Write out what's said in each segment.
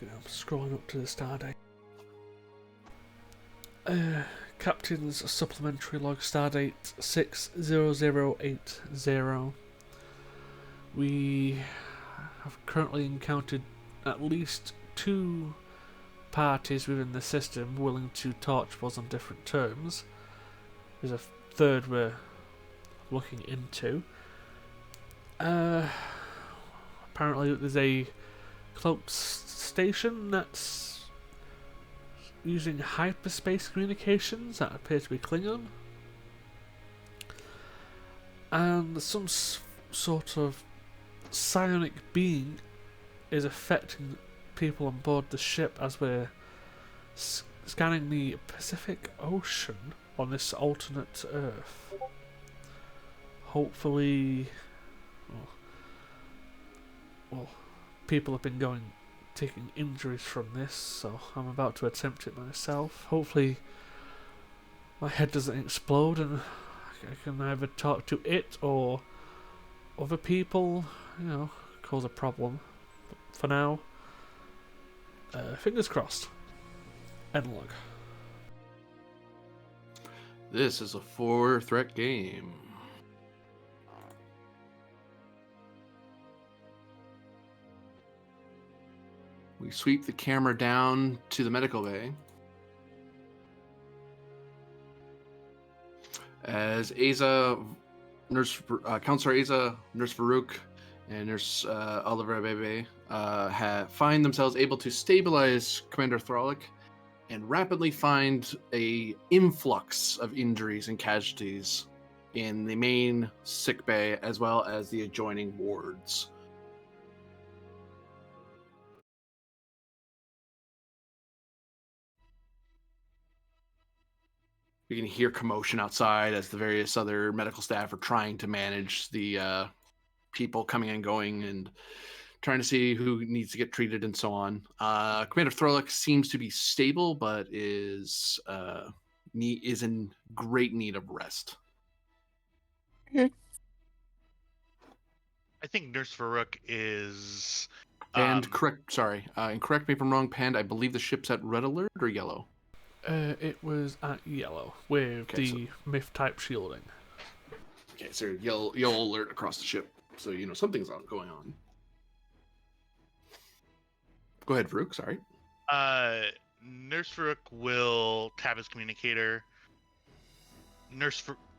I'm scrolling up to the stardate. Captain's supplementary log, stardate 60080. We have currently encountered at least 2 parties within the system willing to torture us on different terms. There's a third we're looking into. Apparently there's a cloaked station that's using hyperspace communications that appear to be Klingon. And some sort of psionic being is affecting people on board the ship as we're scanning the Pacific Ocean on this alternate Earth. Hopefully, well, people have been taking injuries from this, so I'm about to attempt it myself. Hopefully my head doesn't explode and I can either talk to it or other people, cause a problem. But for now, fingers crossed. End log. This is a 4-threat game. We sweep the camera down to the medical bay. As Counselor Asa, Nurse Farouk, and Nurse Oliver Bebe find themselves able to stabilize Commander Thralic and rapidly find a influx of injuries and casualties in the main sick bay as well as the adjoining wards. You can hear commotion outside as the various other medical staff are trying to manage the people coming and going and trying to see who needs to get treated and so on. Commander Throlic seems to be stable, but is in great need of rest. I think Nurse Farouk is... And correct me if I'm wrong, Pand, I believe the ship's at red alert or yellow? It was at yellow with myth-type shielding. Okay, so yellow alert across the ship. So, something's going on. Go ahead, Farouk, sorry. Nurse Farouk will tap his communicator.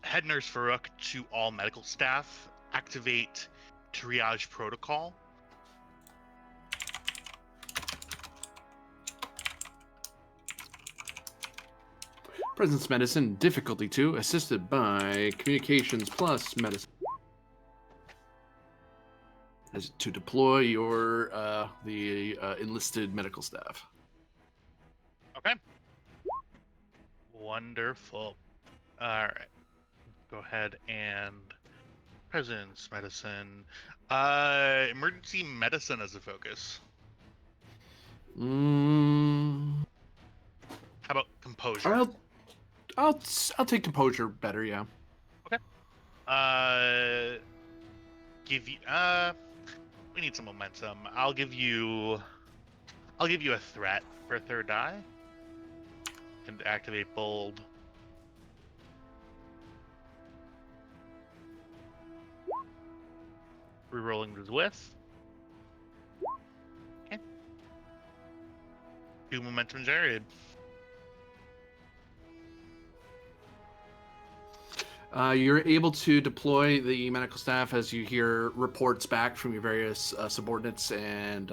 Head Nurse Farouk to all medical staff. Activate triage protocol. Presence medicine, difficulty 2, assisted by communications plus medicine. As to deploy your enlisted medical staff. Okay. Wonderful. All right. Go ahead and presence medicine. Emergency medicine as a focus. How about composure? I'll take composure better, yeah. Okay. Give you we need some momentum. I'll give you a threat for a third die. And activate bold. Rerolling this with. Okay. 2 momentum generated. You're able to deploy the medical staff as you hear reports back from your various subordinates and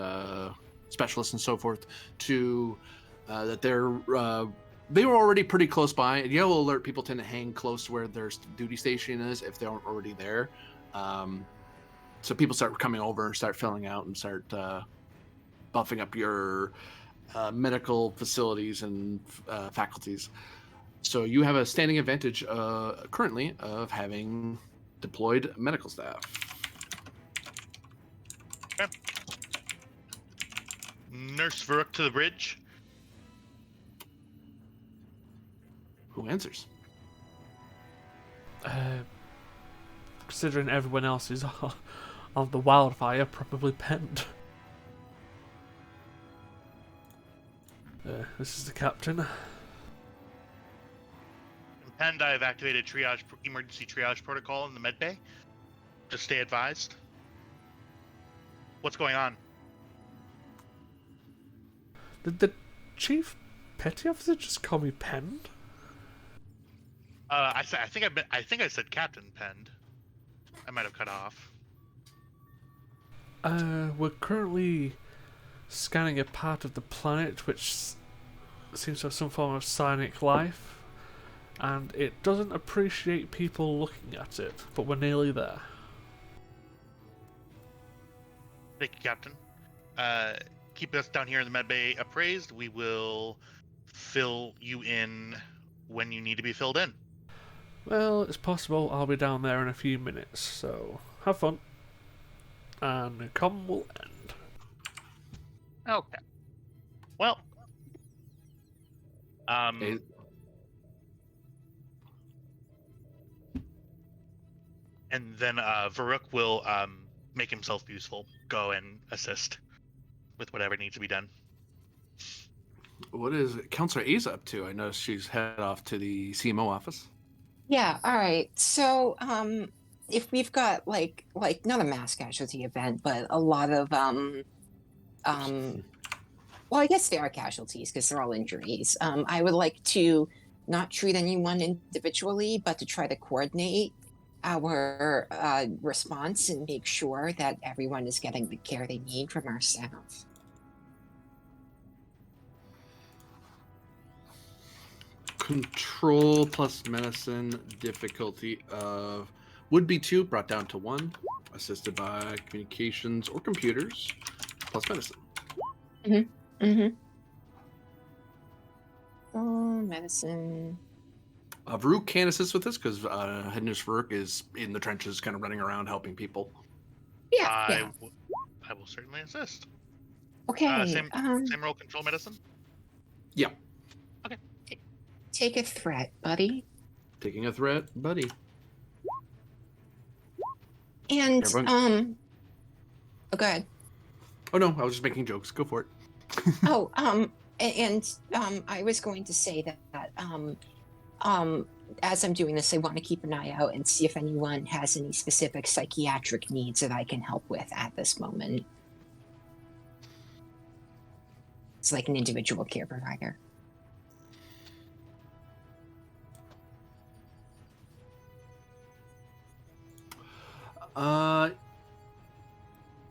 specialists and so forth to that they were already pretty close by. At yellow alert, people tend to hang close to where their duty station is if they aren't already there. So people start coming over and start filling out and start buffing up your medical facilities and faculties. So you have a standing advantage currently of having deployed medical staff. Okay. Nurse Farouk to the bridge. Who answers? Considering everyone else is on the wildfire, probably Pent. This is the captain. And I've activated emergency triage protocol in the med bay. Just stay advised. What's going on? Did the chief petty officer just call me Penned? I think I said Captain Penned. I might have cut off. We're currently scanning a part of the planet which seems to have some form of psionic life, and it doesn't appreciate people looking at it, but we're nearly there. Thank you, Captain. Keep us down here in the med bay appraised. We will fill you in when you need to be filled in. Well, it's possible I'll be down there in a few minutes, so have fun. And the com will end. Okay. Well. Hey, And then Varuk will make himself useful. Go and assist with whatever needs to be done. what is Counselor Aza up to? I noticed she's headed off to the CMO office. Yeah, all right. So, if we've got like not a mass casualty event, but a lot of well, I guess they are casualties because they're all injuries. I would like to not treat anyone individually, but to try to coordinate our response and make sure that everyone is getting the care they need from our staff. Control plus medicine difficulty of would be 2, brought down to 1, assisted by communications or computers, plus medicine. Oh, medicine. Varuk can assist with this because Head Nurse Varuk is in the trenches, kind of running around helping people. Yeah, I will certainly assist. Okay. Same role, control medicine? Yeah. Okay. Take a threat, buddy. Taking a threat, buddy. And Everyone... oh, go ahead. Oh no, I was just making jokes. Go for it. Oh, I was going to say that as I'm doing this, I want to keep an eye out and see if anyone has any specific psychiatric needs that I can help with at this moment. It's like an individual care provider.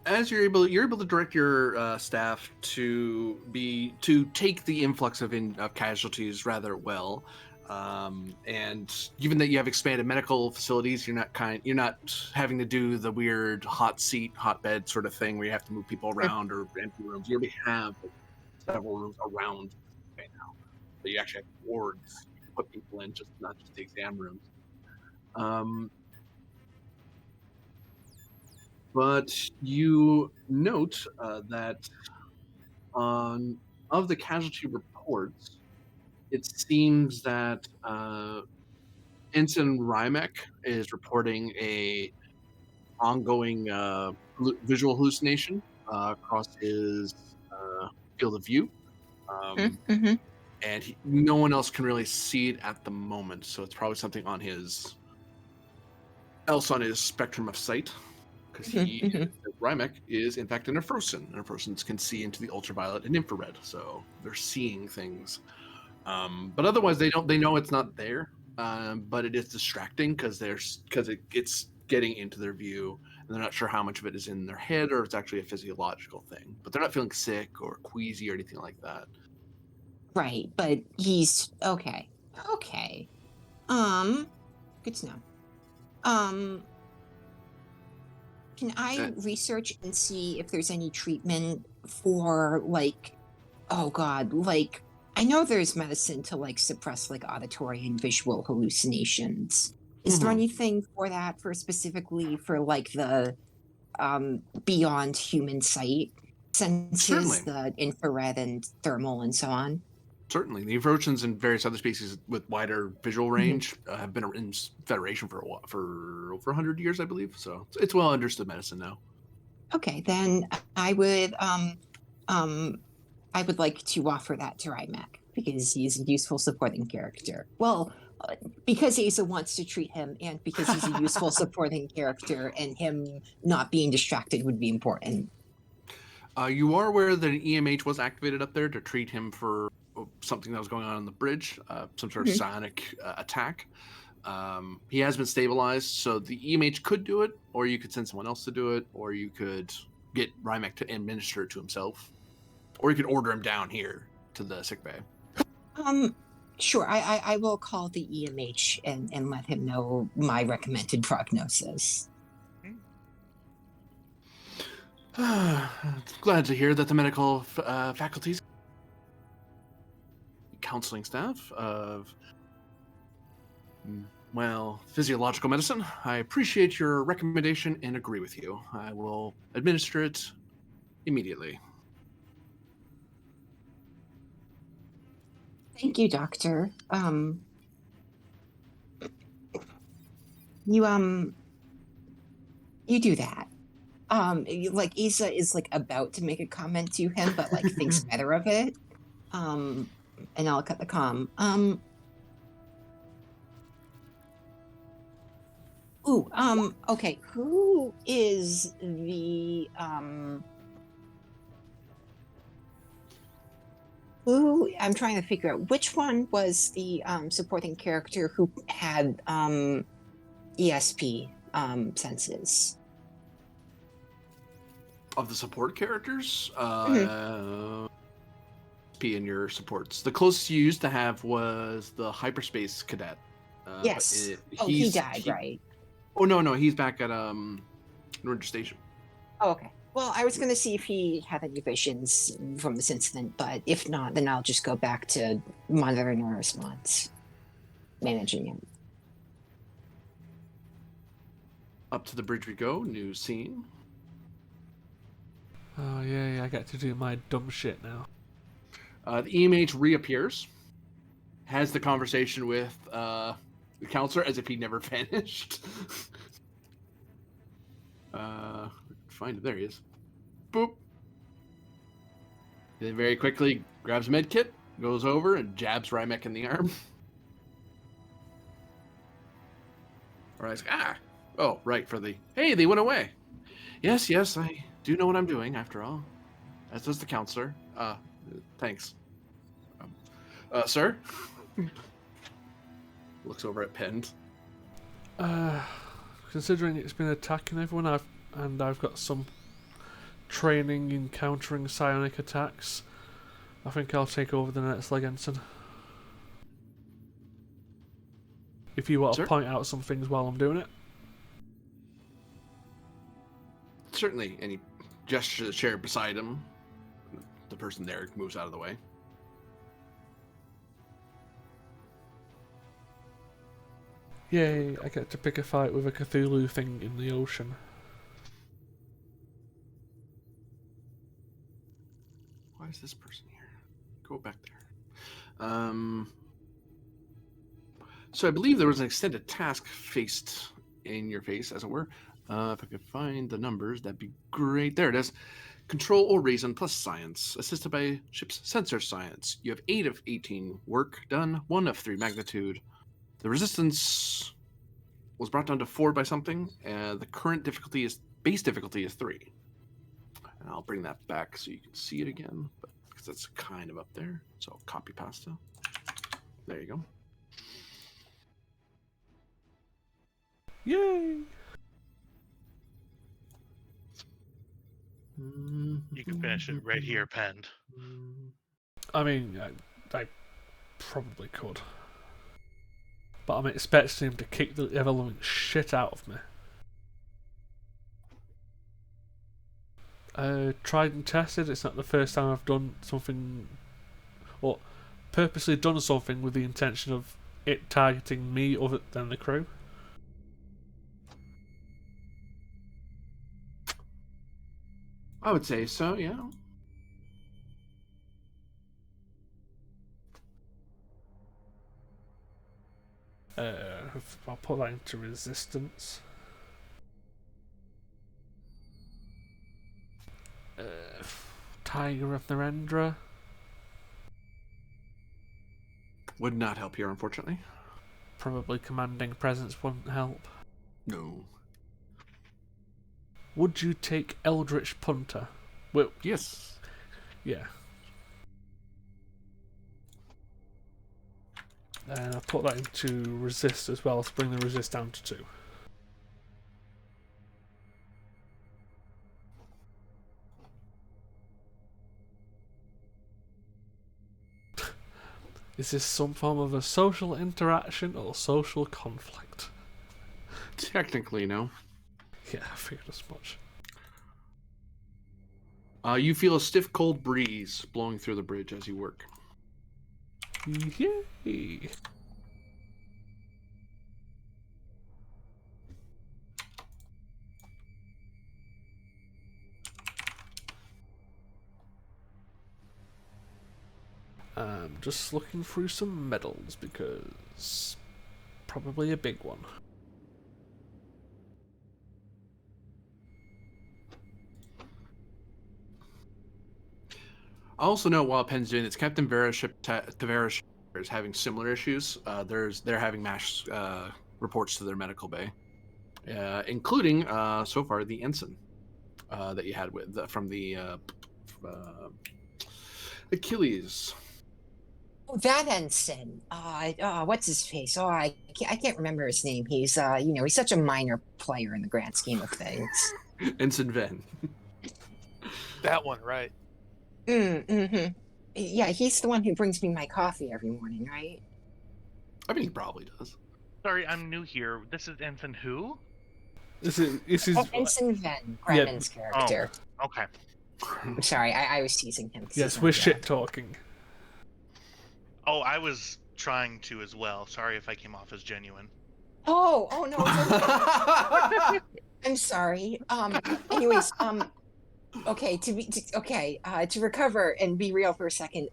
As you're able to direct your staff to take the influx of casualties rather well, and given that you have expanded medical facilities, you're not having to do the weird hot seat, hot bed sort of thing where you have to move people around or empty rooms. You already have several rooms around right now, so you actually have wards you can put people in, not just the exam rooms. But you note that of the casualty reports, it seems that Ensign Rymek is reporting a ongoing visual hallucination across his field of view. And no one else can really see it at the moment, so it's probably something on his spectrum of sight. Because Rymek is in fact an Nephrosin. Nephrosins can see into the ultraviolet and infrared, so they're seeing things. But otherwise, they know it's not there. But it is distracting because it's getting into their view, and they're not sure how much of it is in their head or it's actually a physiological thing. But they're not feeling sick or queasy or anything like that. Right, but he's okay. Okay. Good to know. Can I research and see if there's any treatment for I know there's medicine to suppress auditory and visual hallucinations. Is there anything for that specifically for the beyond human sight senses, Certainly. the infrared and thermal and so on? Certainly. The Evrosians and various other species with wider visual range have been in Federation for over 100 years, I believe. So it's well understood medicine now. Okay, then I would I would like to offer that to Rymek because he's a useful supporting character. Well, because Asa wants to treat him, and because he's a useful supporting character, and him not being distracted would be important. You are aware that an EMH was activated up there to treat him for something that was going on the bridge, some sort of psionic attack. He has been stabilized, so the EMH could do it, or you could send someone else to do it, or you could get Rymek to administer it to himself, or you could order him down here to the sickbay. Sure. I will call the EMH and let him know my recommended prognosis. Glad to hear that the medical faculties, counseling staff of, well, physiological medicine, I appreciate your recommendation and agree with you. I will administer it immediately. Thank you, Doctor. You do that. Like Asa is like about to make a comment to him, but like thinks better of it. And I'll cut the comm. Okay. Who is the who I'm trying to figure out which one was the supporting character who had ESP senses? Of the support characters, P in your supports. The closest you used to have was the hyperspace cadet. Yes. He died, right? Oh no, he's back at Northern Station. Oh, okay. Well, I was going to see if he had any visions from this incident, but if not, then I'll just go back to monitoring our response, managing him. Up to the bridge we go. New scene. Oh yeah, I get to do my dumb shit now. The EMH reappears, has the conversation with the counselor as if he never vanished. Find him. There he is. Boop. Then very quickly grabs a med kit, goes over and jabs Rymek in the arm. Rymek's oh, right, for the, hey, they went away. Yes, I do know what I'm doing, after all. As does the counselor. Thanks. Sir? Looks over at Pend. Considering it's been attacking everyone, I've got some training in countering psionic attacks, I think I'll take over the next leg, Ensign. If you want to point out some things while I'm doing it. Certainly. And he gestures to the chair beside him. The person there moves out of the way. Yay, I get to pick a fight with a Cthulhu thing in the ocean. Why is this person here? Go back there. So I believe there was an extended task faced in your face, as it were. If I could find the numbers, that'd be great. There it is. Control or reason plus science, assisted by ship's sensor science. You have 8 of 18 work done, 1 of 3 magnitude. The resistance was brought down to 4 by something. The current difficulty is, base difficulty is 3. And I'll bring that back so you can see it again, but because that's kind of up there. So copy pasta. There you go. Yay! You can finish it right here, Pend. I mean, I probably could. But I'm expecting him to kick the ever-loving shit out of me. Tried and tested, it's not the first time I've done something, or purposely done something with the intention of it targeting me other than the crew. I would say so, yeah. I'll put that into resistance. Tiger of Narendra. Would not help here, unfortunately. Probably commanding presence wouldn't help. No. Would you take Eldritch Punter? Well, Yes. yeah. And I'll put that into resist as well to bring the resist down to 2. Is this some form of a social interaction or social conflict? Technically, no. Yeah, I figured as much. You feel a stiff, cold breeze blowing through the bridge as you work. Yay! I'm just looking through some medals because probably a big one. I also know while Penn's doing this, Captain Tavarish is having similar issues. They're having mass reports to their medical bay, including so far the ensign that you had from the Achilles. Oh, that ensign. What's his face? I can't remember his name. He's he's such a minor player in the grand scheme of things. Ensign Ven. That one, right? Mm-hmm. Yeah, he's the one who brings me my coffee every morning, right? I mean, he probably does. Sorry, I'm new here. This is Ensign who? This is Ensign Ven, Gremlin's character. Okay. I'm sorry, I was teasing him. 'cause yes, he's we're not shit dead. talking. Oh, I was trying to as well. Sorry if I came off as genuine. Oh no, it's okay. I'm sorry. Anyways, okay, to recover and be real for a second,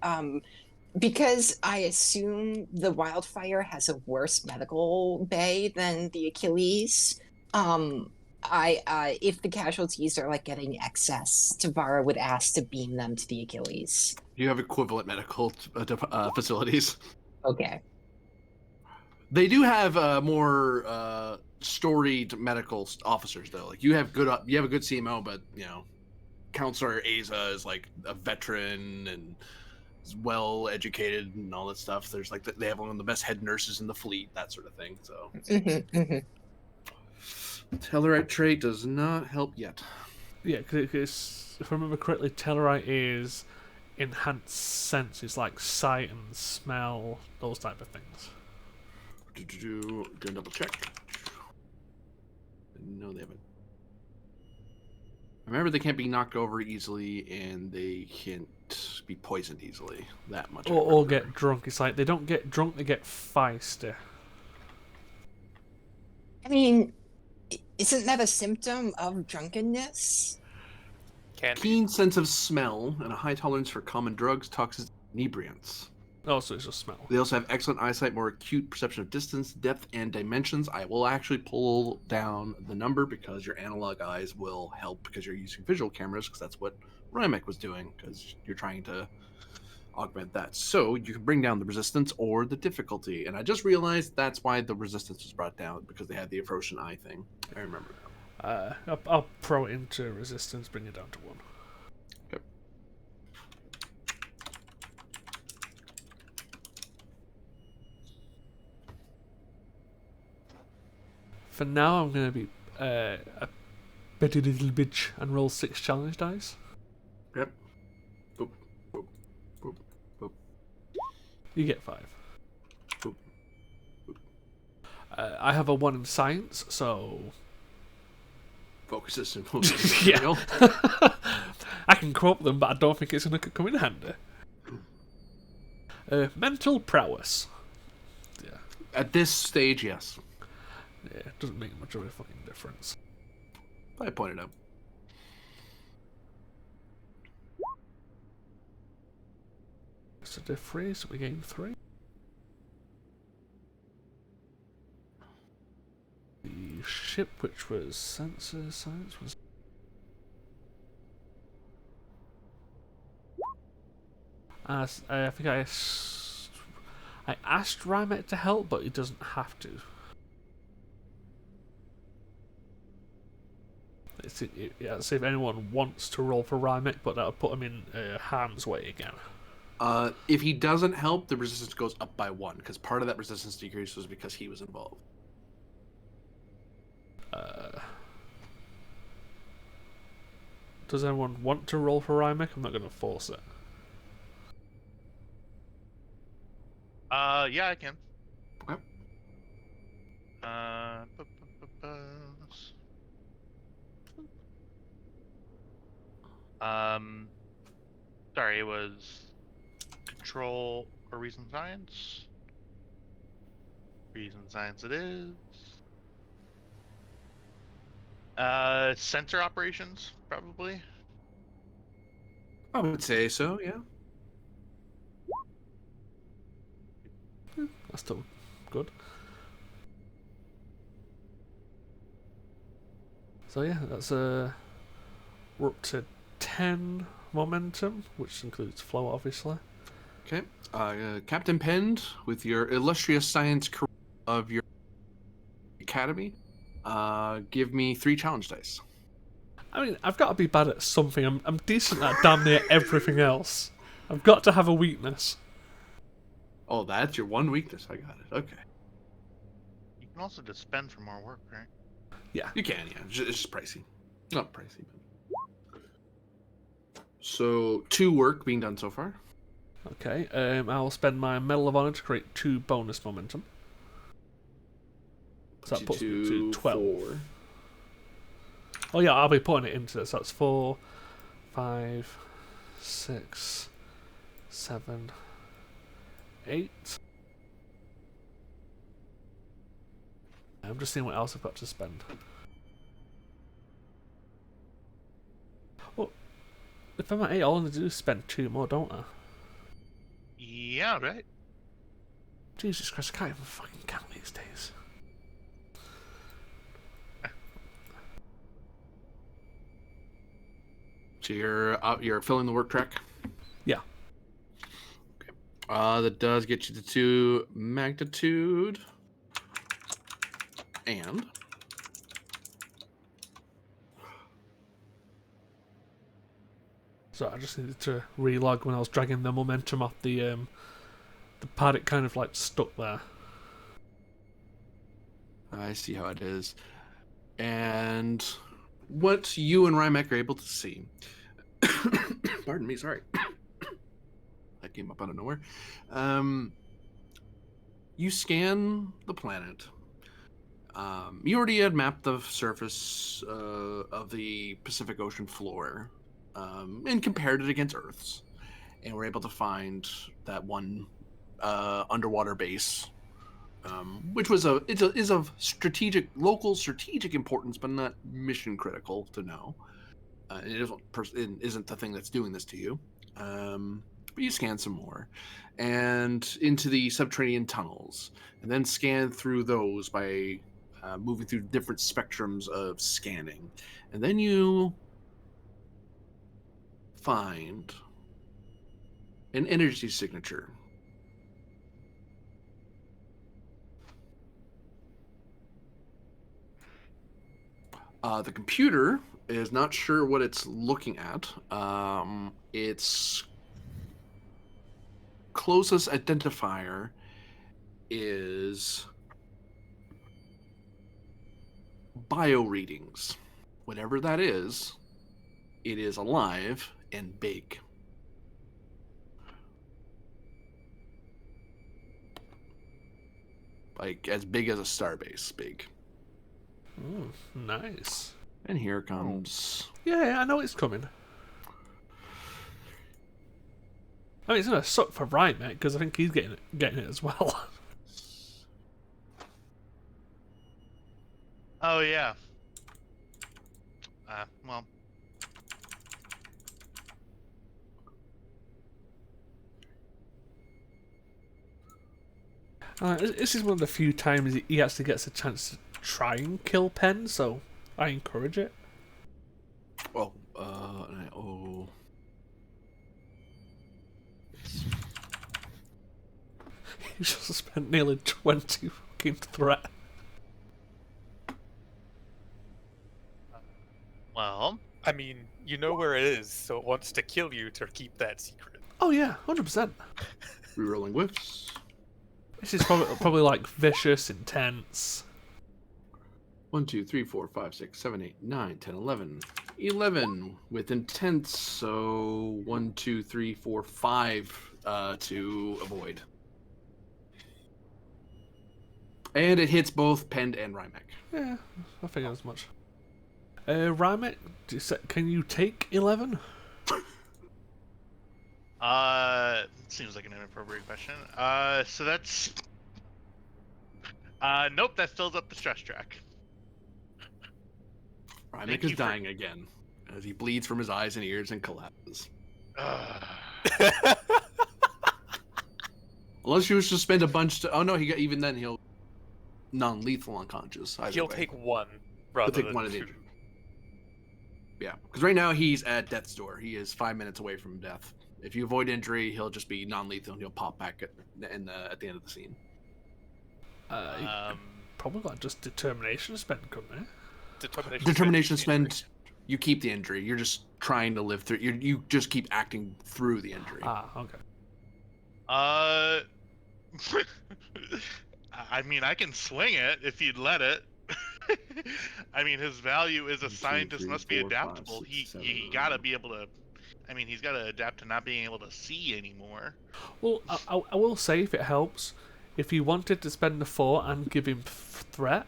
because I assume the wildfire has a worse medical bay than the Achilles. If the casualties are like getting excess, Tavara would ask to beam them to the Achilles. You have equivalent medical facilities. Okay. They do have more storied medical officers, though. Like you have a good CMO, but Counselor Asa is like a veteran and is well educated and all that stuff. There's like they have one of the best head nurses in the fleet, that sort of thing. So Tellarite trait does not help yet. Yeah, because if I remember correctly, Tellarite is enhanced senses like sight and smell, those type of things. Gonna double check. No, they haven't. Remember, they can't be knocked over easily, and they can't be poisoned easily. That much. Or get drunk. It's like they don't get drunk; they get feisty. I mean, isn't that a symptom of drunkenness? Keen sense of smell and a high tolerance for common drugs, toxins, and inebriants. Oh, so it's just smell. They also have excellent eyesight, more acute perception of distance, depth, and dimensions. I will actually pull down the number because your analog eyes will help because you're using visual cameras, because that's what Rymek was doing, because you're trying to augment that. So you can bring down the resistance or the difficulty. And I just realized that's why the resistance was brought down, because they had the Afrosian eye thing. I remember now. I'll pro it into resistance, bring it down to 1. Okay. For now, I'm going to be a bitty little bitch and roll 6 challenge dice. Yep. Boop, boop, boop, boop. You get 5. Boop. I have a 1 in science, so Focuses and yeah. I can quote them, but I don't think it's going to come in handy. Mental prowess. Yeah. At this stage, yes. Yeah, it doesn't make much of a fucking difference. I pointed out. It's a diff-free, so we gain 3. The ship, which was sensor science, was... I think I asked Rymek to help, but he doesn't have to. Let's see if anyone wants to roll for Rymek, but that would put him in harm's way again. If he doesn't help, the resistance goes up by 1, because part of that resistance decrease was because he was involved. Does anyone want to roll for Rymek? I'm not going to force it. Yeah, I can. Okay. Sorry, it was control or reason science. Reason science it is. Sensor operations, probably. I would say so, yeah. That's still good. So yeah, that's we're up to 10 momentum, which includes flow, obviously. Okay. Captain Pend, with your illustrious science career of your academy, give me 3 challenge dice. I mean, I've got to be bad at something. I'm decent at damn near everything else. I've got to have a weakness. Oh, that's your one weakness. I got it. Okay. You can also just spend for more work, right? Yeah. You can, yeah. It's just pricey. Not pricey, but... So, 2 work being done so far. Okay, I'll spend my Medal of Honor to create 2 bonus momentum. So that puts me to 12. 4. Oh yeah, I'll be putting it into this. So that's 4, 5, 6, 7, 8. I'm just seeing what else I've got to spend. Well, if I'm at 8, all I need to do is spend 2 more, don't I? Yeah, right. Jesus Christ, I can't even fucking count these days. So you're filling the work track? Yeah. Okay. That does get you to 2 magnitude. And... So I just needed to relog when I was dragging the momentum off the pad. It kind of like stuck there. I see how it is. And what you and Rymek are able to see... Pardon me, sorry. That came up out of nowhere. You scan the planet. You already had mapped the surface of the Pacific Ocean floor and compared it against Earth's, and were able to find that one underwater base, which was is of local strategic importance, but not mission critical to know. It isn't the thing that's doing this to you. But you scan some more, and into the subterranean tunnels, and then scan through those by moving through different spectrums of scanning, and then you find an energy signature. The computer is not sure what it's looking at. Its closest identifier is bio readings. Whatever that is, it is alive and big. Like as big as a starbase big. Nice. And here comes... Yeah, I know it's coming. I mean, it's gonna suck for Ryan, mate, because I think he's getting it as well. Oh yeah. Well. This is one of the few times he actually gets a chance to try and kill Penn, so I encourage it. Oh, You just spent nearly 20 fucking threat. Well, I mean, you know where it is, so it wants to kill you to keep that secret. Oh yeah, 100%. Rerolling whiffs. This is probably like vicious, intense. 1, 2, 3, 4, 5, 6, 7, 8, 9, 10, 11. 11 with intense, so 1, 2, 3, 4, 5 to avoid. And it hits both Pend and Rymek. Yeah, I figured as much. Rymek, can you take 11? Seems like an inappropriate question. So that's... nope, that fills up the stress track. Rymek is dying again as he bleeds from his eyes and ears and collapses. Unless you just spend a bunch to... Oh no, even then he'll non-lethal unconscious. He'll take one rather than one of the two. injury. Yeah, because right now he's at death's door. He is 5 minutes away from death. If you avoid injury, he'll just be non-lethal and he'll pop back at the end of the scene. Probably got just determination spent, couldn't it? Determination spent. You keep the injury. You're just trying to live through. You just keep acting through the injury. Ah, okay. I mean, I can swing it if you'd let it. I mean, his value as a scientist must be adaptable. He gotta be able to. I mean, he's gotta adapt to not being able to see anymore. Well, I will say, if it helps, if you wanted to spend the 4 and give him threat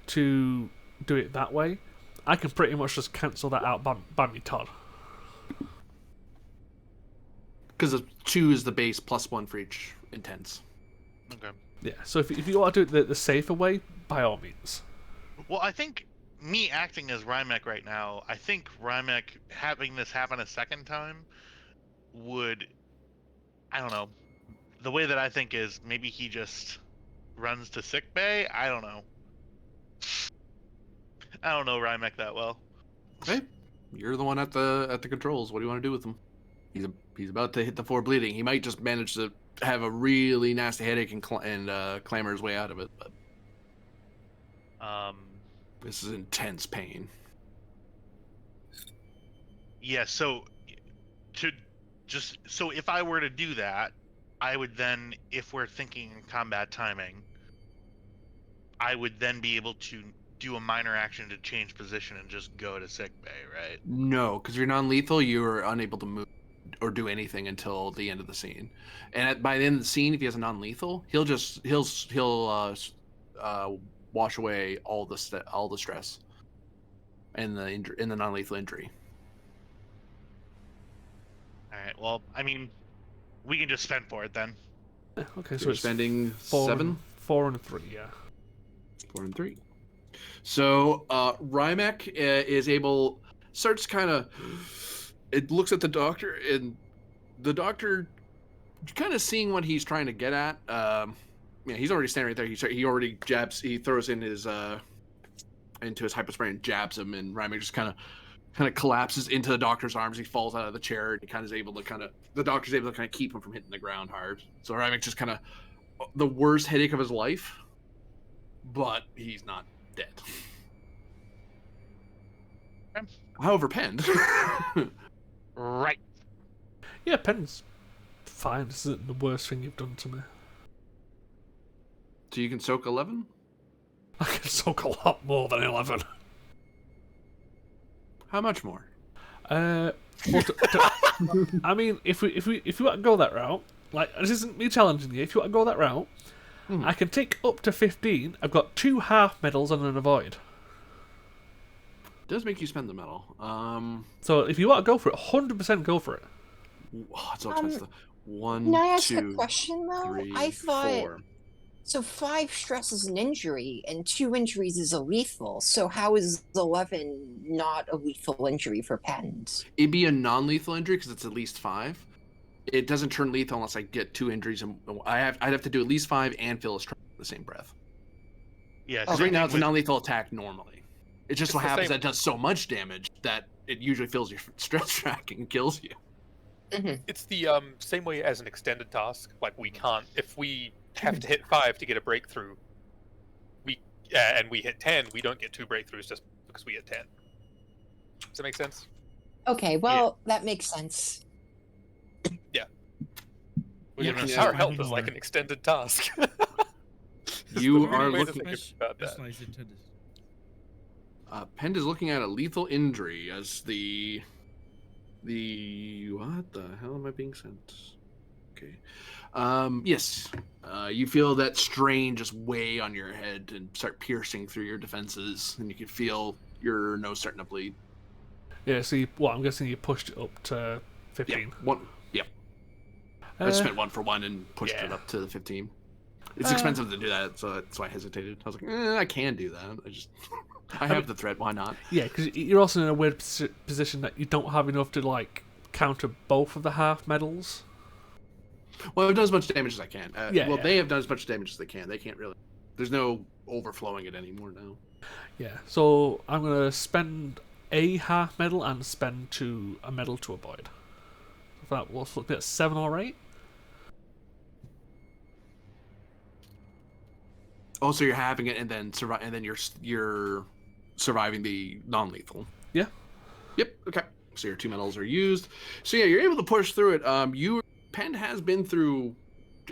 to do it that way, I can pretty much just cancel that out by me, Todd. Because 2 is the base plus 1 for each intense. Okay. Yeah, so if you want to do it the safer way, by all means. Well, I think me acting as Rymek right now, I think Rymek having this happen a second time would, I don't know, the way that I think is maybe he just runs to sickbay. I don't know. I don't know Rymek that well. Okay, you're the one at the controls. What do you want to do with him? He's about to hit the 4 bleeding. He might just manage to have a really nasty headache and clamber his way out of it. But this is intense pain. Yeah. So if I were to do that, I would then, if we're thinking combat timing, I would then be able to do a minor action to change position and just go to sickbay, right? No, because you're non-lethal. You are unable to move or do anything until the end of the scene. And by the end of the scene, if he has a non-lethal, he'll wash away all the stress and the non-lethal injury. All right. Well, I mean, we can just spend for it then. Yeah, okay, so You're it's spending 4 7, 4 and 3, yeah. 4 and 3. So Rymek is able, starts kind of, it looks at the doctor, and the doctor kind of seeing what he's trying to get at. He's already standing right there. He already jabs. He throws in his into his hypospray and jabs him, and Rymek just kind of collapses into the doctor's arms. He falls out of the chair, and he kind of is able to the doctor's able to keep him from hitting the ground hard. So Rymek just kind of the worst headache of his life, but he's not dead. However, Pend. Right. Yeah, Pend's fine. This isn't the worst thing you've done to me. So you can soak 11? I can soak a lot more than 11. How much more? I mean, if you want to go that route, like, this isn't me challenging you. If you want to go that route, I can take up to 15. I've got 2 half medals and an avoid. Does make you spend the medal. So if you want to go for it, 100% go for it. Oh, it's so expensive. 1, Can I ask 2, a question though? 3, I thought 4. so. 5 stress is an injury, and 2 injuries is a lethal. So how is 11 not a lethal injury for Pend? It'd be a non-lethal injury because it's at least 5. It doesn't turn lethal unless I get 2 injuries, and I'd have to do at least 5 and feel a stress in the same breath. Yeah. Because right now it's a non-lethal attack normally. It just so It's the happens same. that it does so much damage that it usually fills your stress track and kills you. It's the same way as an extended task. Like we can't, if we have to hit 5 to get a breakthrough, we and we hit 10, we don't get 2 breakthroughs just because we hit 10. Does that make sense? Okay, well, that makes sense. We're gonna Yeah. Our assume- health is like an extended task. It's You the are way to looking- think about that. Personalized intended. Pend is looking at a lethal injury as the what the hell am I being sent? Okay. Yes. You feel that strain just weigh on your head and start piercing through your defenses, and you can feel your nose starting to bleed. Yeah, so I'm guessing you pushed it up to 15. Yeah. One. Yeah. I Uh, spent 1 for 1 and pushed it yeah. up to the 15. It's expensive to do that, so that's why I hesitated. I was like, I can do that. I have the threat. Why not? Yeah, because you're also in a weird position that you don't have enough to like counter both of the half medals. Well, I've done as much damage as I can. Yeah, well, yeah. they have done as much damage as they can. They can't really. There's no overflowing it anymore now. Yeah, so I'm gonna spend a half medal and spend a medal to avoid. So that will look at 7 or 8. Oh, so you're having it and then survive, and then you're surviving the non-lethal. Yeah. Yep. Okay. So your 2 medals are used. So yeah, you're able to push through it. Penn has been through,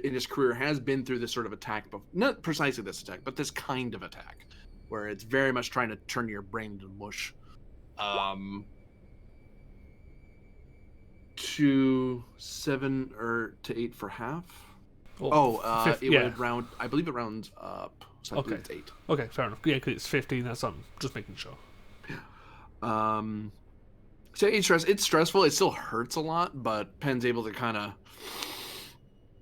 in his career, has been through this sort of attack, but not precisely this attack, but this kind of attack, where it's very much trying to turn your brain into mush. To 7 or to 8 for half. It would round. I believe it rounds up. So I believe it's 8. Okay, fair enough. Yeah, because it's 15. That's just making sure. So it's stressful. It still hurts a lot, but Penn's able to kind of.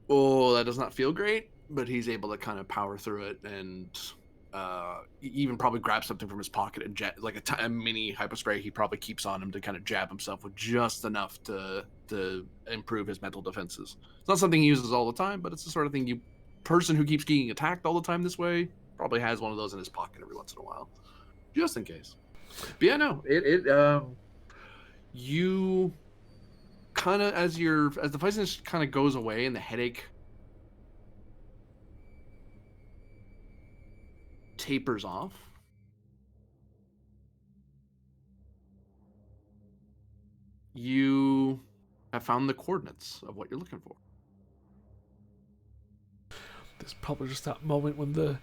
Oh, that does not feel great. But he's able to kind of power through it and even probably grab something from his pocket and like a mini hypospray. He probably keeps on him to kind of jab himself with just enough to improve his mental defenses. It's not something he uses all the time, but it's the sort of thing person who keeps getting attacked all the time this way probably has one of those in his pocket every once in a while, just in case. But yeah, no, you kind of as the fight kind of goes away and the headache tapers off. You have found the coordinates of what you're looking for. There's probably just that moment when the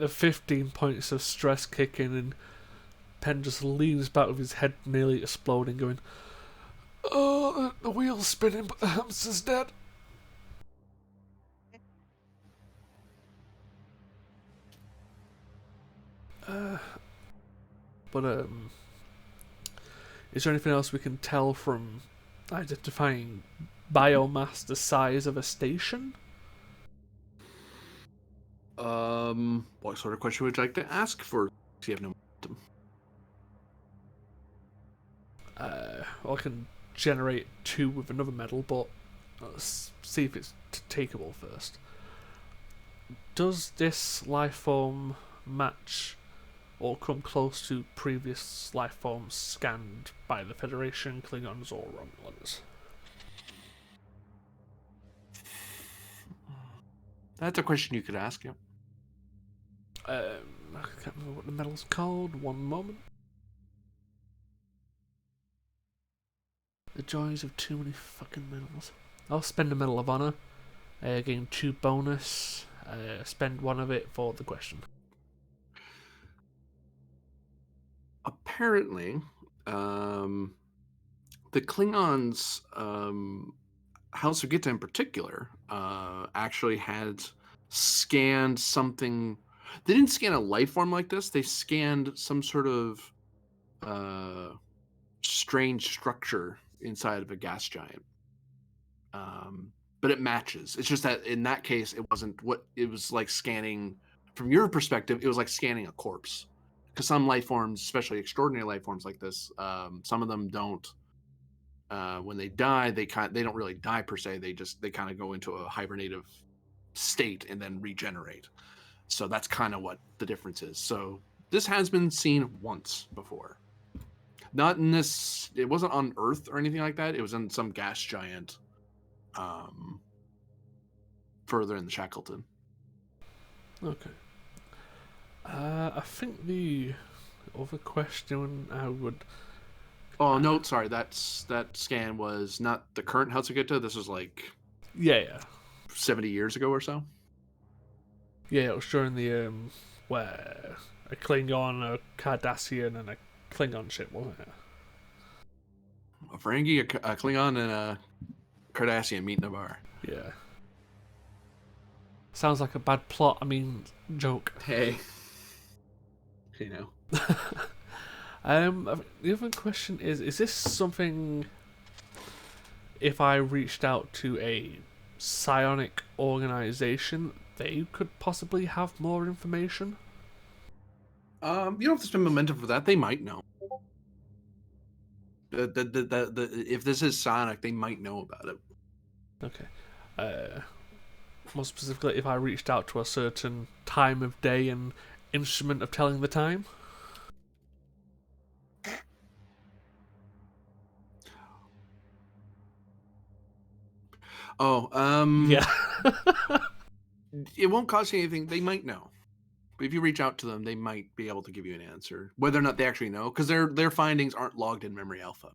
15 points of stress kick in and Penn just leans back with his head nearly exploding, going, "Oh, the wheel's spinning, but the hamster's dead." Is there anything else we can tell from identifying biomass the size of a station? What sort of question would you like to ask for? If you have no momentum. I can generate 2 with another medal, but let's see if it's takeable first. Does this life form match or come close to previous life forms scanned by the Federation, Klingons, or Romulans? That's a question you could ask, yeah. I can't remember what the medal's called. One moment. The joys of too many fucking medals. I'll spend a Medal of Honor. Gain 2 bonus. Spend 1 of it for the question. Apparently, the Klingons, House of Gitta in particular, actually had scanned something. They didn't scan a life form like this. They scanned some sort of strange structure inside of a gas giant. But it matches. It's just that in that case, it wasn't what it was like scanning. From your perspective, it was like scanning a corpse. Because some life forms, especially extraordinary life forms like this, some of them don't. When they die, they don't really die per se. They kind of go into a hibernative state and then regenerate. So that's kind of what the difference is. So this has been seen once before. Not in this. It wasn't on Earth or anything like that. It was in some gas giant, further in the Shackleton. Okay. I think the other question I would. Oh no, sorry. That scan was not the current Hatsugita. This was like Yeah. 70 years ago or so. Yeah, it was during the where a Klingon, a Cardassian, and a Klingon ship, wasn't it? A Ferengi, a Klingon, and a Cardassian meet in a bar. Yeah. Sounds like a bad plot. I mean, joke. Hey. You know. The other question is this something? If I reached out to a psionic organization, they could possibly have more information? You don't have to spend momentum for that. They might know. If this is Sonic, they might know about it. Okay. More specifically, if I reached out to a certain time of day and instrument of telling the time? Oh, Yeah. It won't cost you anything. They might know. But if you reach out to them, they might be able to give you an answer. Whether or not they actually know, because their findings aren't logged in Memory Alpha,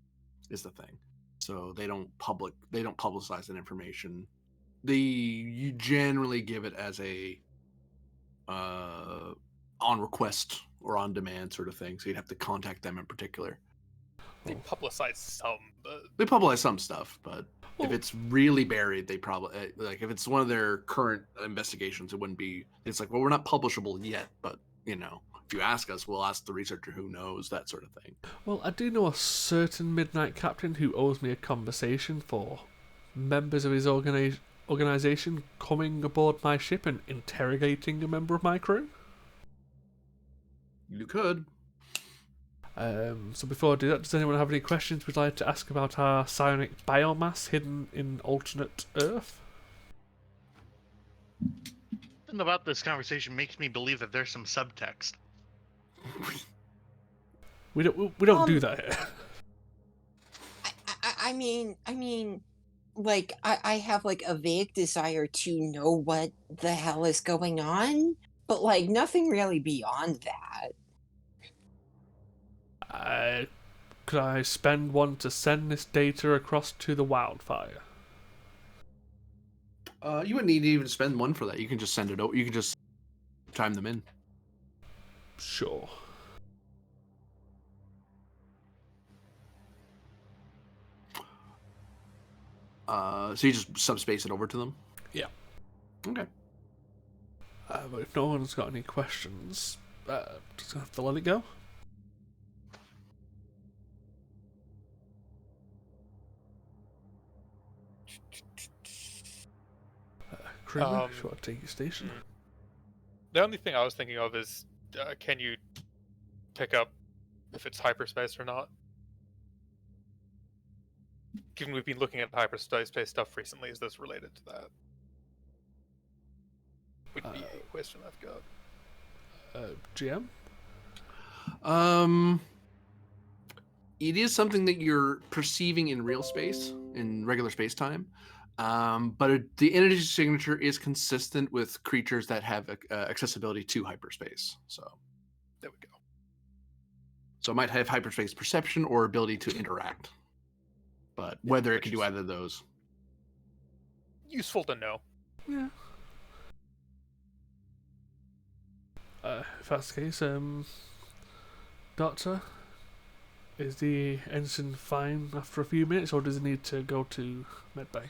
is the thing. So they don't publicize that information. You generally give it as a on request or on demand sort of thing. So you'd have to contact them in particular. They publicize some, but They publicize some stuff, but if it's really buried, they probably like if it's one of their current investigations, it wouldn't be. It's like, well, we're not publishable yet, but if you ask us, we'll ask the researcher who knows, that sort of thing. Well, I do know a certain midnight captain who owes me a conversation for members of his organization coming aboard my ship and interrogating a member of my crew. You could. So before I do that, does anyone have any questions we'd like to ask about our psionic biomass hidden in alternate Earth? Something about this conversation makes me believe that there's some subtext. We don't do that here. I mean, like I have like a vague desire to know what the hell is going on, but like nothing really beyond that. Could I spend one to send this data across to the wildfire? You wouldn't need to even spend one for that. You can just send it out. You can just time them in. Sure. So you just subspace it over to them? Yeah. Okay. But if no one's got any questions, just gonna have to let it go. Kramer, should I take your station? The only thing I was thinking of is, can you pick up if it's hyperspace or not? Given we've been looking at hyperspace stuff recently, is this related to that? Would be a question I've got. GM? It is something that you're perceiving in real space, in regular space time. But the energy signature is consistent with creatures that have accessibility to hyperspace. So There we go. So it might have hyperspace perception or ability to interact. But whether it can do either of those. Useful to know. Yeah. If that's the case, Doctor, is the ensign fine after a few minutes, or does he need to go to medbay?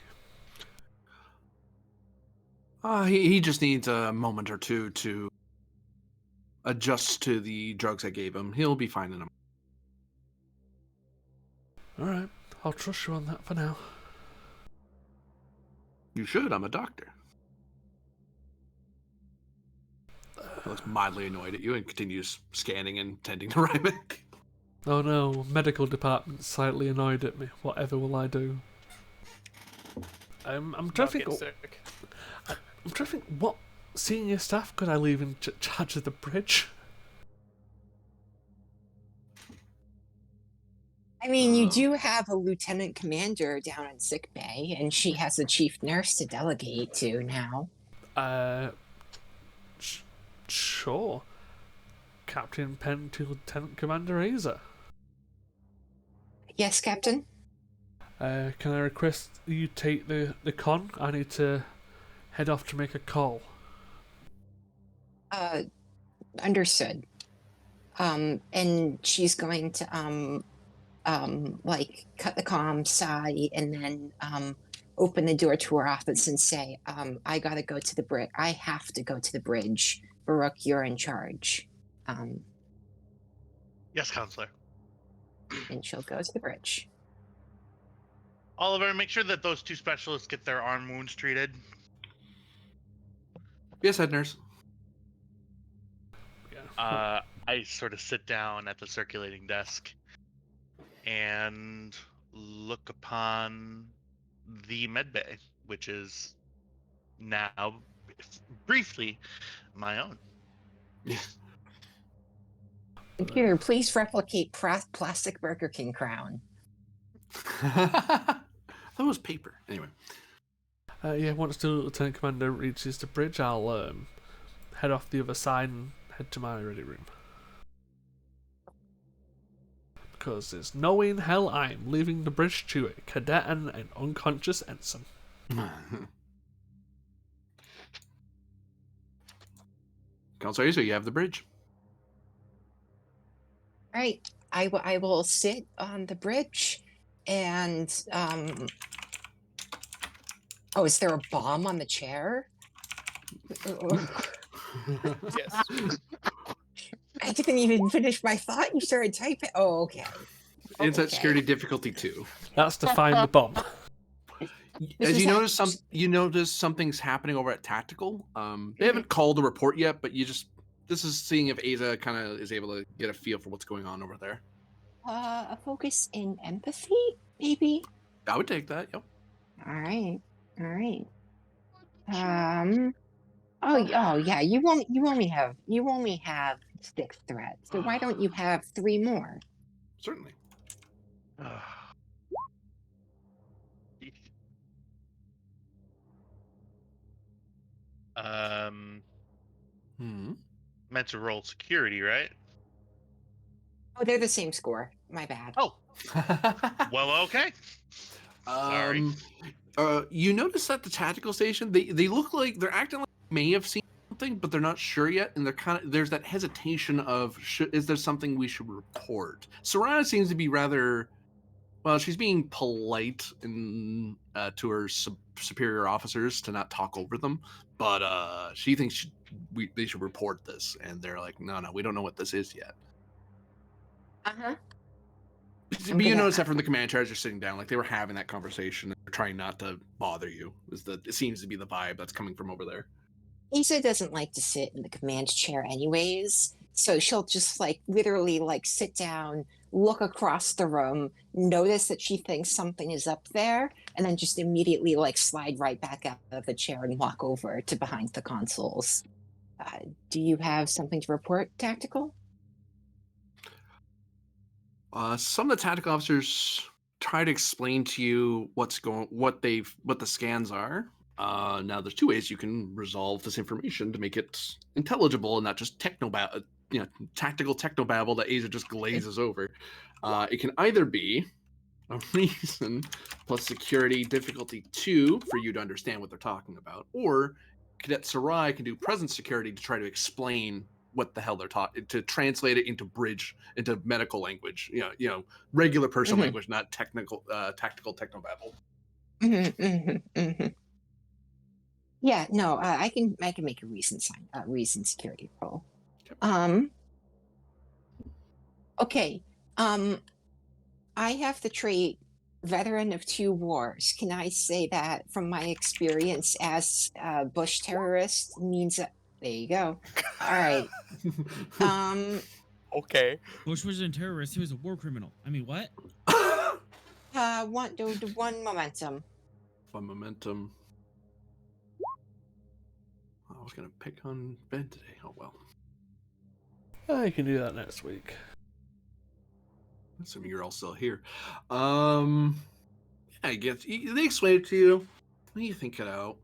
He just needs a moment or two to adjust to the drugs I gave him. He'll be fine in a moment. Alright, I'll trust you on that for now. You should, I'm a doctor. He looks mildly annoyed at you and continues scanning and tending to Rymek. Oh no, medical department's slightly annoyed at me. Whatever will I do? I'm trying to think. Sick. I'm trying to think what senior staff could I leave in charge of the bridge? I mean, you do have a lieutenant commander down in sick bay, and she has a chief nurse to delegate to now. Sure. Captain Penn to Lieutenant Commander Aza. Yes, Captain? Can I request you take the con? I need to head off to make a call. Understood. And she's going to like cut the comm side and then open the door to her office and say, I gotta go to the bridge. I have to go to the bridge. Baruch, you're in charge. Yes, counselor. And she'll go to the bridge. Oliver, make sure that those 2 specialists get their arm wounds treated. Yes, head nurse. Yeah. I sort of sit down at the circulating desk and look upon the med bay, which is now briefly my own. Computer, please replicate plastic Burger King crown. That was paper. Anyway. Yeah, once the Lieutenant Commander reaches the bridge, I'll head off the other side and head to my ready room. Because there's no way in hell I'm leaving the bridge to a cadet and an unconscious ensign. Counselor Asa, you have the bridge. All right, I will sit on the bridge and oh, is there a bomb on the chair? Yes. I didn't even finish my thought. You started typing. Oh, okay. It's at Okay. security difficulty 2. That's to find the bomb. This As is you notice something's happening over at Tactical. They haven't called a report yet, but this is seeing if Asa kind of is able to get a feel for what's going on over there. a focus in empathy, maybe. I would take that. Yep. All right. Oh yeah. You only have 6 threats. So why don't you have 3 more? Certainly. Meant to roll security, right? Oh, they're the same score. My bad. Oh, well, okay. Sorry. You notice at the tactical station, they look like they're acting like they may have seen something, but they're not sure yet, and there's that hesitation of is there something we should report? Soraya seems to be rather, well, she's being polite to her superior officers to not talk over them, but she thinks they should report this, and they're like, no, we don't know what this is yet. But you notice that from the command charge, they're sitting down, like they were having that conversation. They're trying not to bother you. It seems to be the vibe that's coming from over there. Asa doesn't like to sit in the command chair anyways, so she'll just literally sit down, look across the room, notice that she thinks something is up there, and then just immediately slide right back out of the chair and walk over to behind the consoles. Do you have something to report, Tactical? Some of the tactical officers try to explain to you what the scans are. Now, there's 2 ways you can resolve this information to make it intelligible and not just tactical technobabble that Asa just glazes over. It can either be a reason plus security difficulty 2 for you to understand what they're talking about, or Cadet Sarai can do present security to try to explain what the hell they're talking, to translate it into medical language, regular person language, not tactical technobabble. Yeah, no, I can make a reason security roll. Okay. I have the trait veteran of 2 wars. Can I say that from my experience as a Bush terrorist means that? There you go. All right. Okay. Bush wasn't a terrorist. He was a war criminal. I mean, what? One momentum. One momentum. I was gonna pick on Ben today. Oh well. I can do that next week. Assuming you're all still here. I guess they explain it to you. You think it out.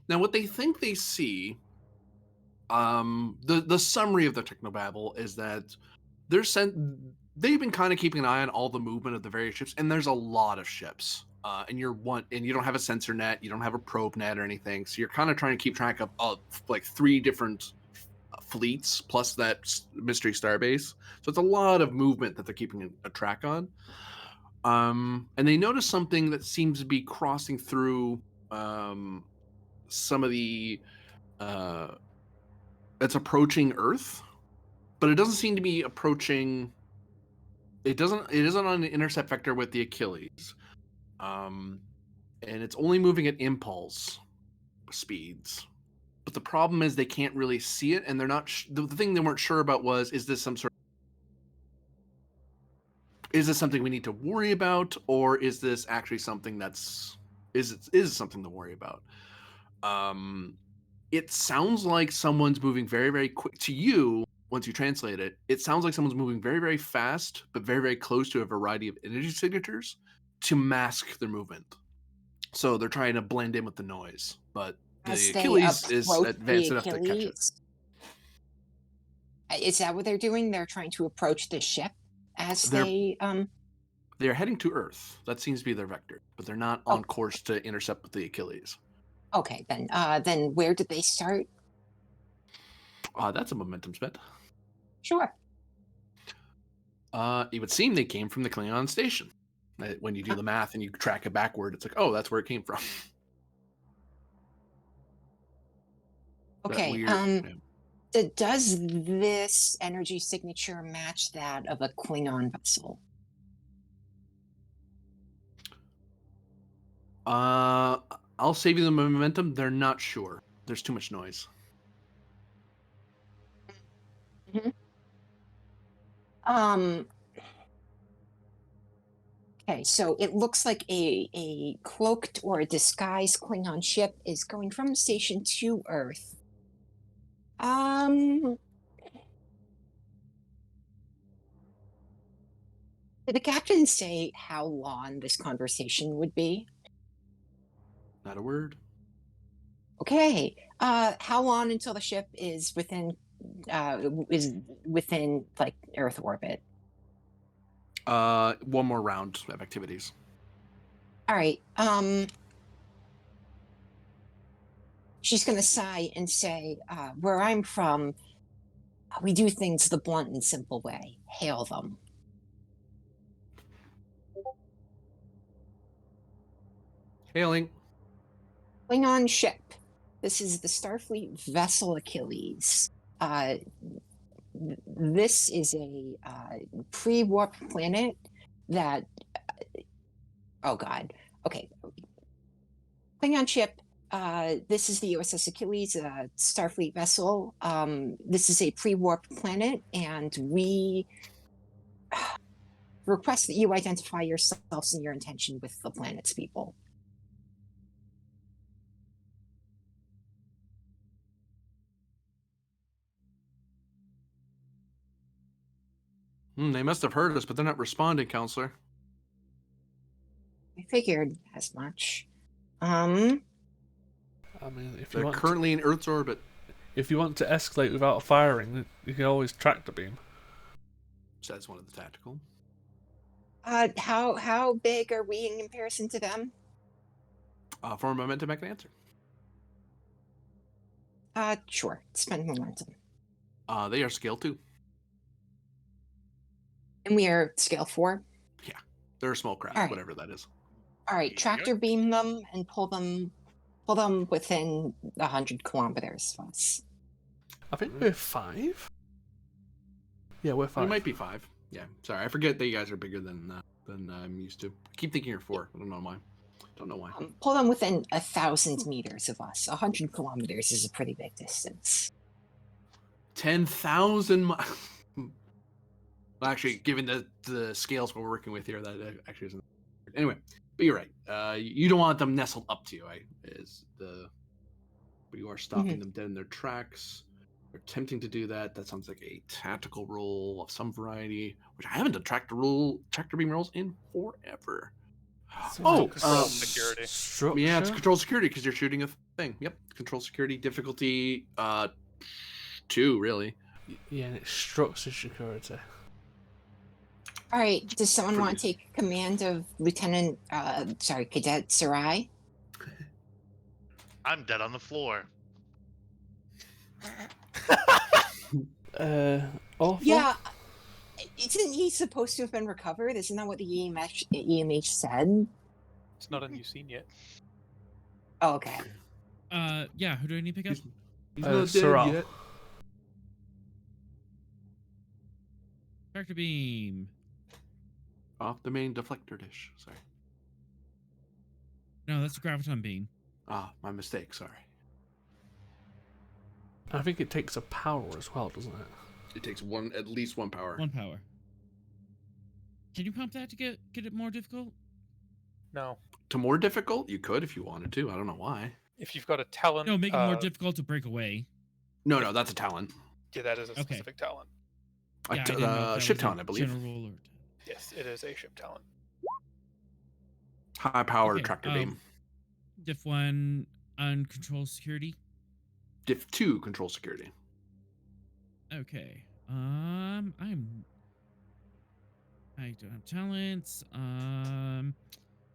Now, what they think they see, the summary of the technobabble is that they've been kind of keeping an eye on all the movement of the various ships, and there's a lot of ships. And you don't have a sensor net, you don't have a probe net or anything, so you're kind of trying to keep track of like 3 different fleets plus that mystery starbase. So it's a lot of movement that they're keeping a track on. And they notice something that seems to be crossing through some of the it's approaching Earth, but it doesn't seem to be approaching. It isn't on an intercept vector with the Achilles, and it's only moving at impulse speeds. But the problem is they can't really see it, and they're not. The thing they weren't sure about was: is this something we need to worry about, or is this actually something that's is something to worry about? It sounds like someone's moving very, very quick to you. Once you translate it, it sounds like someone's moving very, very fast, but very, very close to a variety of energy signatures to mask their movement. So they're trying to blend in with the noise, but As the they Achilles is approach advanced the enough to catch it. Achilles, is that what they're doing? They're trying to approach the ship as They're heading to Earth. That seems to be their vector, but they're not on course to intercept with the Achilles. Okay, then where did they start? That's a momentum spent. Sure. It would seem they came from the Klingon station. When you do the math and you track it backward, it's like, oh, that's where it came from. Okay. Does this energy signature match that of a Klingon vessel? I'll save you the momentum. They're not sure. There's too much noise. Mm-hmm. Okay, so it looks like a cloaked or a disguised Klingon ship is going from the station to Earth. Did the captain say how long this conversation would be? Not a word. Okay. How long until the ship is within like Earth orbit? One more round of activities. All right. She's gonna sigh and say, "Where I'm from, we do things the blunt and simple way. Hail them." Hailing. Klingon ship. This is the Starfleet vessel Achilles. This is a pre-warp planet that. Oh God. Okay. Klingon ship. This is the U.S.S. Achilles, Starfleet vessel. This is a pre-warp planet, and we request that you identify yourselves and your intention with the planet's people. They must have heard us, but they're not responding, Counselor. I figured as much. I mean, if they're currently in Earth's orbit. If you want to escalate without firing, you can always tractor beam. Says one of the tactical. How big are we in comparison to them? For momentum, I can answer. Sure. Spend momentum. They are scale 2. And we are scale 4? Yeah. They're a small craft, right. Whatever that is. All right. Tractor beam them and pull them within 100 kilometers of us. I think we're 5. Yeah, we're 5. We might be 5. Yeah. Sorry, I forget that you guys are bigger than I'm used to. I keep thinking you're 4. I don't know why. Pull them within 1,000 meters of us. 100 kilometers is a pretty big distance. 10,000 miles. Well, actually, given the scales we're working with here, that actually isn't. Anyway, but you're right. You don't want them nestled up to you, but you are stopping them dead in their tracks. We're attempting to do that. That sounds like a tactical roll of some variety, which I haven't done tractor beam rolls in forever. So control security. Structure. Yeah, it's control security because you're shooting a thing. Yep, control security difficulty 2 really. Yeah, and it's structure security. All right. Does someone For want you. to take command of Cadet Sarai? I'm dead on the floor. Awful. Yeah. Isn't he supposed to have been recovered? Isn't that what the EMH said? It's not on you seen yet. Oh, okay. Yeah, who do I need to pick up? He's not dead Sarah. yet. Tractor beam. Off the main deflector dish. Sorry. No, that's a graviton beam. Ah, my mistake. Sorry. I think it takes a power as well, doesn't it? It takes at least one power. 1 power. Can you pump that to get it more difficult? No. To more difficult, you could if you wanted to. I don't know why. If you've got a talent, No, make it more difficult to break away. No, that's a talent. yeah, that is a Okay. specific talent. Yeah, I didn't know if that Ship was a talent, I believe. general or... Yes, it is a ship talent. High powered Okay, tractor beam. Diff 1 on control security. Diff 2 control security. Okay. I don't have talents.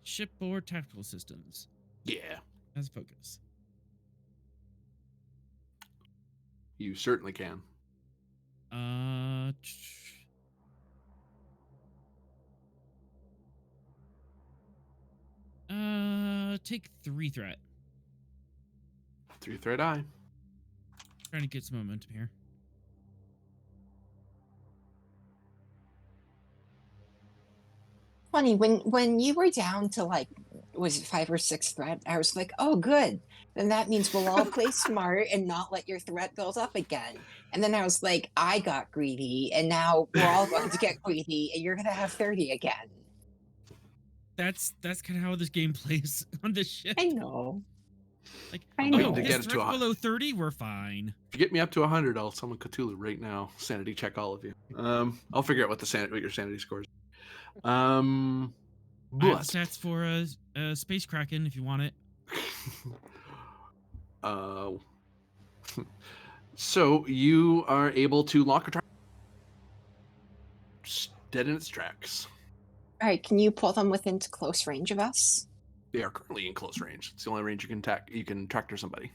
Shipboard tactical systems. Yeah, As focus. you certainly can. Take 3 threat. 3 threat eye. Trying to get some momentum here. Funny, when you were down to like, was it 5 or 6 threat? I was like, oh, good. Then that means we'll all play smart and not let your threat build up again. And then I was like, I got greedy, and now we're all going to get greedy, and you're going to have 30 again. That's kind of how this game plays on this ship. I know. Like, I oh, know. To his get it to threat's a- below 30, we're fine. If you get me up to 100, I'll summon Cthulhu right now. Sanity check all of you. I'll figure out what your sanity scores. I have But stats for a space kraken if you want it. so you are able to lock a track dead in its tracks. All right, can you pull them within close range of us? They are currently in close range. It's the only range you can tractor somebody.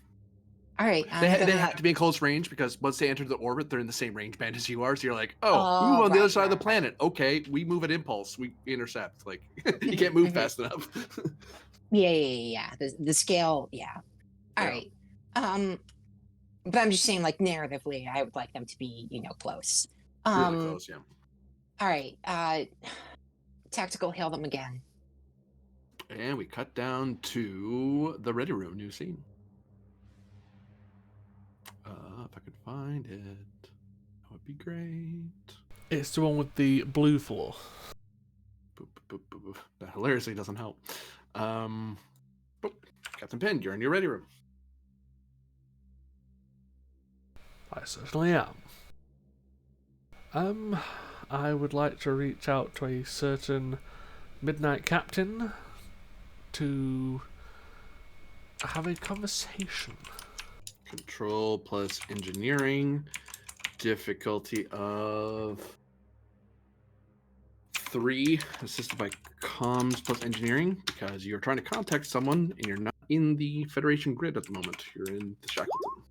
All right. They gonna- have to be in close range because once they enter the orbit, they're in the same range band as you are. So you're like, oh, we move on the right, other side of the right, planet. Okay, we move at impulse. We intercept. Like you can't move fast enough. Yeah. The scale, yeah. All Yeah. right. But I'm just saying, like, narratively, I would like them to be, close. Really close, yeah. All right. Tactical hail them again. And we cut down to the ready room, new scene. If I could find it, that would be great. It's the one with the blue floor. Boop, boop, boop, boop. That hilariously doesn't help. Boop. Captain Penn, you're in your ready room. I certainly am. I would like to reach out to a certain Midnight Captain to have a conversation. Control plus engineering. Difficulty of 3, assisted by comms plus engineering, because you're trying to contact someone and you're not in the Federation grid at the moment. You're in the Shackleton.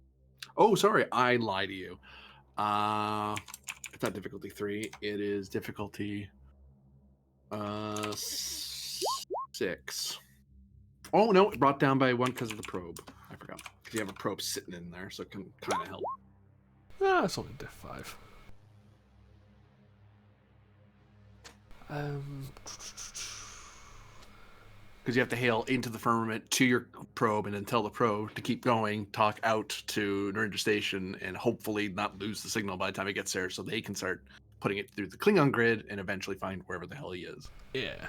Oh, sorry, I lied to you. It's not difficulty 3. It is difficulty 6. Oh no, it brought down by 1 because of the probe. I forgot because you have a probe sitting in there, so it can kind of help. It's only diff 5. Because you have to hail into the firmament to your probe and then tell the probe to keep going, talk out to Nerinder Station, and hopefully not lose the signal by the time it gets there so they can start putting it through the Klingon grid and eventually find wherever the hell he is. Yeah.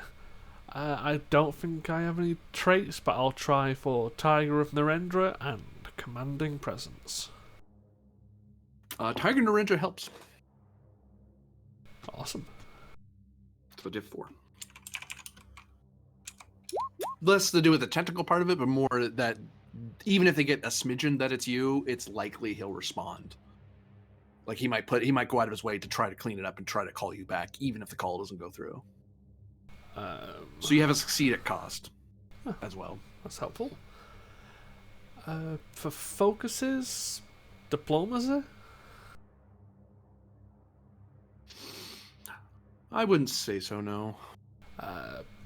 I don't think I have any traits, but I'll try for Tiger of Narendra and Commanding Presence. Tiger Narendra helps. Awesome. So diff 4. Less to do with the technical part of it, but more that even if they get a smidgen that it's you, it's likely he'll respond. Like he might go out of his way to try to clean it up and try to call you back, even if the call doesn't go through. So you have a succeed at cost as well. That's helpful. For focuses, diplomacy? I wouldn't say so, no.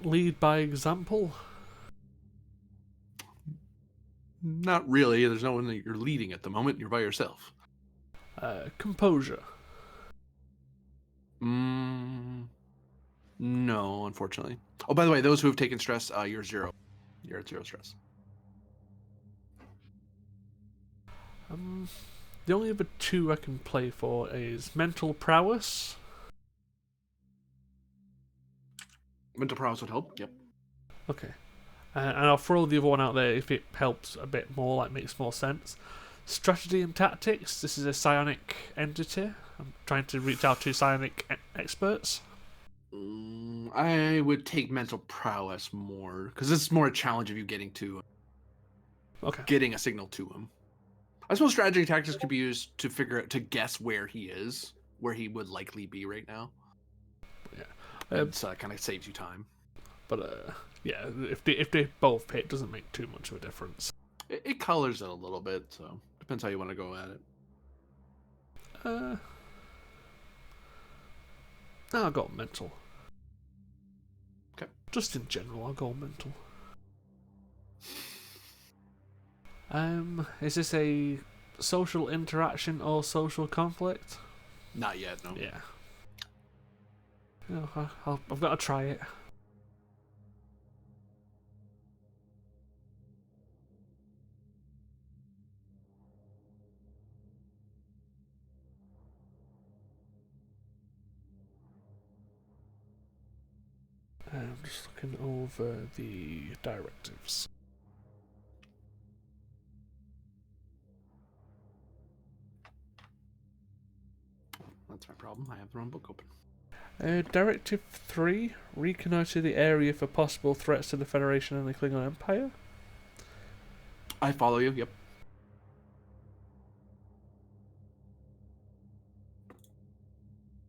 Lead by example? Not really. There's no one that you're leading at the moment. You're by yourself. Composure? No, unfortunately. Oh, by the way, those who have taken stress, you're 0. You're at 0 stress. The only other 2 I can play for is mental prowess. Mental prowess would help. Yep. Okay. And I'll throw the other one out there if it helps a bit more, like makes more sense. Strategy and tactics. This is a psionic entity. I'm trying to reach out to psionic experts. I would take mental prowess more, because this is more a challenge of you getting a signal to him. I suppose strategy and tactics could be used to guess where he is, where he would likely be right now. Yeah. It kind of saves you time. But yeah, if they both hit, it doesn't make too much of a difference. It colors it a little bit, so depends how you want to go at it. I'll go mental. Okay. Just in general, I'll go mental. Is this a social interaction or social conflict? Not yet, no. Yeah. No, I've got to try it. I'm just looking over the directives. That's my problem. I have the wrong book open. Directive 3, reconnoiter the area for possible threats to the Federation and the Klingon Empire. I follow you, yep.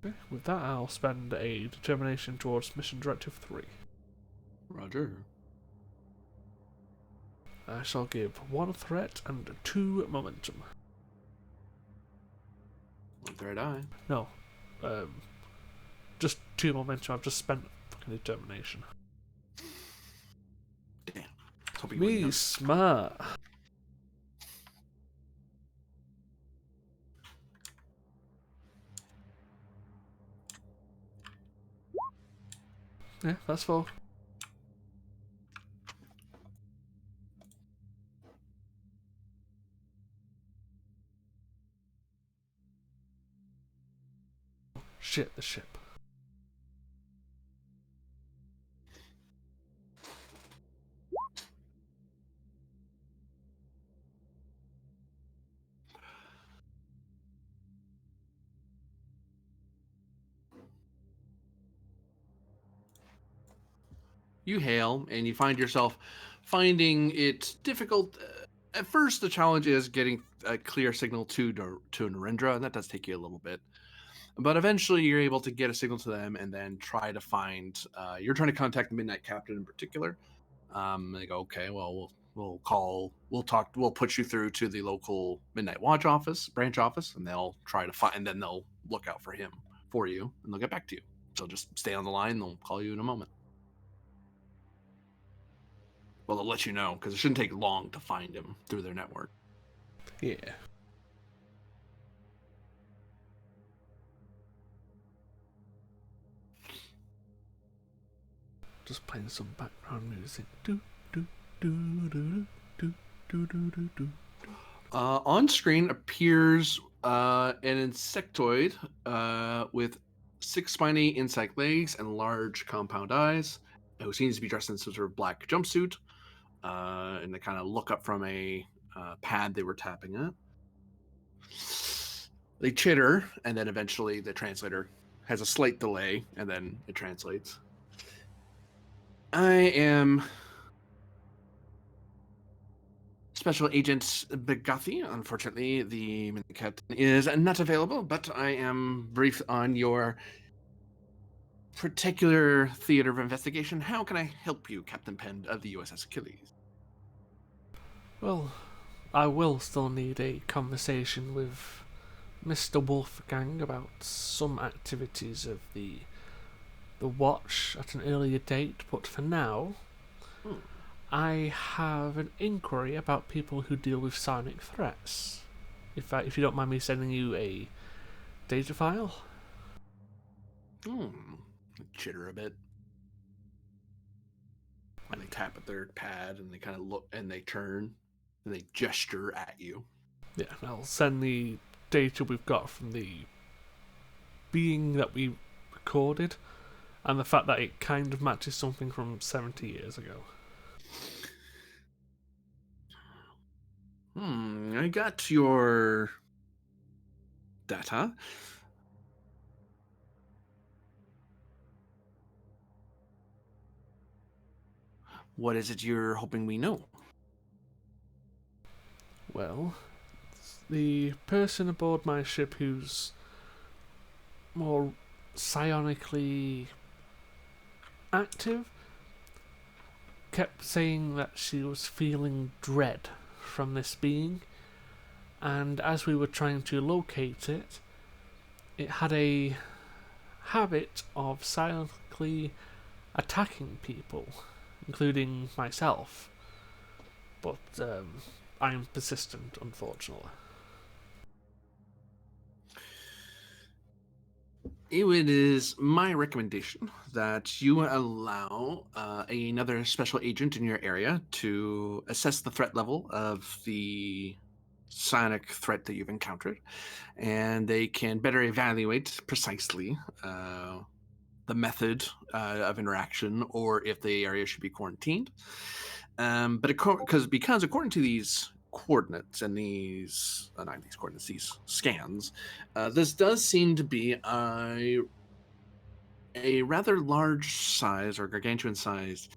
Okay, with that, I'll spend a determination towards Mission Directive 3. Roger. I shall give 1 threat and 2 momentum. 1 threat eye. No, just 2 momentum. I've just spent fucking determination. Damn. Hoping Me smart. Yeah, that's 4. Shit, the ship. You hail, and you find yourself finding it difficult. At first, the challenge is getting a clear signal to Narendra, and that does take you a little bit. But eventually, you're able to get a signal to them, and then try to find. You're trying to contact the Midnight Captain in particular. They go, okay, well, we'll call, we'll talk, we'll put you through to the local Midnight Watch branch office, and they'll try to find, and then they'll look out for you, and they'll get back to you. So just stay on the line. They'll call you in a moment. Well, they'll let you know, because it shouldn't take long to find him through their network. Yeah. Just playing some background music. Do do do do do do do do do. On screen appears an insectoid with 6 spiny insect legs and large compound eyes, who seems to be dressed in some sort of black jumpsuit. And they kind of look up from a pad they were tapping at. They chitter, and then eventually the translator has a slight delay, and then it translates. I am Special Agent Begathi. Unfortunately, the captain is not available, but I am briefed on your particular theater of investigation. How can I help you, Captain Penn of the U.S.S. Achilles? Well, I will still need a conversation with Mr. Wolfgang about some activities of the watch at an earlier date, but for now, I have an inquiry about people who deal with psionic threats. If you don't mind me sending you a data file. Chitter a bit. And they tap at their pad, and they kind of look, and they turn, and they gesture at you. Yeah, I'll send the data we've got from the being that we recorded, and the fact that it kind of matches something from 70 years ago. I got your data. What is it you're hoping we know? Well, the person aboard my ship who's more psionically active kept saying that she was feeling dread from this being, and as we were trying to locate it, it had a habit of silently attacking people, including myself. But I'm persistent, unfortunately. It is my recommendation that you allow another special agent in your area to assess the threat level of the psionic threat that you've encountered, and they can better evaluate precisely the method of interaction, or if the area should be quarantined. But because according to these coordinates and these not these coordinates, these scans, this does seem to be a rather large size or gargantuan sized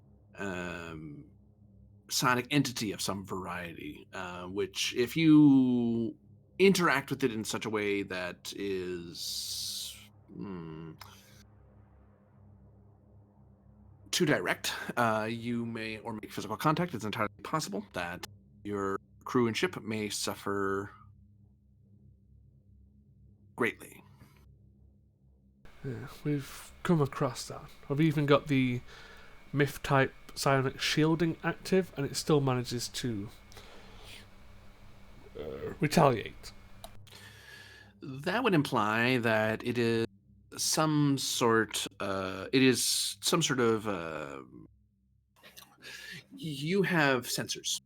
psionic entity of some variety, which if you interact with it in such a way that is too direct, you may, or make physical contact, it's entirely possible that your crew and ship may suffer greatly. Yeah, we've come across that. I've even got the myth-type psionic shielding active, and it still manages to retaliate. That would imply that it is some sort. It is some sort of. You have sensors,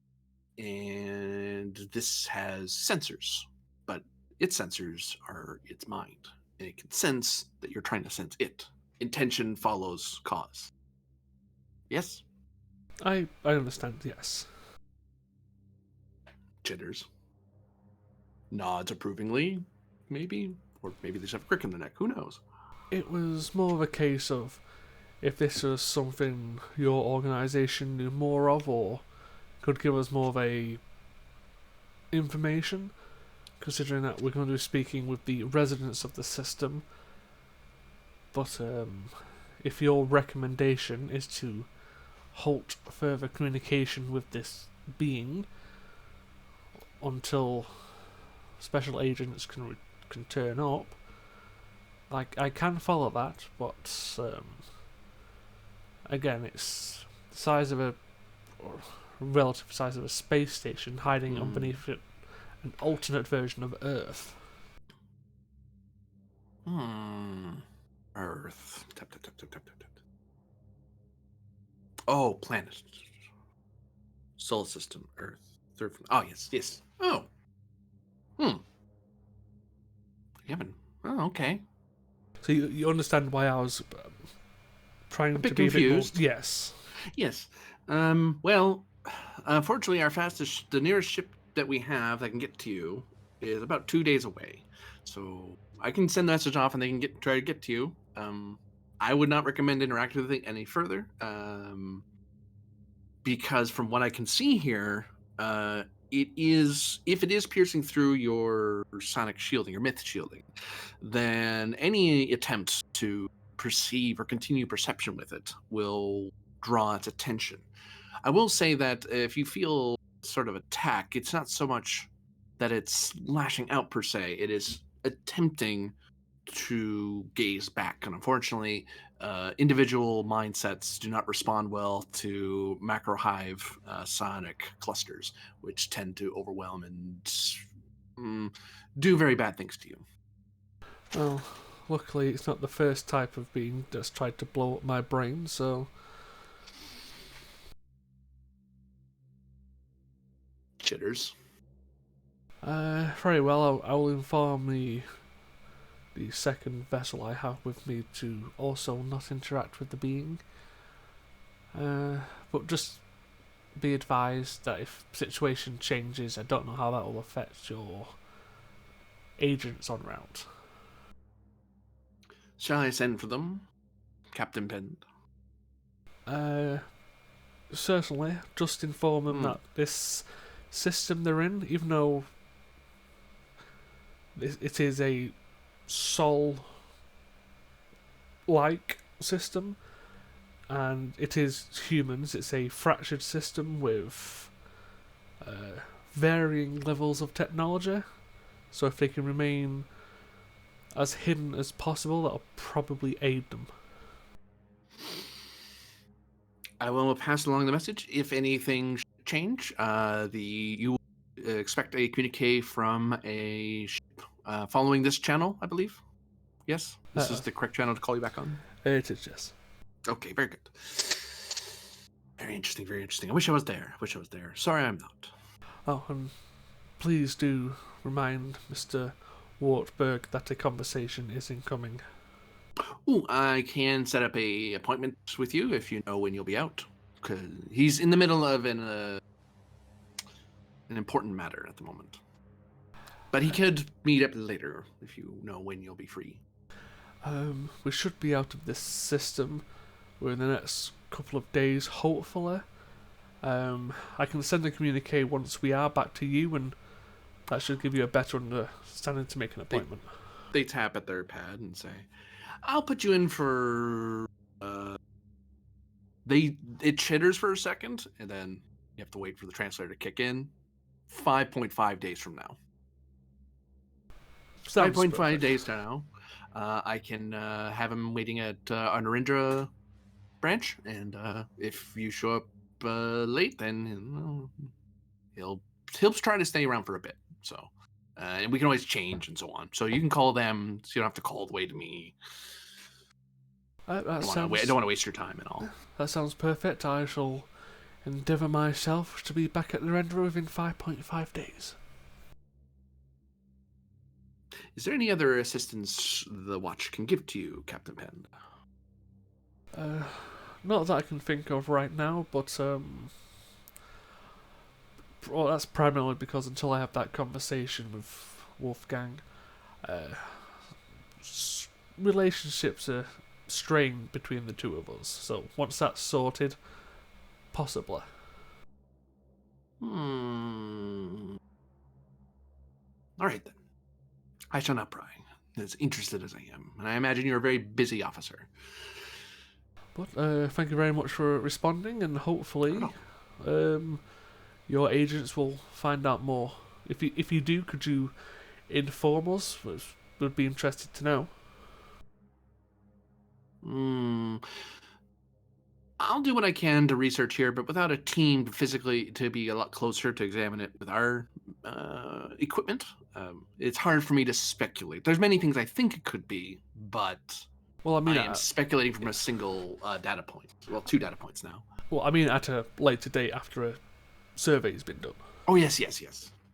and this has sensors, but its sensors are its mind, and it can sense that you're trying to sense it. Intention follows cause. Yes? I understand, yes. Jitters. Nods approvingly, maybe? Or maybe they just have a crick in the neck, who knows? It was more of a case of if this was something your organisation knew more of, or could give us more of a information, considering that we're going to be speaking with the residents of the system. But if your recommendation is to halt further communication with this being until special agents can turn up, like, I can follow that, but again, it's the size of a, or relative size of a space station hiding underneath it, an alternate version of Earth. Earth. Tap, tap, tap, tap, tap, tap, tap. Oh, planet. Solar system, Earth. Third. Oh, yes, yes. Oh. You haven't. Oh, okay. So you understand why I was trying A bit to be confused. A bit more, yes. Yes. Well, unfortunately, the nearest ship that we have that can get to you is about 2 days away. So I can send a message off and they can try to get to you. I would not recommend interacting with it any further. Because from what I can see here, it is, if it is piercing through your sonic shielding, your myth shielding, then any attempt to perceive or continue perception with it will draw its attention. I will say that if you feel sort of attack, it's not so much that it's lashing out per se, it is attempting to gaze back. And unfortunately, individual mindsets do not respond well to macro hive sonic clusters, which tend to overwhelm and do very bad things to you. Well, luckily it's not the first type of being that's tried to blow up my brain, so... Chitters. Very well, I will inform the second vessel I have with me to also not interact with the being. But just be advised that if situation changes, I don't know how that will affect your agents en route. Shall I send for them, Captain Pend? Certainly, just inform them that this system they're in, even though it is a Sol-like system, and it is humans, it's a fractured system with varying levels of technology, so if they can remain as hidden as possible, that'll probably aid them. I will pass along the message. If anything should change, you expect a communique from a ship following this channel, I believe. Yes, this is the correct channel to call you back on. It is, yes. Okay, very good. Very interesting, very interesting. I wish I was there. Sorry, I'm not. Oh, and please do remind Mr. Wartburg that a conversation is incoming. Ooh, I can set up a appointment with you if you know when you'll be out. Cause he's in the middle of an important matter at the moment. But he could meet up later if you know when you'll be free. We should be out of this system within the next couple of days, hopefully. I can send a communique once we are back to you, and that should give you a better understanding to make an appointment. They tap at their pad and say, I'll put you in for... It chitters for a second, and then you have to wait for the translator to kick in. 5.5 days from now. 5.5 days now. I can have him waiting at our Narendra branch, and if you show up late, then he'll try to stay around for a bit. So, and we can always change and so on. So you can call them, so you don't have to call all the way to me. I don't want to waste your time at all. That sounds perfect. I shall endeavour myself to be back at Narendra within 5.5 days. Is there any other assistance the watch can give to you, Captain Pend? Not that I can think of right now, but well, that's primarily because until I have that conversation with Wolfgang, relationships are strained between the two of us. So once that's sorted, possibly. All right then. I shall not pry, as interested as I am, and I imagine you're a very busy officer. But thank you very much for responding, and hopefully your agents will find out more. If you do, could you inform us? We'd be interested to know. I'll do what I can to research here, but without a team physically to be a lot closer to examine it with our equipment, it's hard for me to speculate. There's many things I think it could be, but well, I mean, I am speculating from a single data point. Well, 2 data points now. Well, I mean, at a later date after a survey's been done. Oh yes,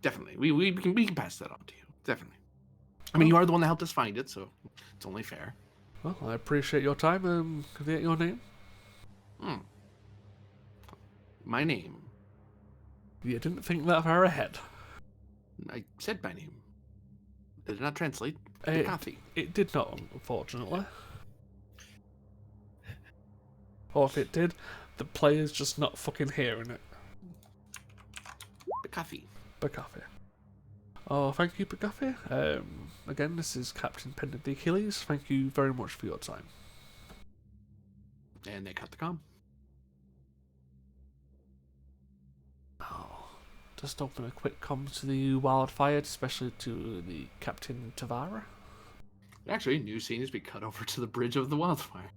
definitely. We can pass that on to you, definitely. I mean, you are the one that helped us find it, so it's only fair. Well, I appreciate your time. Can I get your name? My name. You didn't think that far ahead. I said my name. Did it not translate? It, Coffee. it did not, unfortunately. Or if it did, the player's just not fucking hearing it. Coffee. Bakafi. Oh, thank you, Bakafi. Again, this is Captain Pen of the Achilles. Thank you very much for your time. And they cut the comm. Oh, just open a quick comm to the wildfire, especially to the Captain Tavara. Actually, new scene is be cut over to the bridge of the wildfire.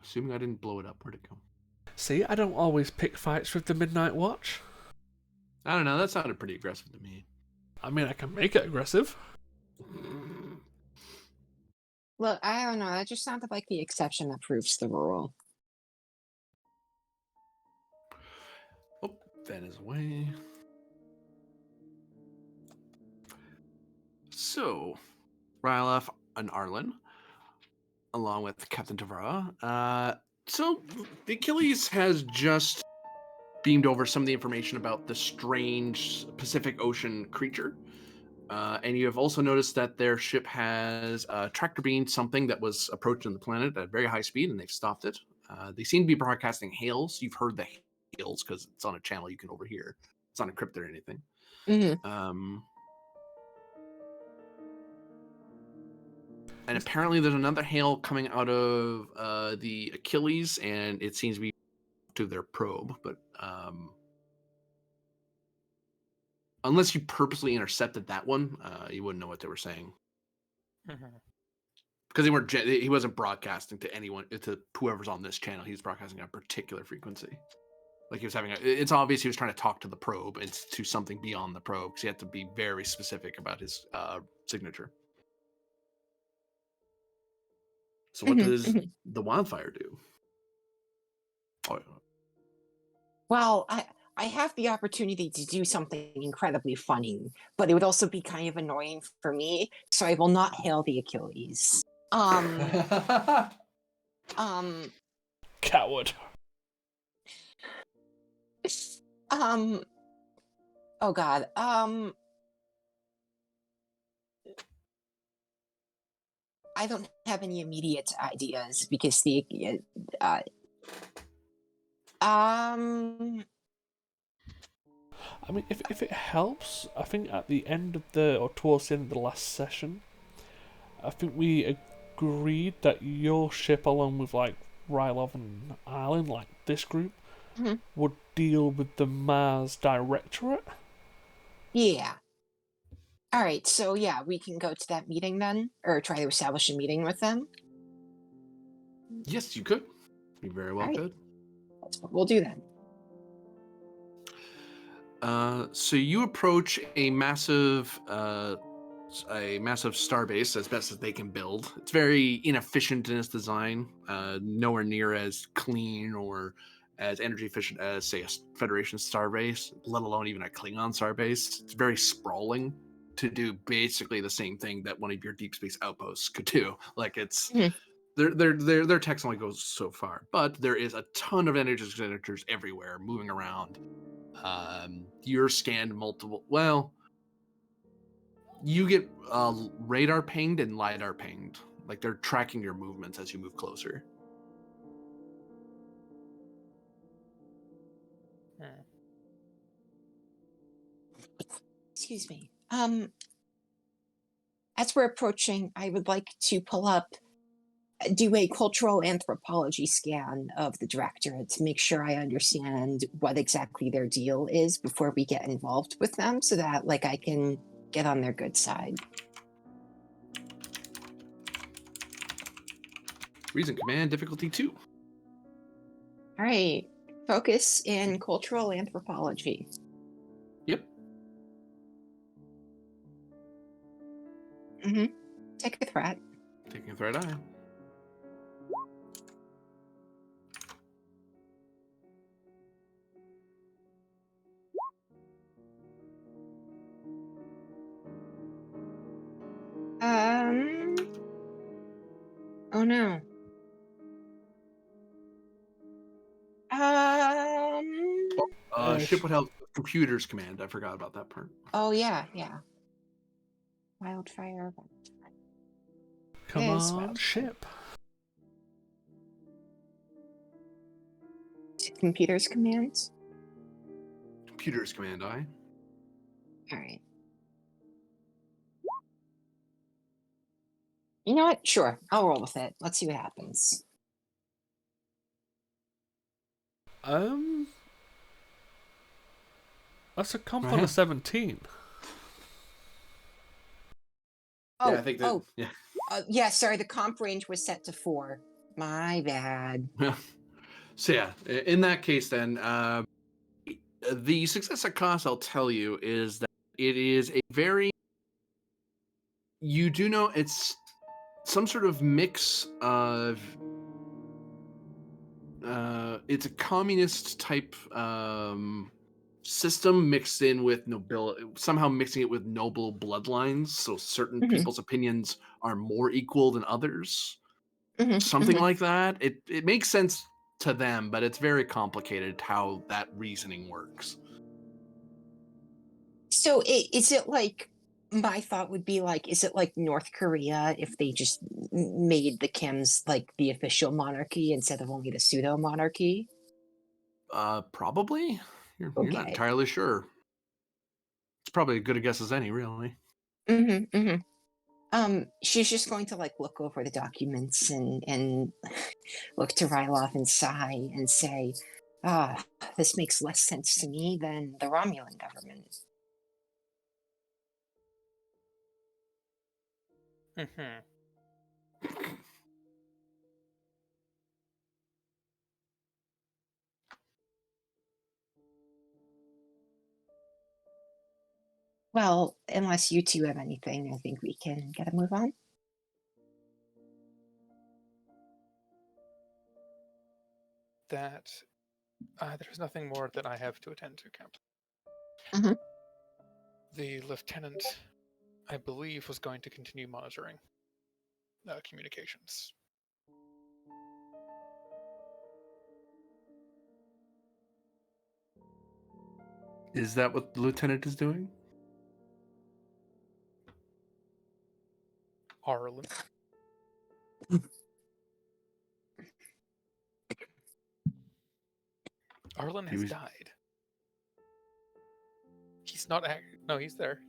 Assuming I didn't blow it up, where'd it go? See, I don't always pick fights with the Midnight Watch. I don't know, that sounded pretty aggressive to me. I mean, I can make it aggressive. Look, I don't know. That just sounded like the exception that proves the rule. Oh, that is away. So, Rylef and Arlen, along with Captain Tavara. So, the Achilles has just beamed over some of the information about the strange Pacific Ocean creature. And you have also noticed that their ship has tractor beamed something that was approaching the planet at very high speed, and they've stopped it. They seem to be broadcasting hails. You've heard the hails because it's on a channel you can overhear. It's not encrypted or anything. Mm-hmm. And apparently there's another hail coming out of the Achilles, and it seems to be to their probe. But unless you purposely intercepted that one, you wouldn't know what they were saying. Because he wasn't broadcasting to anyone, to whoever's on this channel. He was broadcasting at a particular frequency. Like he was having it's obvious he was trying to talk to the probe and to something beyond the probe, because he had to be very specific about his signature. So what does the wildfire do? Oh, Well, I have the opportunity to do something incredibly funny, but it would also be kind of annoying for me, so I will not hail the Achilles. Coward. Oh God. I don't have any immediate ideas because the I mean, if it helps, I think at the end of towards the end of the last session, I think we agreed that your ship, along with like Rylov and Island, like this group, would deal with the Mars Directorate. Yeah. All right, so yeah, we can go to that meeting then, or try to establish a meeting with them. Yes, you could. You very well could. That's what we'll do then. So you approach a massive starbase as best as they can build. It's very inefficient in its design, nowhere near as clean or as energy efficient as, say, a Federation starbase, let alone even a Klingon starbase. It's very sprawling to do basically the same thing that one of your deep space outposts could do. Like it's their tech only goes so far, but there is a ton of energy signatures everywhere moving around. You're scanned multiple. Well, you get radar pinged and lidar pinged. Like they're tracking your movements as you move closer. Excuse me. As we're approaching, I would like to do a cultural anthropology scan of the directorate to make sure I understand what exactly their deal is before we get involved with them, so that like I can get on their good side. Reason command difficulty 2. All right, focus in cultural anthropology. Yep. Take a threat. Taking a threat eye. Oh no. Ship would have computers command. I forgot about that part. Oh yeah. Wildfire. Come Yes, on, ship. Computers commands. Computers command. All right. You know what? Sure, I'll roll with it. Let's see what happens. That's a comp Right on a here. 17. Oh, Yeah, I think that. Yeah. yeah. Sorry, the comp range was set to 4. My bad. So yeah, in that case, then the success at cost, I'll tell you, is that it is a very. You do know it's some sort of mix of. It's a communist type system mixed in with nobility, somehow mixing it with noble bloodlines. So certain Mhm, people's opinions are more equal than others. mhm, Something mhm. like that. It makes sense to them, but it's very complicated how that reasoning works. So, is it like my thought would be like, is it like North Korea if they just made the Kims like the official monarchy instead of only the pseudo monarchy? Probably. You're not Okay. entirely sure. It's probably as good a guess as any, really. Mm-hmm. She's just going to like look over the documents and look to Ryloth and sigh and say, "Ah, this makes less sense to me than the Romulan government." Mhm. Well, unless you two have anything, I think we can get a move on. That there's nothing more that I have to attend to, Captain. Mhm. The lieutenant, I believe, was going to continue monitoring communications. Is that what the lieutenant is doing? Arlen. Arlen He has was- died. He's not. No, he's there.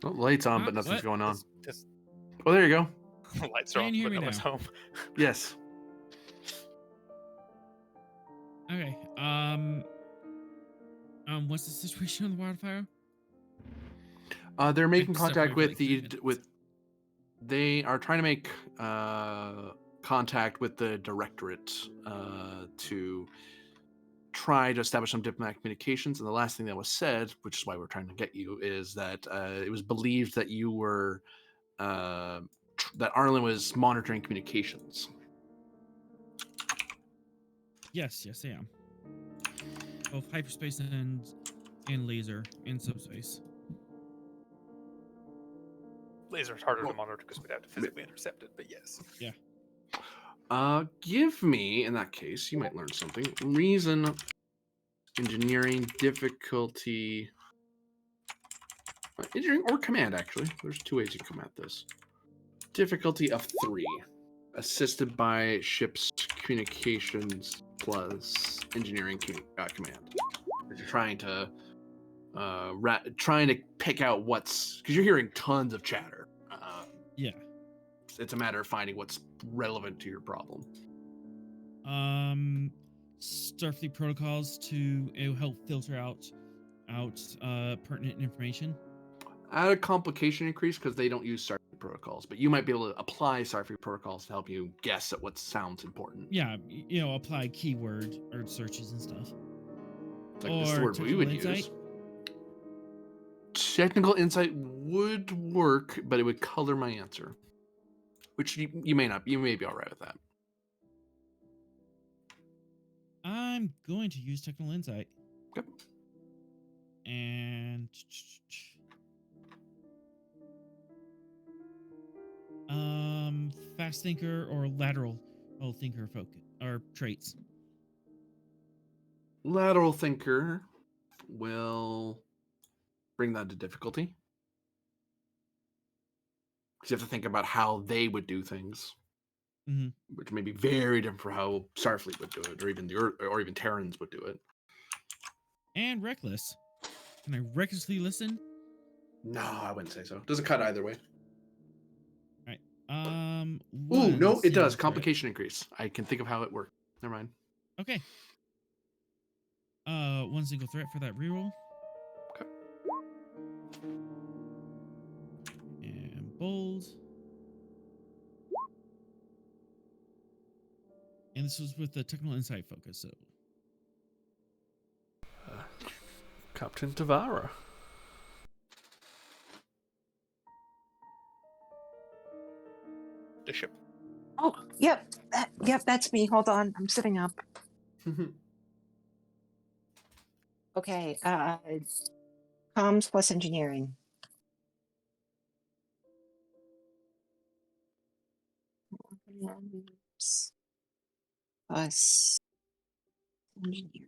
Oh, lights on, Huh? but nothing's What? going on. His Oh, there you go. lights are Can on, you hear but me no one's now? home. Yes. Okay. What's the situation on the wildfire? They're making Except contact for, like, with 3 the minutes. with. They are trying to make contact with the directorate to try to establish some diplomatic communications. And the last thing that was said, which is why we're trying to get you, is that it was believed that you were that Arlen was monitoring communications. Yes, I am. Both hyperspace and laser and subspace. Laser's harder to Well, monitor because we'd have to physically intercept it, but yes. Yeah. Give me, in that case, you might learn something. Reason, engineering, difficulty, engineering or command, actually. There's 2 ways you can come at this. Difficulty of 3, assisted by ship's communications plus engineering command. If you're trying to pick out what's, because you're hearing tons of chatter. Yeah. It's a matter of finding what's relevant to your problem. Starfleet protocols to help filter out pertinent information. Add a complication increase because they don't use Starfleet protocols, but you might be able to apply Starfleet protocols to help you guess at what sounds important. Yeah, apply keyword or searches and stuff. Like, or this is the word we would insight. use. Technical insight would work, but it would color my answer, which you may not. You may be all right with that. I'm going to use technical insight. Yep. And fast thinker or lateral thinker focus or traits. Lateral thinker will bring that to difficulty. Because you have to think about how they would do things, which may be very different from how Starfleet would do it, or even the Earth, or even Terrans would do it. And reckless. Can I recklessly listen? No, I wouldn't say so. Doesn't cut either way. All right. Ooh, no, one it does. single threat. Complication increase. I can think of how it works. Never mind. Okay. One single threat for that reroll. Okay. And bold. And this was with the technical insight focus, so. Captain Tavara. The ship. Oh, yep. Yep, that's me. Hold on. I'm sitting up. Okay. Comms plus engineering. Comms plus engineering.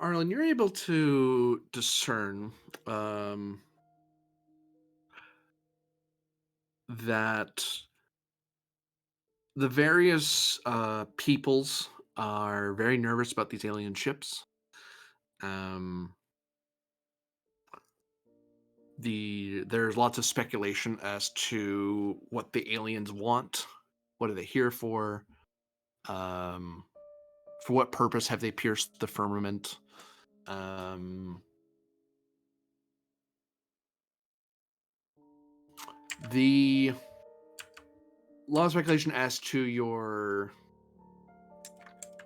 Arlen, you're able to discern that the various peoples are very nervous about these alien ships. There's lots of speculation as to what the aliens want. What are they here for? For what purpose have they pierced the firmament? The lot of speculation as to your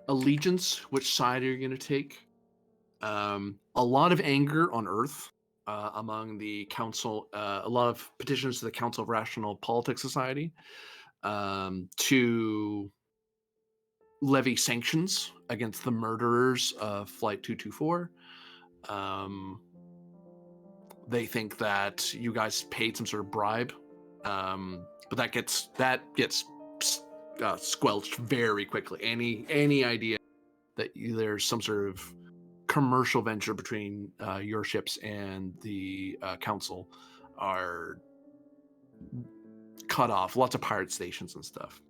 allegiance, which side are you going to take? A lot of anger on Earth among the council, a lot of petitions to the Council of Rational Politics Society to levy sanctions against the murderers of Flight 224. They think that you guys paid some sort of bribe, but that gets squelched very quickly. Any idea that there's some sort of commercial venture between your ships and the council are cut off. Lots of pirate stations and stuff.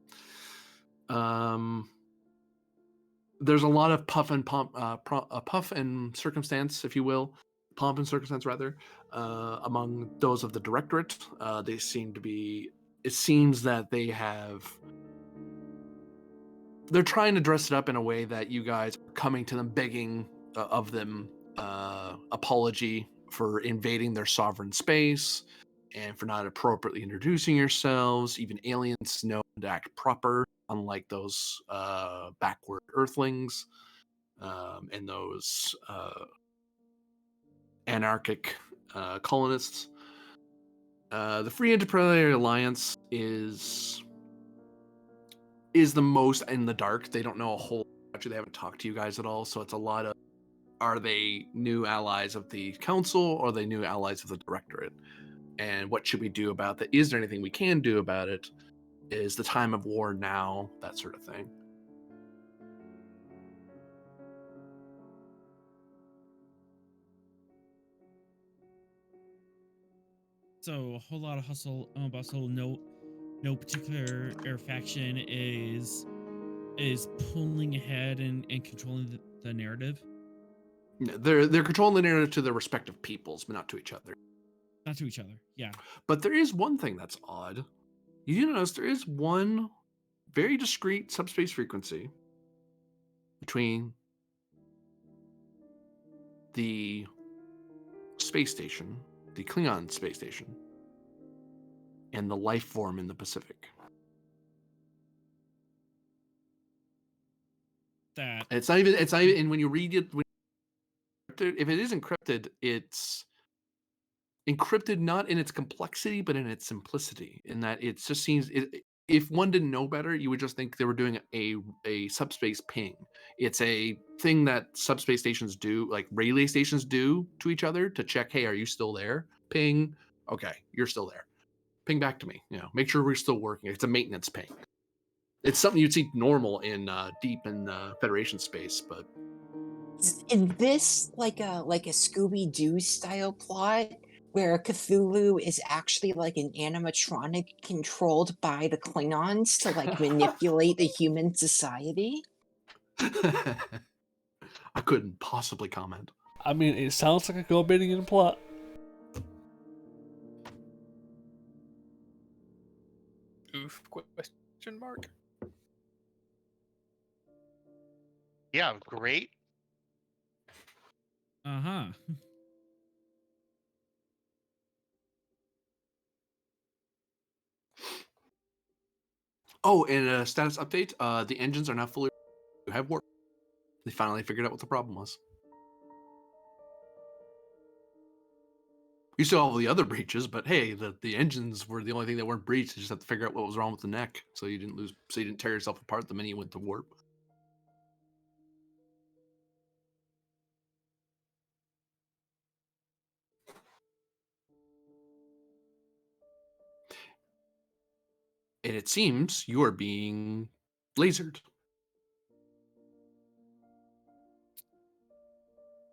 There's a lot of puff and circumstance, if you will, pomp and circumstance rather, among those of the directorate. They seem to be. It seems that they're trying to dress it up in a way that you guys are coming to them begging of them apology for invading their sovereign space and for not appropriately introducing yourselves. Even aliens know to act proper, unlike those backward earthlings and those anarchic colonists. The Free Interplanetary Alliance is the most in the dark. They don't know a whole much. They haven't talked to you guys at all, so it's a lot of, are they new allies of the council or are they new allies of the directorate? And what should we do about that? Is there anything we can do about it? Is the time of war now? That sort of thing. So a whole lot of hustle and bustle. No particular air faction is pulling ahead and controlling the narrative. They're controlling the narrative to their respective peoples, but not to each other. Not to each other, yeah. But there is one thing that's odd. You do notice there is one very discrete subspace frequency between the space station, the Klingon space station, and the life form in the Pacific. That It's not even, and when you read it, if it is encrypted, it's encrypted not in its complexity, but in its simplicity, in that it just seems, if one didn't know better, you would just think they were doing a subspace ping. It's a thing that subspace stations do, like relay stations do to each other to check, hey, are you still there? Ping. Okay, you're still there. Ping back to me. Make sure we're still working. It's a maintenance ping. It's something you'd see normal in deep in Federation space, but Is this like a Scooby Doo style plot where Cthulhu is actually like an animatronic controlled by the Klingons to like manipulate the human society? I couldn't possibly comment. I mean, it sounds like a Gorbinian plot. Oof? Question mark. Yeah, great. Uh-huh. Oh, and a status update. The engines are now fully have warp. They finally figured out what the problem was. You saw all the other breaches, but hey, the engines were the only thing that weren't breached. You just have to figure out what was wrong with the neck, so you didn't tear yourself apart the minute you went to warp. And it seems you are being lasered.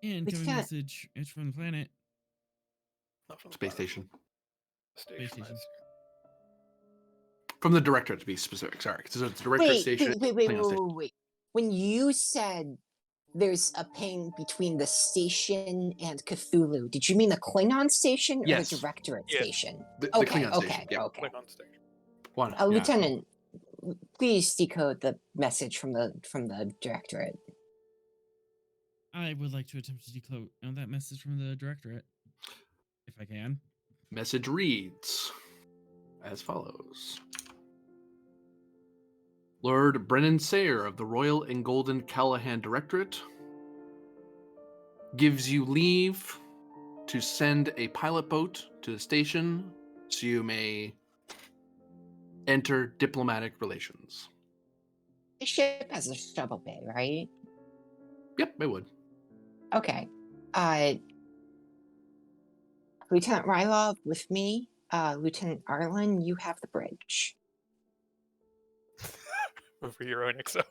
And It's coming got- message. It's from the planet. Not from the Space planet, station. Station. Station. that's- From the directorate, to be specific. Sorry. So it's directorate Wait, station. wait. Klingon station. When you said there's a ping between the station and Cthulhu, did you mean the Klingon station or Yes. the Directorate Yes. station? The Okay, Klingon okay, station. Yeah. okay. Klingon station. One. Yeah. Lieutenant, please decode the message from the Directorate. I would like to attempt to decode that message from the Directorate, if I can. Message reads as follows. Lord Brennan Sayer of the Royal and Golden Callahan Directorate gives you leave to send a pilot boat to the station so you may enter diplomatic relations. The ship has a shuttle bay, right? Yep, I would. Okay. Lieutenant Rylov with me. Lieutenant Arlen, you have the bridge. Over your own XO.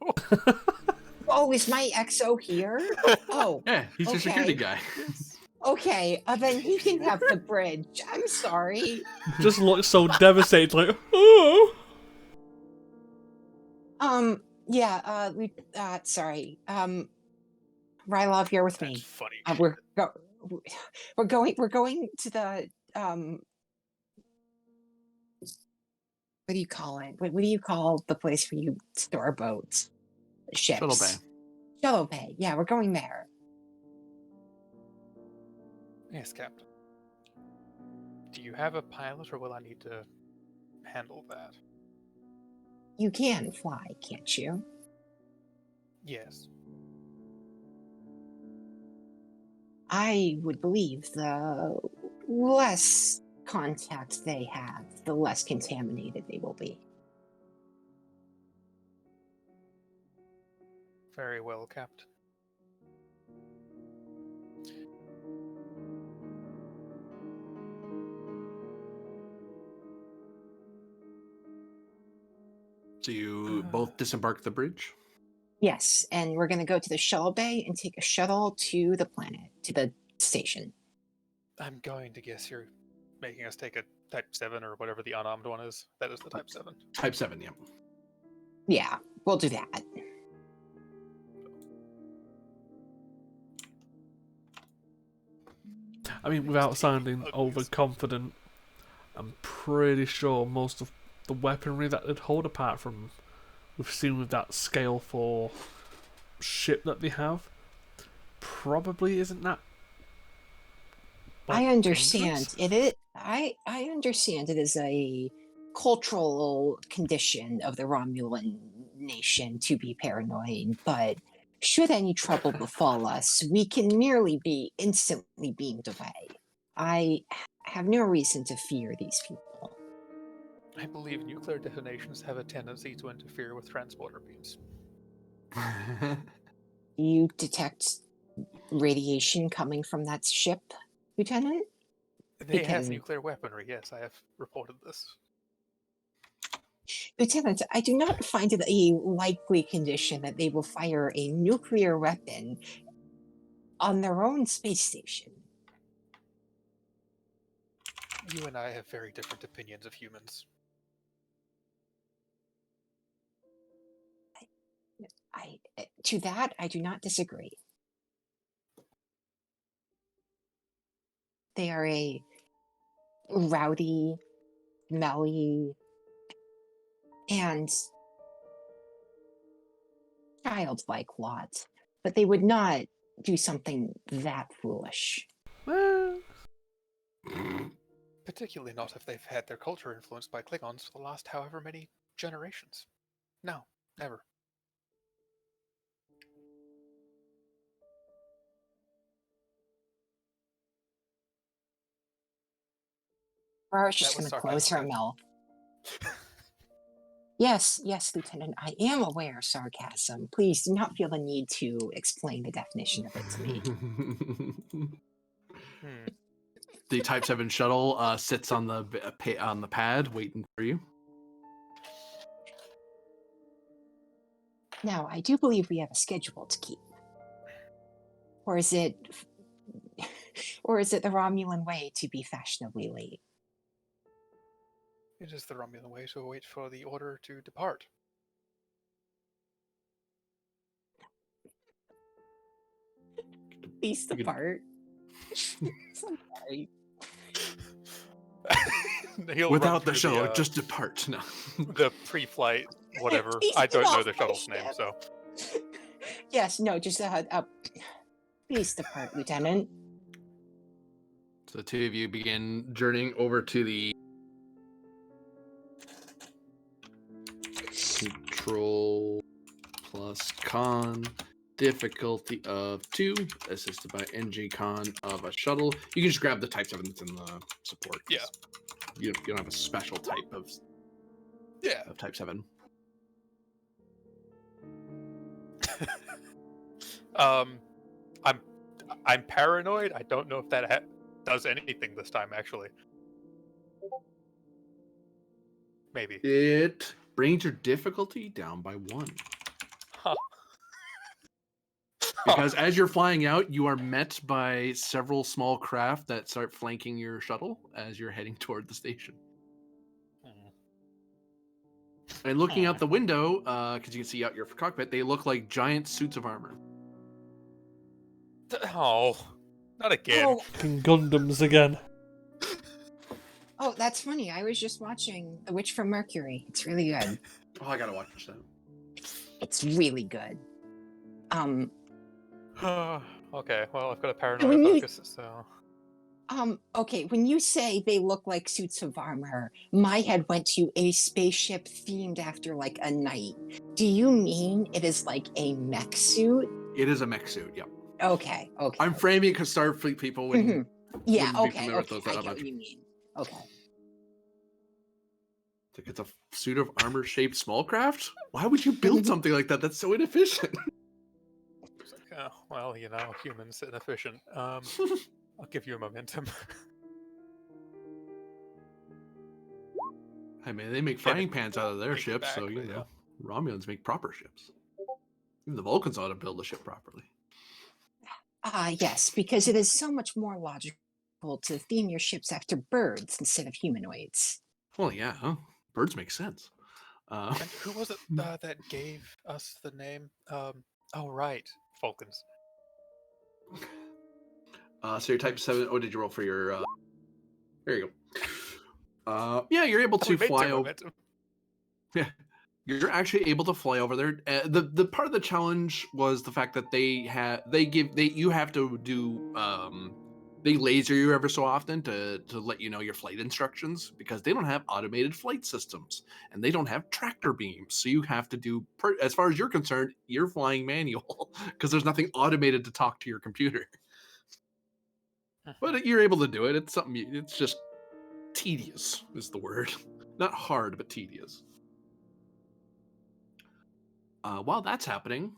Oh, is my XO here? Oh, Yeah, he's your security Okay. guy. okay. Then he can have the bridge. I'm sorry. Just looks so devastated, like, oh. Yeah. Sorry. Rylov, you're with That's me. funny. We're going to the what do you call it? What do you call the place where you store boats? Ships. Shuttle bay. Shuttle bay. Yeah, we're going there. Yes, Captain. Do you have a pilot, or will I need to handle that? You can fly, can't you? Yes. I would believe the less contact they have, the less contaminated they will be. Very well, Captain. So you both disembark the bridge? Yes, and we're going to go to the shuttle bay and take a shuttle to the planet, to the station. I'm going to guess you're making us take a Type 7 or whatever the unarmed one is. That is the Type 7. Type 7, yep. Yeah, we'll do that. I mean, without sounding overconfident, I'm pretty sure most of the weaponry that they'd hold, apart from we've seen with that Scale 4 ship that they have, probably isn't that. I understand dangerous. I understand it is a cultural condition of the Romulan nation to be paranoid, but should any trouble befall us, we can merely be instantly beamed away. I have no reason to fear these people. I believe nuclear detonations have a tendency to interfere with transporter beams. You detect radiation coming from that ship, Lieutenant? They have Because- nuclear weaponry, yes, I have reported this. Lieutenant, I do not find it a likely condition that they will fire a nuclear weapon on their own space station. You and I have very different opinions of humans. To that, I do not disagree. They are a rowdy, smelly, and childlike lot, but they would not do something that foolish. Well, Particularly not if they've had their culture influenced by Klingons for the last however many generations. No, never. Rara's just That was going to close her sarcasm. mouth. Yes, Lieutenant, I am aware of sarcasm. Please do not feel the need to explain the definition of it to me. Hmm. The Type 7 shuttle sits on the pad waiting for you. Now, I do believe we have a schedule to keep. Or is it the Romulan way to be fashionably late? It is the Romulan way to wait for the order to depart. Please You can- depart. Sorry. He'll Without run the through shuttle, just depart. No. the pre-flight whatever. Please I get don't know off the my shuttle's name, ship. so Yes, no, just please depart, Lieutenant. So the two of you begin journeying over to the control plus con difficulty of 2, assisted by NG con of a shuttle. You can just grab the Type 7 that's in the support. Yeah. You don't have a special type of yeah. Type 7. I'm paranoid. I don't know if that does anything this time. Actually, maybe. It brings your difficulty down by 1. Huh. Because as you're flying out, you are met by several small craft that start flanking your shuttle as you're heading toward the station. And looking out the window, because you can see out your cockpit, they look like giant suits of armor. Oh, not again. Oh, fucking Gundams again. oh, that's funny. I was just watching The Witch from Mercury. It's really good. Oh, I gotta watch that. It's really good. Okay, well, I've got a When paranoia you- focus, so Okay, when you say they look like suits of armor, my head went to a spaceship themed after like a knight. Do you mean it is like a mech suit? It is a mech suit, yep. Okay. I'm framing it because Starfleet people wouldn't. Mhm. Yeah, wouldn't be okay, familiar with okay. those that I get much. what you mean. Okay. It's a suit of armor shaped small craft? Why would you build something like that? That's so inefficient. it's like, oh, well, you know, humans inefficient. I'll give you a momentum. I mean, they make frying pans out of their Take it ships, back, so, you but know, Romulans make proper ships. Even the Vulcans ought to build a ship properly. Yes, because it is so much more logical to theme your ships after birds instead of humanoids. Well, yeah, huh? Birds make sense. And who was it that gave us the name? Oh, right, Falcons. So your Type 7. Oh, did you roll for your? There you go. Yeah, you're able to We made fly two over. momentum. Yeah, you're actually able to fly over there. The part of the challenge was the fact that you have to do they laser you ever so often to let you know your flight instructions, because they don't have automated flight systems and they don't have tractor beams. So you have to do, as far as you're concerned, you're flying manual because there's nothing automated to talk to your computer. But you're able to do it. It's something. It's just tedious is the word. Not hard, but tedious. While that's happening,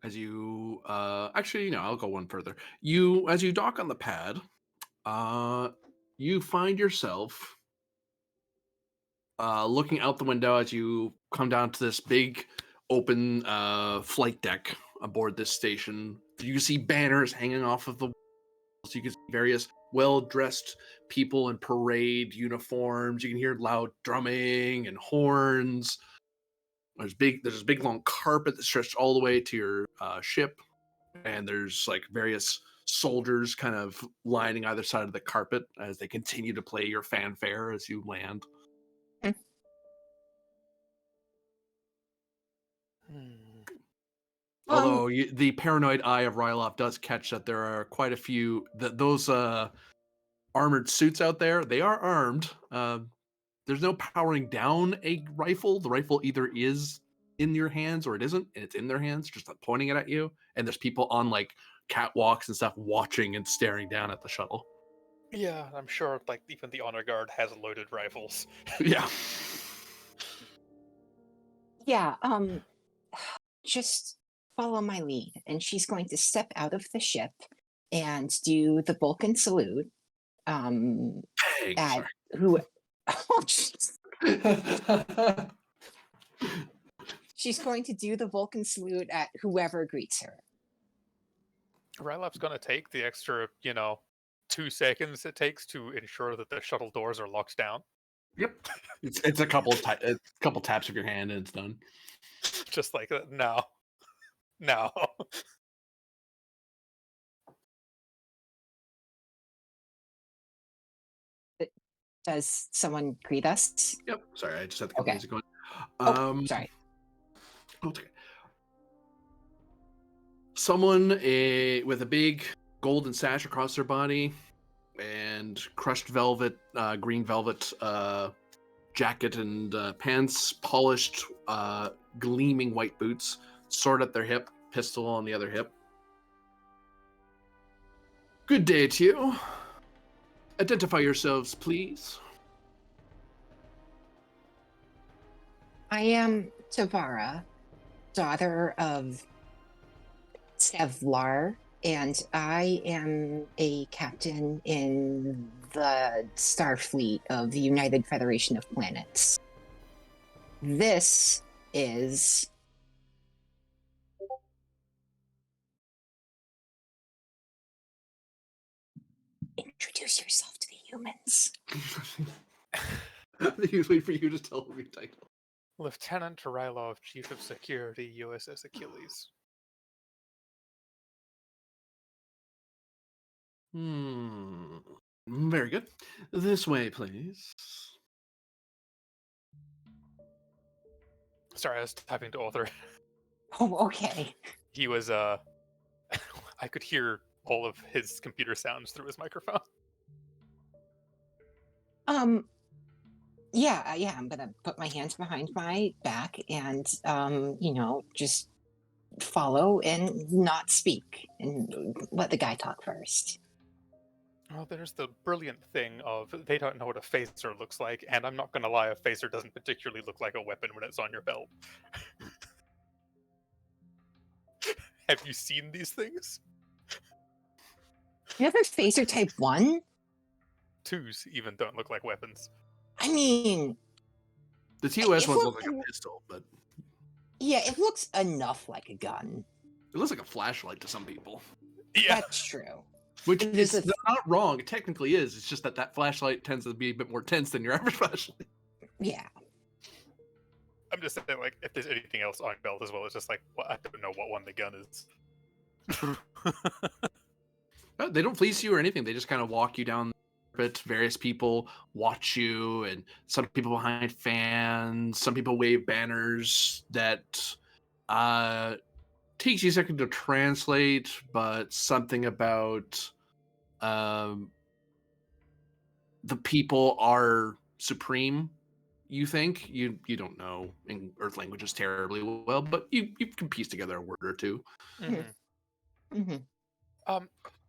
as you actually, I'll go one further. As you dock on the pad, you find yourself looking out the window as you come down to this big open flight deck aboard this station. You can see banners hanging off of the walls. You can see various well-dressed people in parade uniforms. You can hear loud drumming and horns. There's this big long carpet that stretched all the way to your ship, and there's like various soldiers kind of lining either side of the carpet as they continue to play your fanfare as you land. Although the paranoid eye of Ryloff does catch that there are quite a few those armored suits out there. They are armed. There's no powering down a rifle. The rifle either is in your hands or it isn't, and it's in their hands, just like pointing it at you. And there's people on like catwalks and stuff watching and staring down at the shuttle. Yeah, I'm sure like even the honor guard has loaded rifles. Yeah. Yeah, just follow my lead. And she's going to step out of the ship and do the Vulcan salute. Bang, At sorry. who? Oh, jeez. She's going to do the Vulcan salute at whoever greets her. Rylop's gonna take the extra, 2 seconds it takes to ensure that the shuttle doors are locked down. Yep. It's a couple taps of your hand and it's done. Just like no. No. Does someone greet us? Yep. Sorry, I just had to get the music going. Sorry. Okay. Someone with a big golden sash across their body and crushed velvet, green velvet jacket and pants, polished, gleaming white boots, sword at their hip, pistol on the other hip. Good day to you. Identify yourselves, please. I am Tavara, daughter of Sevlar, and I am a captain in the Starfleet of the United Federation of Planets. This is introduce yourself to the humans. Usually for you to tell me title. Lieutenant Rylov, Chief of Security, U.S.S. Achilles. Very good. This way, please. Sorry, I was typing to author. Oh, okay. He was I could hear all of his computer sounds through his microphone. Yeah, I'm gonna put my hands behind my back and just follow and not speak and let the guy talk first. Well, there's the brilliant thing of they don't know what a phaser looks like, and I'm not gonna lie, a phaser doesn't particularly look like a weapon when it's on your belt. Have you seen these things? You have a phaser type 1? 2s even don't look like weapons. I mean, the TOS ones look like a pistol, but yeah, it looks enough like a gun. it looks like a flashlight to some people. Yeah, That's true. Which is not wrong. It technically is. It's just that flashlight tends to be a bit more tense than your average flashlight. Yeah. I'm just saying, like, if there's anything else on belt as well, it's just like, well, I don't know what one the gun is. They don't fleece you or anything. They just kind of walk you down the carpet. Various people watch you, and some people behind fans. Some people wave banners that takes you a second to translate, but something about the people are supreme. You think you don't know in Earth languages terribly well, but you can piece together a word or two. Mm-hmm. Mm-hmm.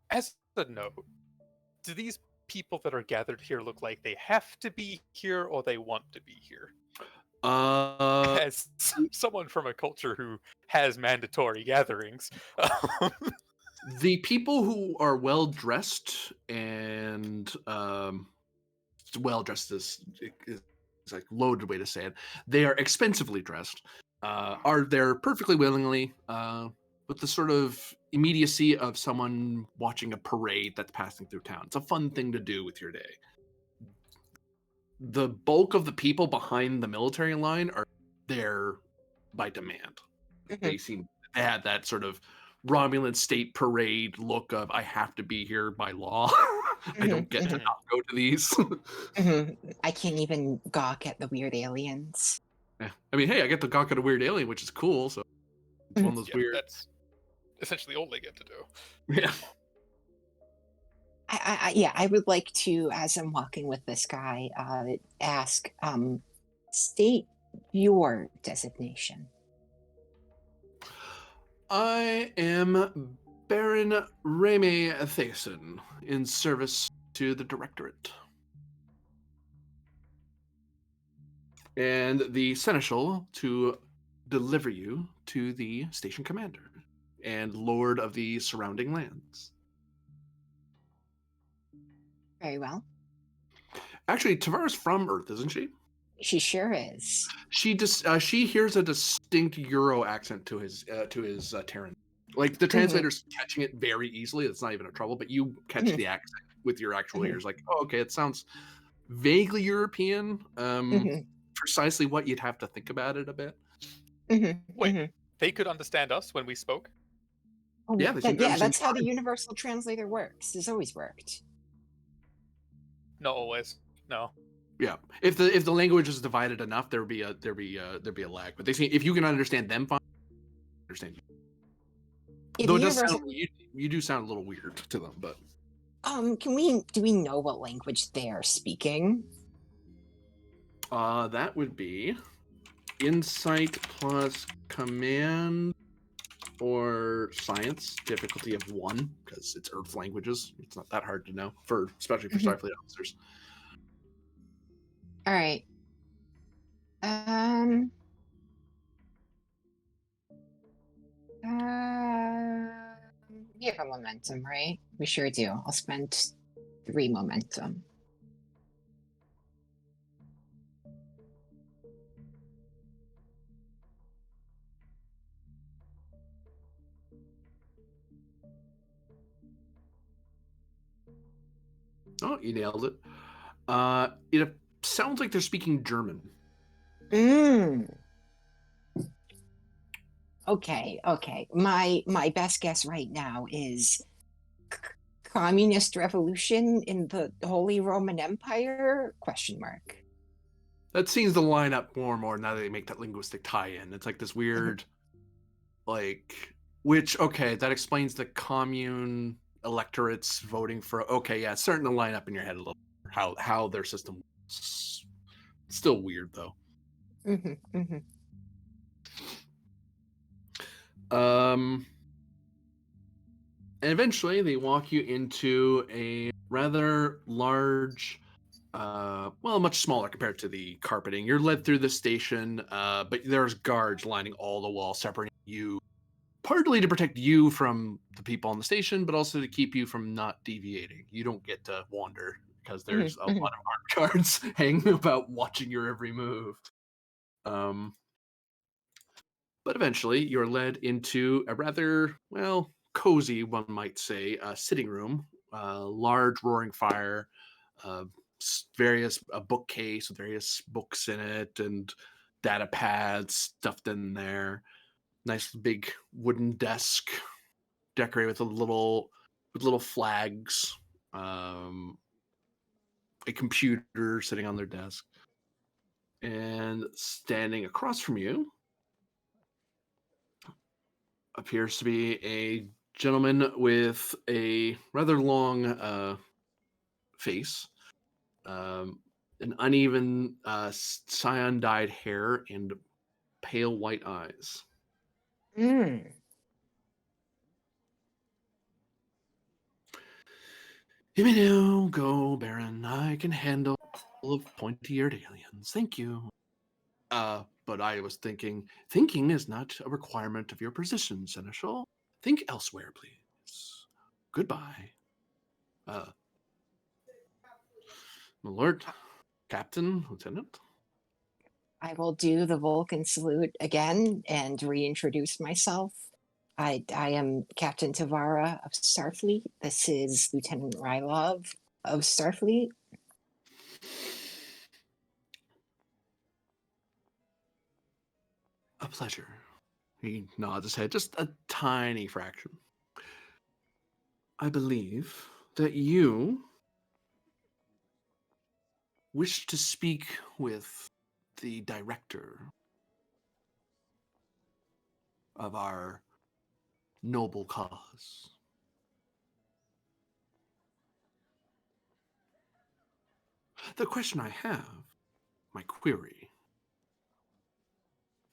As a note, do these people that are gathered here look like they have to be here or they want to be here? As someone from a culture who has mandatory gatherings, the people who are well dressed and well dressed is like loaded way to say it. They are expensively dressed. Are there perfectly willingly, with the sort of immediacy of someone watching a parade that's passing through town. It's a fun thing to do with your day. The bulk of the people behind the military line are there by demand. They seem they had that sort of Romulan state parade look of I have to be here by law. I don't get to not go to these. I can't even gawk at the weird aliens. Yeah. I mean, hey, I get to gawk at a weird alien, which is cool. So it's one of those yeah, weird. that's essentially all they get to do. Yeah. I would like to, as I'm walking with this guy, ask, state your designation. I am Baron Remy Thason in service to the Directorate. And the Seneschal to deliver you to the station commander and lord of the surrounding lands. Very well. Actually, Tavara's from Earth, isn't she? She sure is. She hears a distinct Euro accent to his Terran. Like the translator's catching it very easily. It's not even a trouble, but you catch the accent with your actual ears. Like, oh, okay, it sounds vaguely European. Precisely what you'd have to think about it a bit. Wait, they could understand us when we spoke? Oh, Yeah, that's how the universal translator works. It's always worked. Not always. No. Yeah, if the language is divided enough, there'd be a lag. But they see if you can understand them, fine. Understand you. Though it does sound, you do sound a little weird to them, but do we know what language they are speaking? that would be insight plus command or science, difficulty of 1, because it's Earth languages. It's not that hard to know especially for Starfleet officers. All right. We have a momentum, right? We sure do. I'll spend 3 momentum. Oh, you nailed it. It sounds like they're speaking German. Okay. My best guess right now is communist revolution in the Holy Roman Empire? ? That seems to line up more and more now that they make that linguistic tie-in. It's like this weird, that explains the commune electorates voting for. Okay, yeah, it's starting to line up in your head a little. How their system works. Still weird though. And eventually they walk you into a rather large, much smaller compared to the carpeting. You're led through the station, but there's guards lining all the walls, separating you, partly to protect you from the people on the station, but also to keep you from not deviating. You don't get to wander because there's a lot of armed guards hanging about watching your every move. But eventually, you're led into a rather, cozy, one might say, sitting room. Large roaring fire, various bookcase with various books in it, and data pads stuffed in there. Nice big wooden desk, decorated with little flags. A computer sitting on their desk, and standing across from you appears to be a gentleman with a rather long face, an uneven cyan-dyed hair, and pale white eyes. You may now go, Baron. I can handle all of pointy-eared aliens. Thank you. But I was thinking is not a requirement of your position, Seneschal. Think elsewhere, please. Goodbye. My lord, Captain, Lieutenant. I will do the Vulcan salute again and reintroduce myself. I am Captain Tavara of Starfleet. This is Lieutenant Rylov of Starfleet. A pleasure. He nods his head just a tiny fraction. I believe that you wish to speak with the director of our noble cause. The question I have, my query,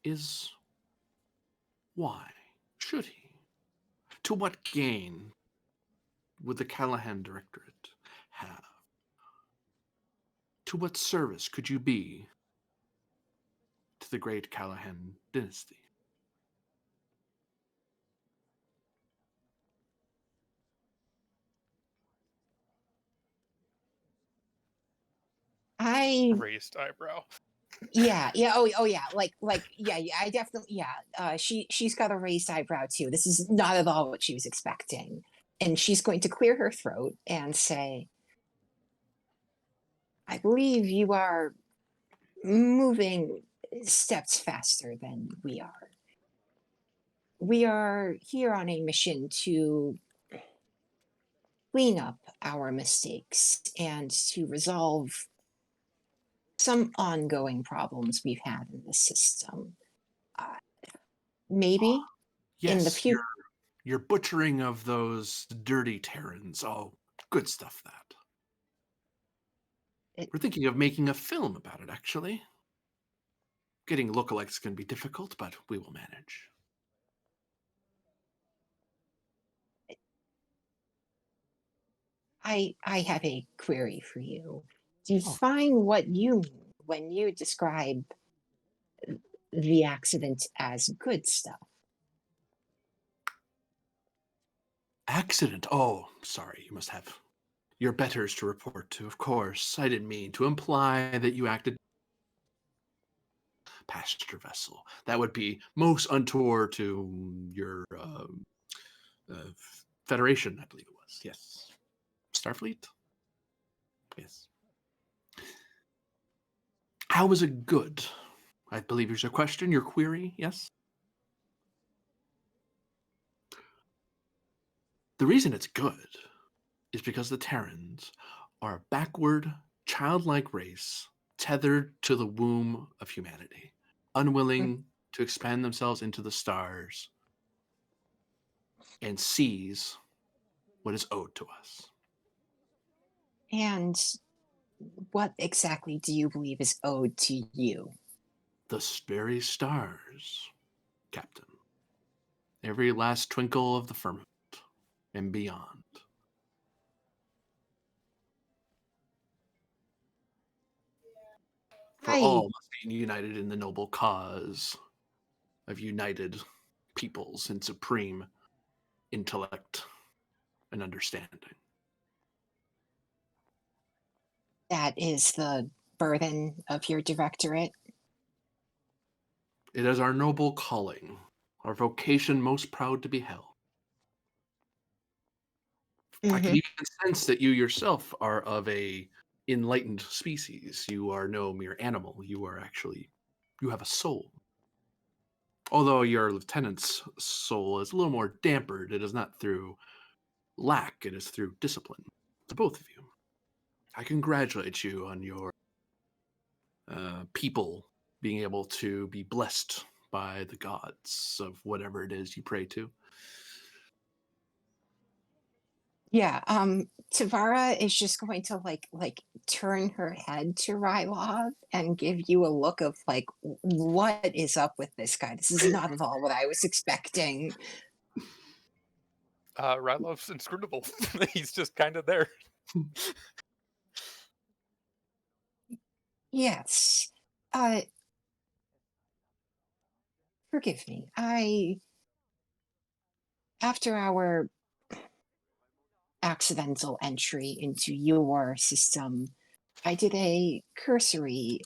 is why should he? To what gain would the Callahan Directorate have? To what service could you be to the great Callahan dynasty? I Raised eyebrow. yeah yeah yeah I definitely she's got a raised eyebrow too. This is not at all what she was expecting, and she's going to clear her throat and say, I believe you are moving steps faster than we are. We are here on a mission to clean up our mistakes and to resolve some ongoing problems we've had in the system. Uh, maybe in the Yes, future. your butchering of those dirty Terrans. Oh, good stuff, that. We're thinking of making a film about it, actually. Getting lookalikes can be difficult, but we will manage. I have a query for you. Define what you mean when you describe the accident as good stuff. Accident? Oh, sorry, you must have your betters to report to, of course. I didn't mean to imply that you acted past your vessel. That would be most untoward to your Federation, I believe it was. Yes. Starfleet? Yes. How was it good? I believe is your question, your query, yes? The reason it's good is because the Terrans are a backward, childlike race tethered to the womb of humanity, unwilling to expand themselves into the stars and seize what is owed to us. And what exactly do you believe is owed to you? The very stars, Captain. Every last twinkle of the firmament and beyond. For all must be united in the noble cause of united peoples in supreme intellect and understanding. That is the burden of your directorate. It is our noble calling, our vocation most proud to be held. I can even sense that you yourself are of a enlightened species. You are no mere animal. You have a soul. Although your lieutenant's soul is a little more dampered, it is not through lack, it is through discipline. To both of you. I congratulate you on your people being able to be blessed by the gods of whatever it is you pray to. Yeah, Tavara is just going to like turn her head to Rylov and give you a look of like, what is up with this guy? This is not at all what I was expecting. Rylov's inscrutable. He's just kind of there. Yes. Forgive me. After our accidental entry into your system, I did a cursory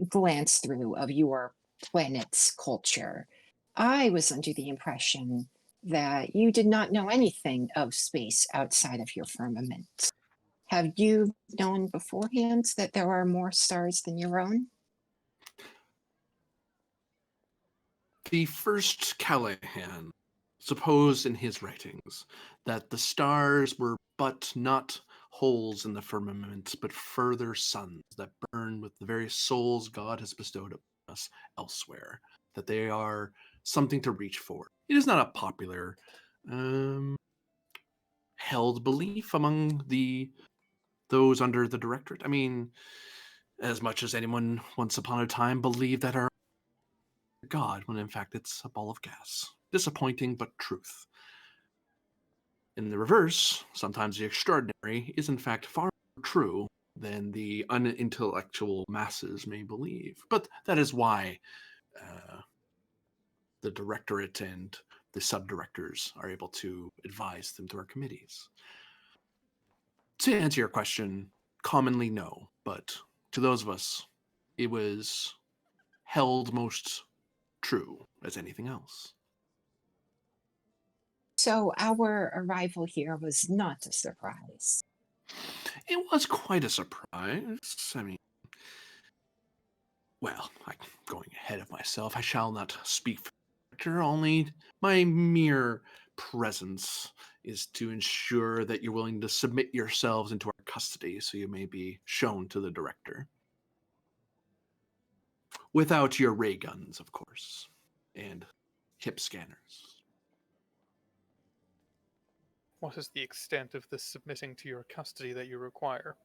glance through of your planet's culture. I was under the impression that you did not know anything of space outside of your firmament. Have you known beforehand that there are more stars than your own? The first Callahan supposed in his writings that the stars were but not holes in the firmament, but further suns that burn with the very souls God has bestowed upon us elsewhere, that they are something to reach for. It is not a popular held belief among those under the directorate. I mean, as much as anyone once upon a time believed that our God, when in fact it's a ball of gas. Disappointing, but truth. In the reverse, sometimes the extraordinary is in fact far more true than the unintellectual masses may believe. But that is why the directorate and the subdirectors are able to advise them through our committees. To answer your question, commonly no, but to those of us, it was held most true as anything else. So our arrival here was not a surprise. It was quite a surprise. I mean, well, I'm going ahead of myself. I shall not speak for the director, only my mere presence is to ensure that you're willing to submit yourselves into our custody so you may be shown to the director. Without your ray guns, of course, and hip scanners. What is the extent of the submitting to your custody that you require?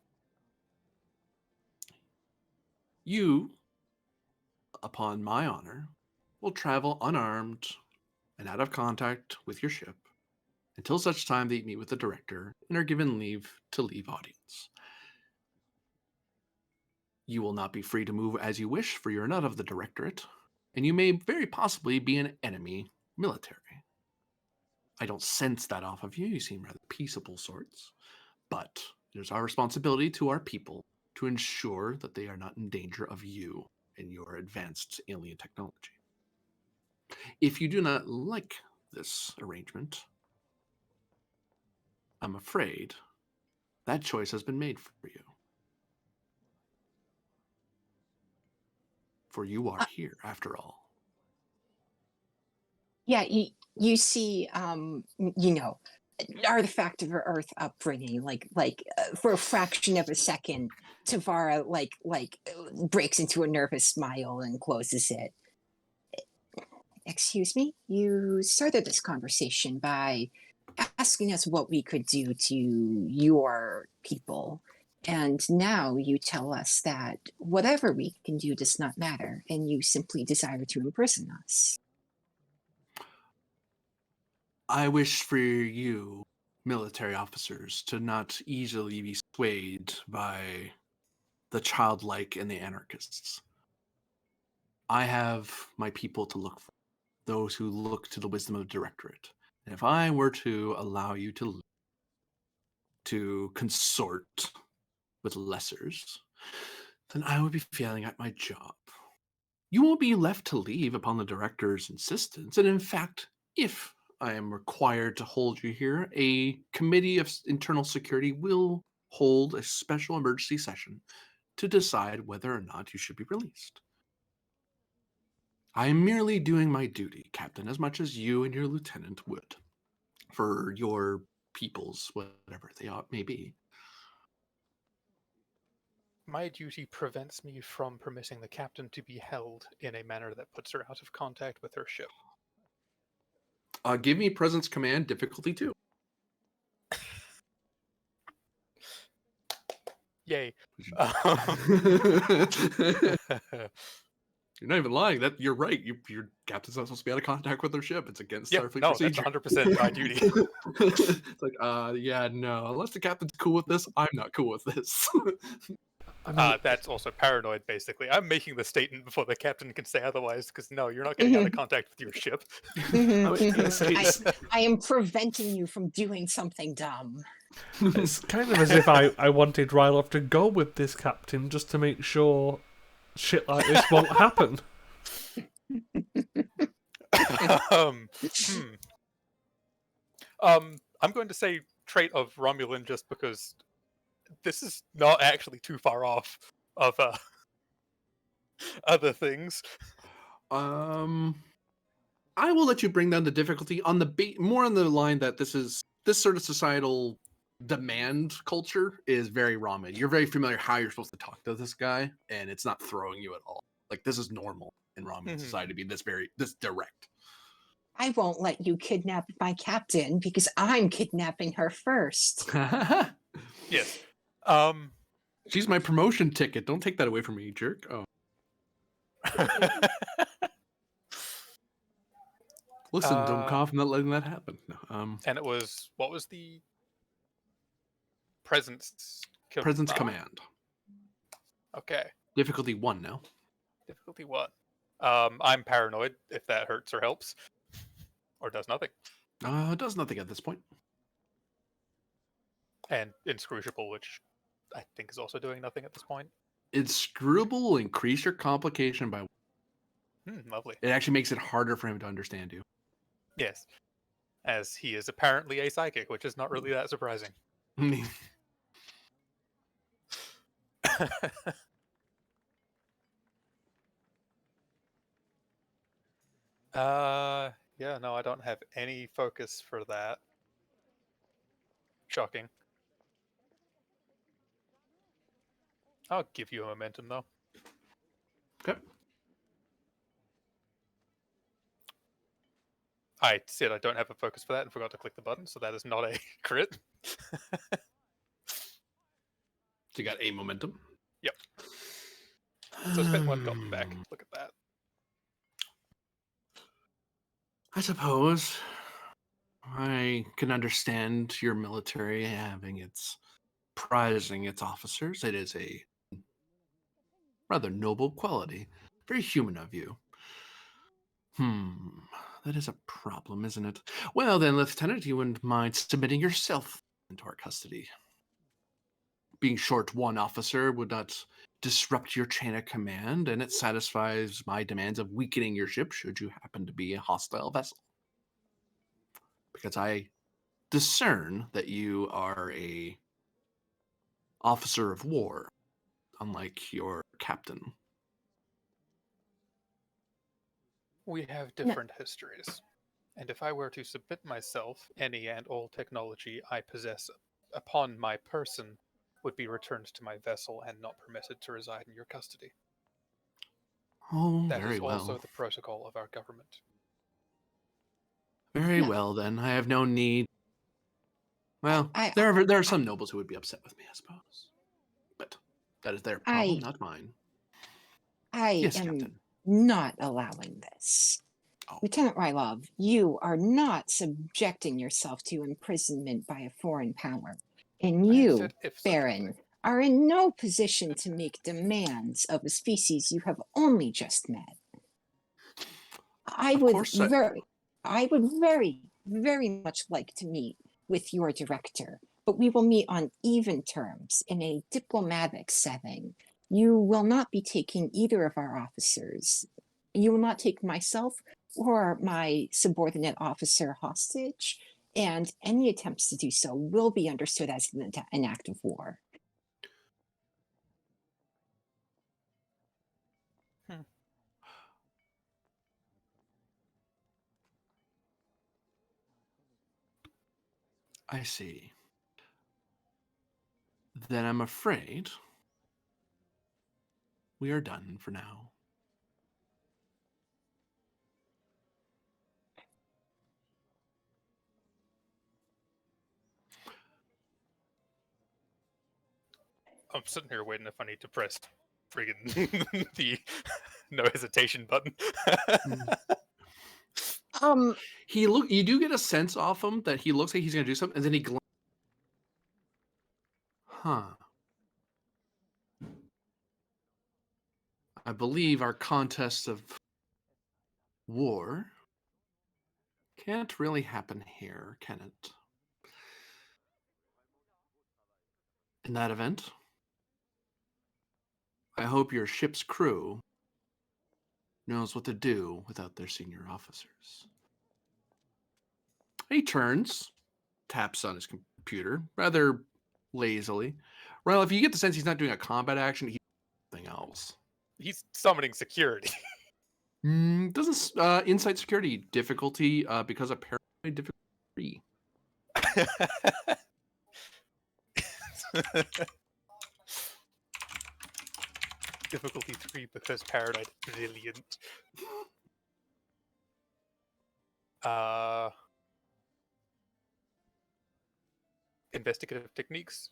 You, upon my honor, will travel unarmed and out of contact with your ship until such time that you meet with the director and are given leave to leave audience. You will not be free to move as you wish, for you are not of the directorate, and you may very possibly be an enemy military. I don't sense that off of you. You seem rather peaceable sorts, but it is our responsibility to our people to ensure that they are not in danger of you and your advanced alien technology. If you do not like this arrangement, I'm afraid that choice has been made for you. For you are here, after all. Yeah, you see, you know, artifact of her Earth upbringing, for a fraction of a second, Tavara breaks into a nervous smile and closes it. Excuse me, you started this conversation by asking us what we could do to your people. And now you tell us that whatever we can do does not matter, and you simply desire to imprison us. I wish for you, military officers, to not easily be swayed by the childlike and the anarchists. I have my people to look for, those who look to the wisdom of the directorate. And if I were to allow you to consort with lessers, then I would be failing at my job. You won't be left to leave upon the director's insistence, and in fact, if I am required to hold you here, a committee of internal security will hold a special emergency session to decide whether or not you should be released. I am merely doing my duty, Captain, as much as you and your lieutenant would, for your peoples, whatever they may be. My duty prevents me from permitting the captain to be held in a manner that puts her out of contact with her ship. Give me presence command difficulty 2. Yay. You're not even lying. That you're right. Your captain's not supposed to be out of contact with their ship. It's against Starfleet no, procedure. That's 100% my duty. It's like, yeah, no. Unless the captain's cool with this, I'm not cool with this. I mean, That's also paranoid, basically. I'm making the statement before the captain can say otherwise, because no, you're not getting out of contact with your ship. I mean, I am preventing you from doing something dumb. it's kind of as if I wanted Ryloff to go with this captain just to make sure shit like this won't happen. um, I'm going to say trait of Romulan just because this is not actually too far off of other things. I will let you bring down the difficulty on the more on the line that this sort of societal demand culture is very ramen. You're very familiar how you're supposed to talk to this guy, and it's not throwing you at all. Like, this is normal in ramen society to be this direct. I won't let you kidnap my captain because I'm kidnapping her first. Yes. She's my promotion ticket. Don't take that away from me, you jerk. Oh. Listen, don't cough. I'm not letting that happen. No, and what was the presence command. Okay. Difficulty 1 now. Difficulty 1. I'm paranoid, if that hurts or helps. Or does nothing. It does nothing at this point. And inscrutable, which I think is also doing nothing at this point. Inscrutable will increase your complication by... Lovely. It actually makes it harder for him to understand you. Yes. As he is apparently a psychic, which is not really that surprising. Yeah, no, I don't have any focus for that. Shocking. I'll give you a momentum, though. Okay. I said I don't have a focus for that and forgot to click the button, so that is not a crit. So you got a momentum? Yep. So spend 1 gold back. Look at that. I suppose I can understand your military prizing its officers. It is a rather noble quality. Very human of you. That is a problem, isn't it? Well then, Lieutenant, you wouldn't mind submitting yourself into our custody. Being short 1 officer would not disrupt your chain of command, and it satisfies my demands of weakening your ship should you happen to be a hostile vessel. Because I discern that you are a officer of war, unlike your captain. We have different histories. And if I were to submit myself, any and all technology I possess upon my person would be returned to my vessel and not permitted to reside in your custody. Oh, That very is also well. the protocol of our government. Very well, then. I have no need. Well, there are some nobles who would be upset with me, I suppose. But that is their problem, not mine. Yes, am Captain. Not allowing this. Oh. Lieutenant Rylov, you are not subjecting yourself to imprisonment by a foreign power. And you, Baron, are in no position to make demands of a species you have only just met. I would very, very much like to meet with your director, but we will meet on even terms in a diplomatic setting. You will not be taking either of our officers. You will not take myself or my subordinate officer hostage, and any attempts to do so will be understood as an act of war. I see. Then I'm afraid we are done for now. I'm sitting here waiting if I need to press friggin' the no hesitation button. You do get a sense off him that he looks like he's gonna do something, and then he I believe our contest of war can't really happen here, can it? In that event, I hope your ship's crew knows what to do without their senior officers. He turns, taps on his computer rather lazily. Well, if you get the sense he's not doing a combat action, he's doing something else. He's summoning security. Doesn't insight security difficulty because of paranoid difficulty? Difficulty 3 because paranoid brilliant. Investigative techniques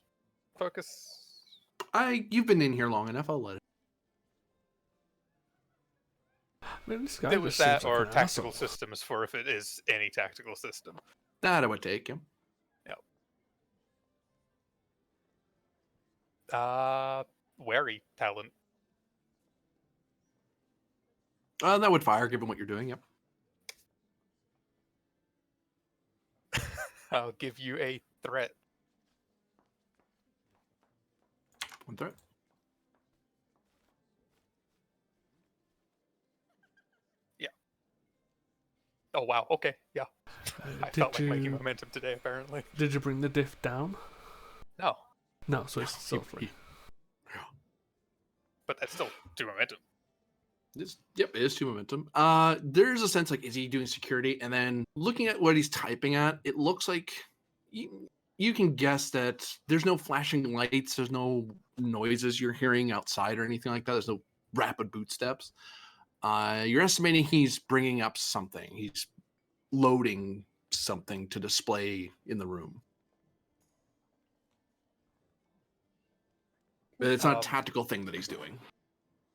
focus. You've been in here long enough. I'll let it. Man, this guy There just was that seems like or an tactical asshole. systems for if it is any tactical system. That I would take him. Wary talent. That would fire, given what you're doing. Yep. I'll give you a threat. One threat. Yeah. Oh wow. Okay. Yeah. I felt like making you momentum today. Apparently. did you bring the diff down? No. No, so it's still free. But that's still 2 momentum. Yep, it is 2 momentum. There's a sense like, is he doing security? And then looking at what he's typing at, it looks like you can guess that there's no flashing lights, there's no noises you're hearing outside or anything like that. There's no rapid boot steps. You're estimating he's bringing up something. He's loading something to display in the room. But it's not a tactical thing that he's doing.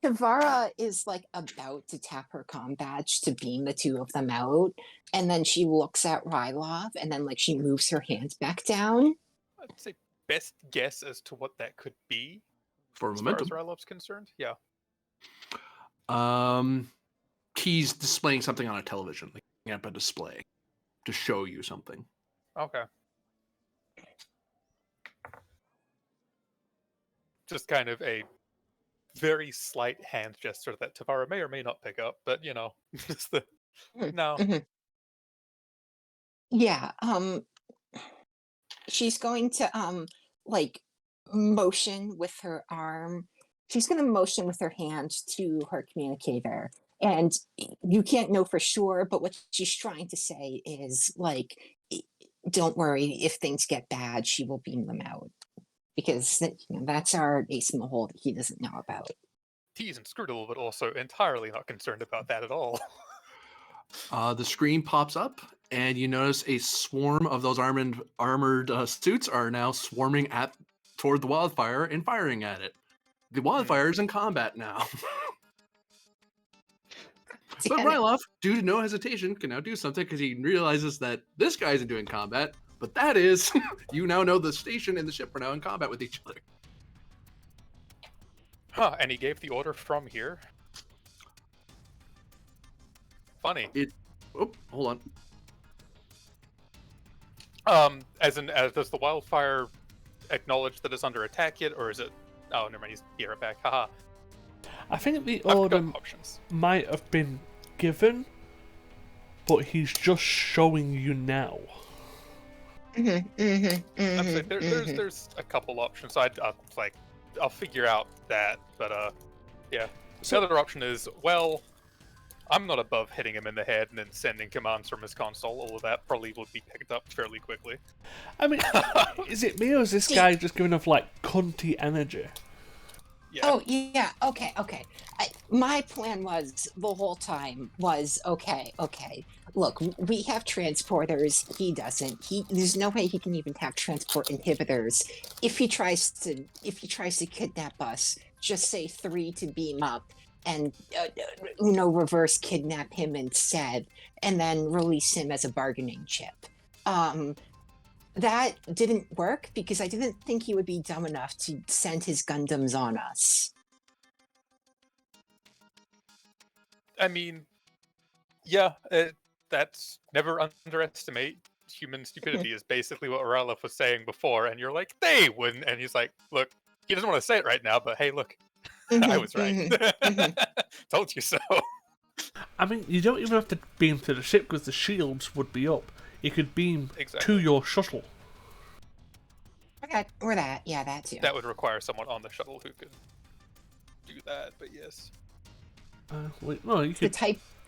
Tavara is like about to tap her comm badge to beam the two of them out, and then she looks at Rylov, and then like she moves her hands back down. I'd say best guess as to what that could be. For As momentum. far as Rylov's concerned, yeah. He's displaying something on a television, like up a display to show you something. Okay. Just kind of a very slight hand gesture that Tavara may or may not pick up, but you know, just the no. Mhm. Yeah. She's going to like motion with her arm. She's going to motion with her hand to her communicator. And you can't know for sure, but what she's trying to say is like, don't worry, if things get bad, she will beam them out. Because that's our ace in the hole that he doesn't know about. Tease and Screwdle, but also entirely not concerned about that at all. The screen pops up, and you notice a swarm of those armored suits are now swarming toward the wildfire and firing at it. The wildfire is in combat now. But Rylov, due to no hesitation, can now do something because he realizes that this guy isn't doing combat, but that is, you now know the station and the ship are now in combat with each other. Huh, and he gave the order from here. Funny. Oh, hold on. As does the wildfire acknowledge that it's under attack yet, or is it? Oh, never mind. He's here back. Haha. I think the order might have been given, but he's just showing you now. There's a couple options. I'll figure out that, but yeah. So, the other option is, well, I'm not above hitting him in the head and then sending commands from his console. All of that probably would be picked up fairly quickly. I mean, is it me or is this guy just giving off like cunty energy? Yeah. Oh yeah, okay. My plan was the whole time was okay. Look, we have transporters. He doesn't. There's no way he can even have transport inhibitors. If he tries to kidnap us, just say 3 to beam up, and reverse kidnap him instead, and then release him as a bargaining chip. That didn't work because I didn't think he would be dumb enough to send his Gundams on us. I mean, yeah, that's never underestimate human stupidity is basically what Ralph was saying before, and you're like, they wouldn't, and he's like, look, he doesn't want to say it right now, but hey, look, I was right. Told you so. I mean, you don't even have to beam to the ship because the shields would be up. You could beam Exactly. to your shuttle. Or that, yeah, that too. That would require someone on the shuttle who could do that, but yes. Wait, no, you could.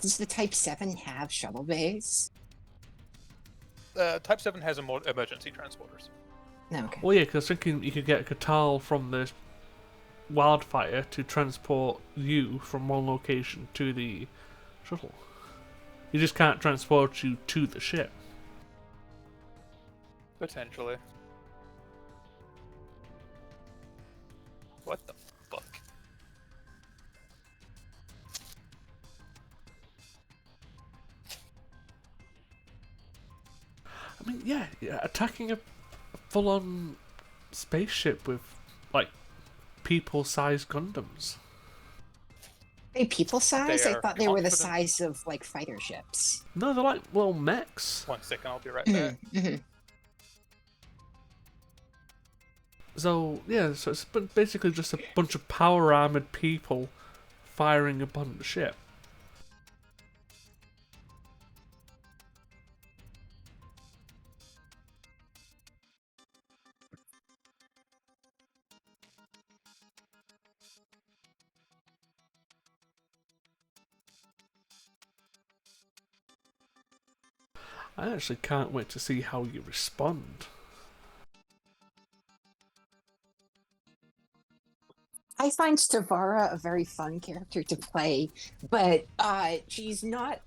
Does the Type 7 have shuttle bays? Type 7 has emergency transporters. No, okay. Well, yeah, because I was thinking you could get a Catal from the wildfire to transport you from one location to the shuttle. You just can't transport you to the ship. Potentially. What the fuck? I mean, yeah, attacking a full-on spaceship with, like, people-sized Gundams. Are they people size? I are thought they were the confident. size of like fighter ships. No, they're like little mechs. 1 second, I'll be right back. So, yeah, so it's basically just a bunch of power-armored people firing upon the ship. I actually can't wait to see how you respond. I find Stavara a very fun character to play, but she's not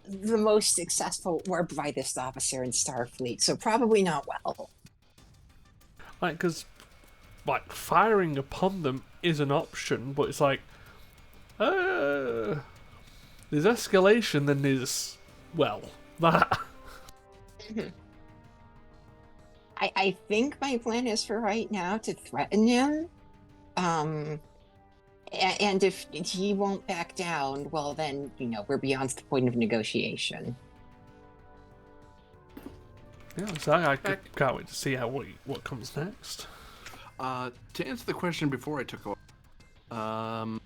the most successful or brightest officer in Starfleet, so probably not well. Like, because, like, firing upon them is an option, but it's like, there's escalation, then there's, well, that. I think my plan is for right now to threaten him. And if he won't back down, well, then, we're beyond the point of negotiation. Yeah, so I can't wait to see what comes next. To answer the question before I took over,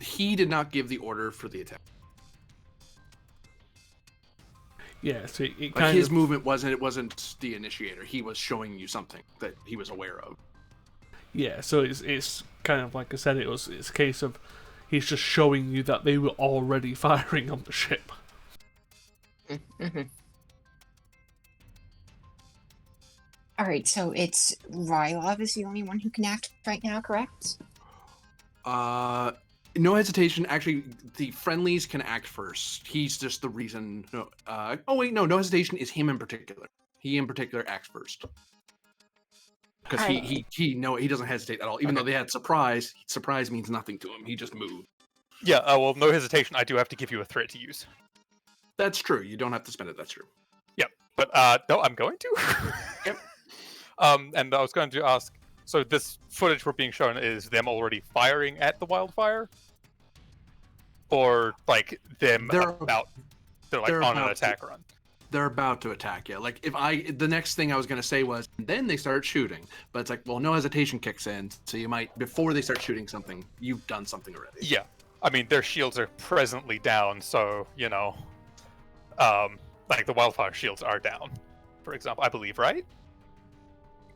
he did not give the order for the attack. Yeah, so it Like kind his of... movement wasn't the initiator. He was showing you something that he was aware of. Yeah, so it's kind of like I said, it's a case of he's just showing you that they were already firing on the ship. All right, so it's Rylov is the only one who can act right now, correct? No hesitation. Actually, the friendlies can act first. He's just the reason. No, no hesitation is him in particular. He in particular acts first. Because he doesn't hesitate at all. Even though they had surprise means nothing to him. He just moved. Yeah, well, no hesitation. I do have to give you a threat to use. That's true. You don't have to spend it. That's true. Yep. But no, I'm going to. Yep. And I was going to ask. So this footage we're being shown is them already firing at the wildfire, or like them They're on an attack run. They're about to attack you. Like the next thing I was gonna say was, then they start shooting. But it's like, well, no hesitation kicks in, so you might, before they start shooting something, you've done something already. Yeah, I mean their shields are presently down, so like the wildfire shields are down, for example, I believe, right?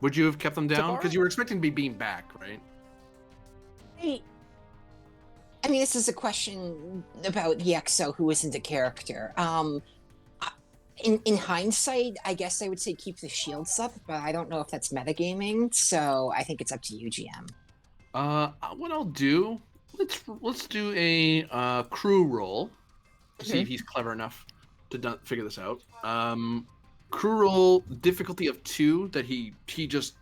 Would you have kept them down? Tomorrow? Because you were expecting to be beamed back, right? I mean, this is a question about the XO who isn't a character. In hindsight, I guess I would say keep the shields up, but I don't know if that's metagaming, so I think it's up to you, GM. What I'll do, let's do a crew roll to see if he's clever enough to figure this out. Crew roll difficulty of 2 that he just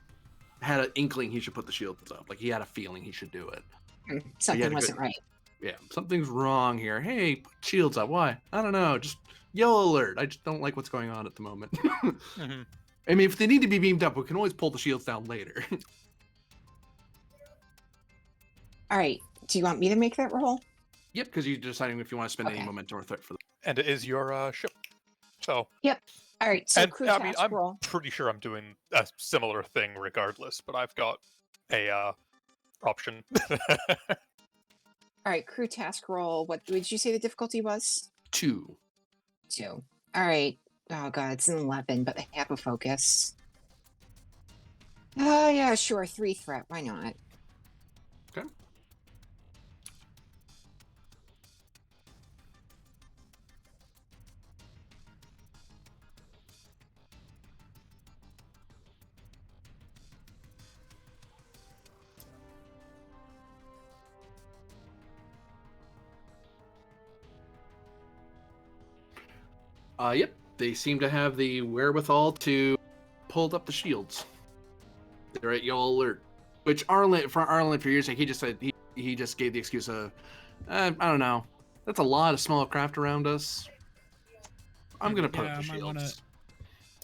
had an inkling he should put the shields up. Like he had a feeling he should do it. Something wasn't right. Yeah, something's wrong here. Hey, put shields up. Why? I don't know. Just yellow alert. I just don't like what's going on at the moment. I mean, if they need to be beamed up, we can always pull the shields down later. All right. Do you want me to make that roll? Yep, because you're deciding if you want to spend any Okay. momentum or threat for them. And it is your ship. So, All right. So and crew I task mean, I'm roll. pretty sure I'm doing a similar thing regardless, but I've got a option. All right. Crew task roll. What did you say the difficulty was? 2. 2. All right. Oh god, it's an 11, but I have a focus. Yeah, sure. 3 threat. Why not? Okay. Yep, they seem to have the wherewithal to pull up the shields. They're at your alert. Which Arlen, for years, like he just said, he just gave the excuse of, I don't know, that's a lot of small craft around us. I'm gonna put up the I might wanna shields.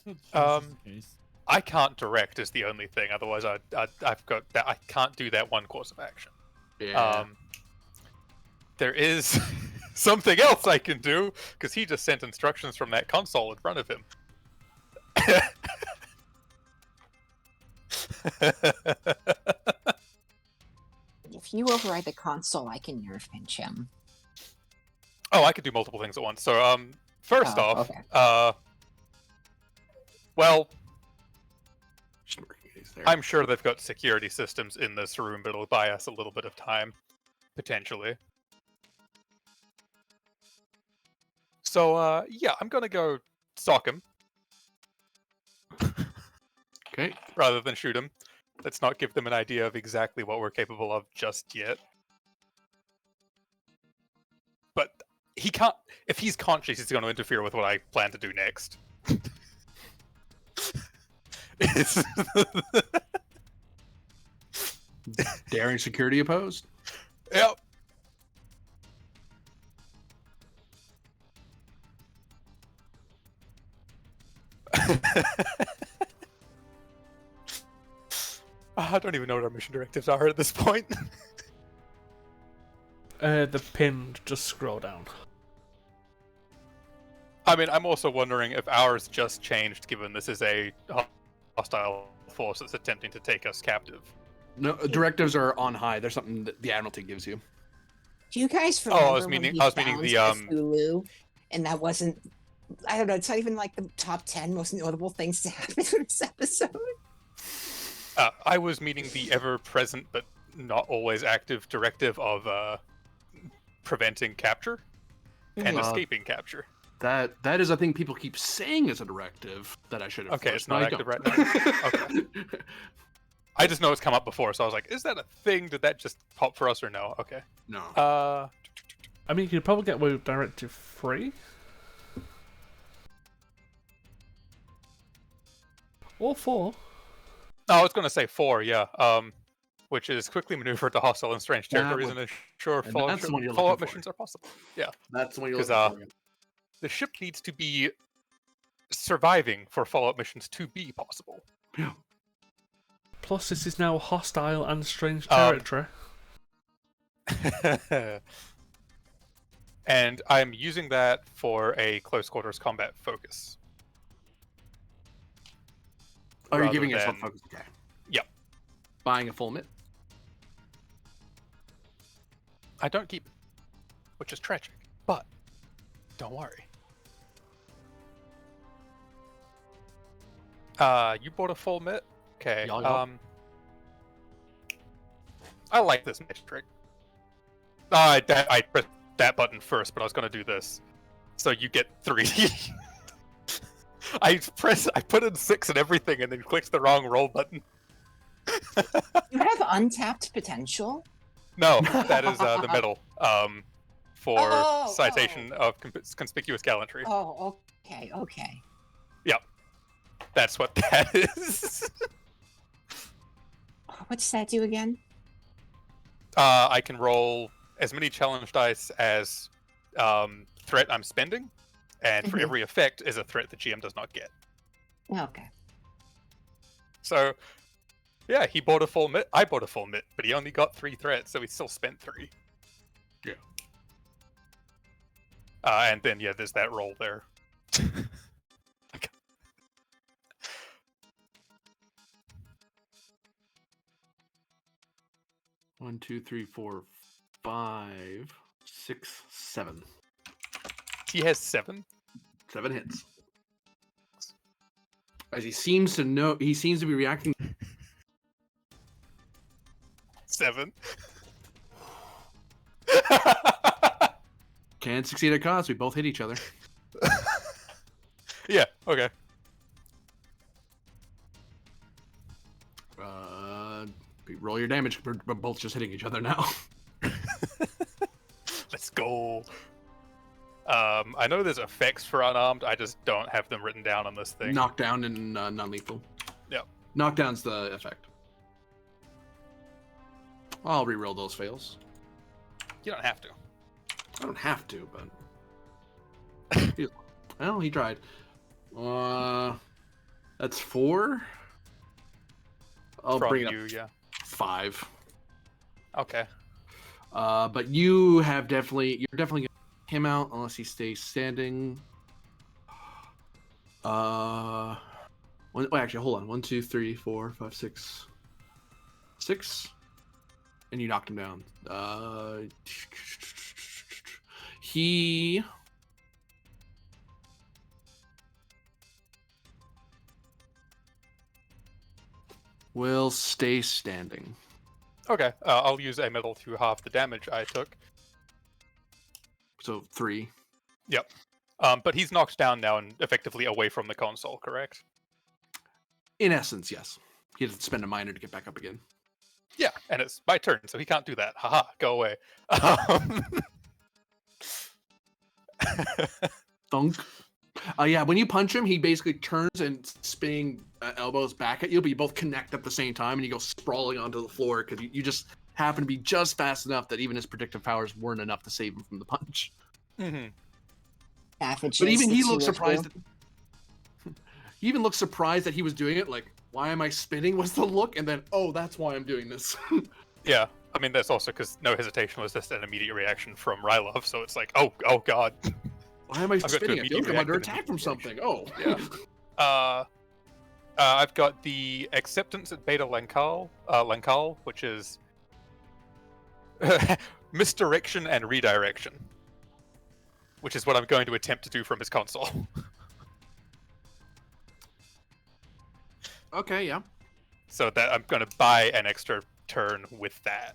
put just in case. I can't direct is the only thing. Otherwise, I've got that. I can't do that one course of action. Yeah. There is something else I can do because he just sent instructions from that console in front of him. If you override the console, I can nerf pinch him. Oh, I could do multiple things at once. So, first Oh, off, okay. well, He's there. I'm sure they've got security systems in this room, but it'll buy us a little bit of time, potentially. So, yeah, I'm gonna go sock him Okay. rather than shoot him. Let's not give them an idea of exactly what we're capable of just yet. But he can't. If he's conscious, he's going to interfere with what I plan to do next. It's Daring security opposed. Yep. I don't even know what our mission directives are at this point. The pinned, just scroll down. I mean, I'm also wondering if ours just changed, given this is a hostile force that's attempting to take us captive. No, directives are on high. There's something that the Admiralty gives you. Do you guys Oh, remember I was when meaning- he I was meaning found the, Cthulhu, and that wasn't, I don't know, it's not even like the top 10 most notable things to happen in this episode. I was meaning the ever-present but not always active directive of preventing capture and Mhm. escaping capture. That is a thing people keep saying as a directive that I should have. Okay, forced, it's not but I active don't. right now? Okay. I just know it's come up before, so I was like, is that a thing? Did that just pop for us or no? Okay. No. I mean, you could probably get away with Directive 3. Or 4. No, I was going to say 4, yeah. Which is quickly maneuver to hostile and strange That territories would- and ensure and that's the one you're looking follow-up for. missions are possible. Yeah. That's the one you're 'Cause, looking for. The ship needs to be surviving for follow-up missions to be possible. Yeah. Plus, this is now hostile and strange Um, territory. And I'm using that for a close quarters combat focus. Oh, you're rather giving yourself than- focus. Okay. Yep. Buying a full mitt. I don't keep it, which is tragic, but don't worry. You bought a full mitt? Okay. Y'all. I like this metric. I pressed that button first, but I was gonna do this. So you get 3. I put in 6 and everything, and then clicked the wrong roll button. You have untapped potential? No, that is the medal. For Oh, citation of conspicuous gallantry. Oh, okay. That's what that is. What's that do again? I can roll as many challenge dice as threat I'm spending, and for Mhm. every effect is a threat the GM does not get. Okay. So, yeah, he bought a full mitt. I bought a full mitt, but he only got 3 threats, so he still spent 3. Yeah. And then yeah, there's that roll there. One, two, three, four, 5, 6, 7. He has 7. 7 hits. As he seems to be reacting. 7. Can succeed at cost. We both hit each other. Yeah. Okay. Roll your damage. We're both just hitting each other now. Let's go. I know there's effects for unarmed. I just don't have them written down on this thing. Knockdown and non-lethal. Yeah. Knockdown's the effect. I'll re-roll those fails. You don't have to. I don't have to, but well, he tried. That's 4. I'll From bring it up. you, yeah. 5. Okay. But you're definitely gonna get him out unless he stays standing. Actually, hold on. 1, 2, 3, 4, 5, 6. 6. And you knocked him down. He will stay standing. Okay. I'll use a metal to half the damage I took. So 3. Yep. But he's knocked down now and effectively away from the console, correct? In essence, yes. He has to spend a minor to get back up again. Yeah, and it's my turn, so he can't do that. Haha, go away. Thunk. Yeah, when you punch him, he basically turns and spinning elbows back at you, but you both connect at the same time, and you go sprawling onto the floor because you just happen to be just fast enough that even his predictive powers weren't enough to save him from the punch. Mm-hmm. But even he looked surprised. He even looked surprised that he was doing it. Like, why am I spinning? Was the look, and then, oh, that's why I'm doing this. Yeah, I mean that's also because no hesitation was just an immediate reaction from Rylov, so it's like, oh god. Why am I got to spinning? I feel like I'm immediately under react in attack from something. Oh. Yeah. I've got the acceptance at Beta Lankal, which is misdirection and redirection, which is what I'm going to attempt to do from his console. Okay, yeah. So that I'm going to buy an extra turn with that.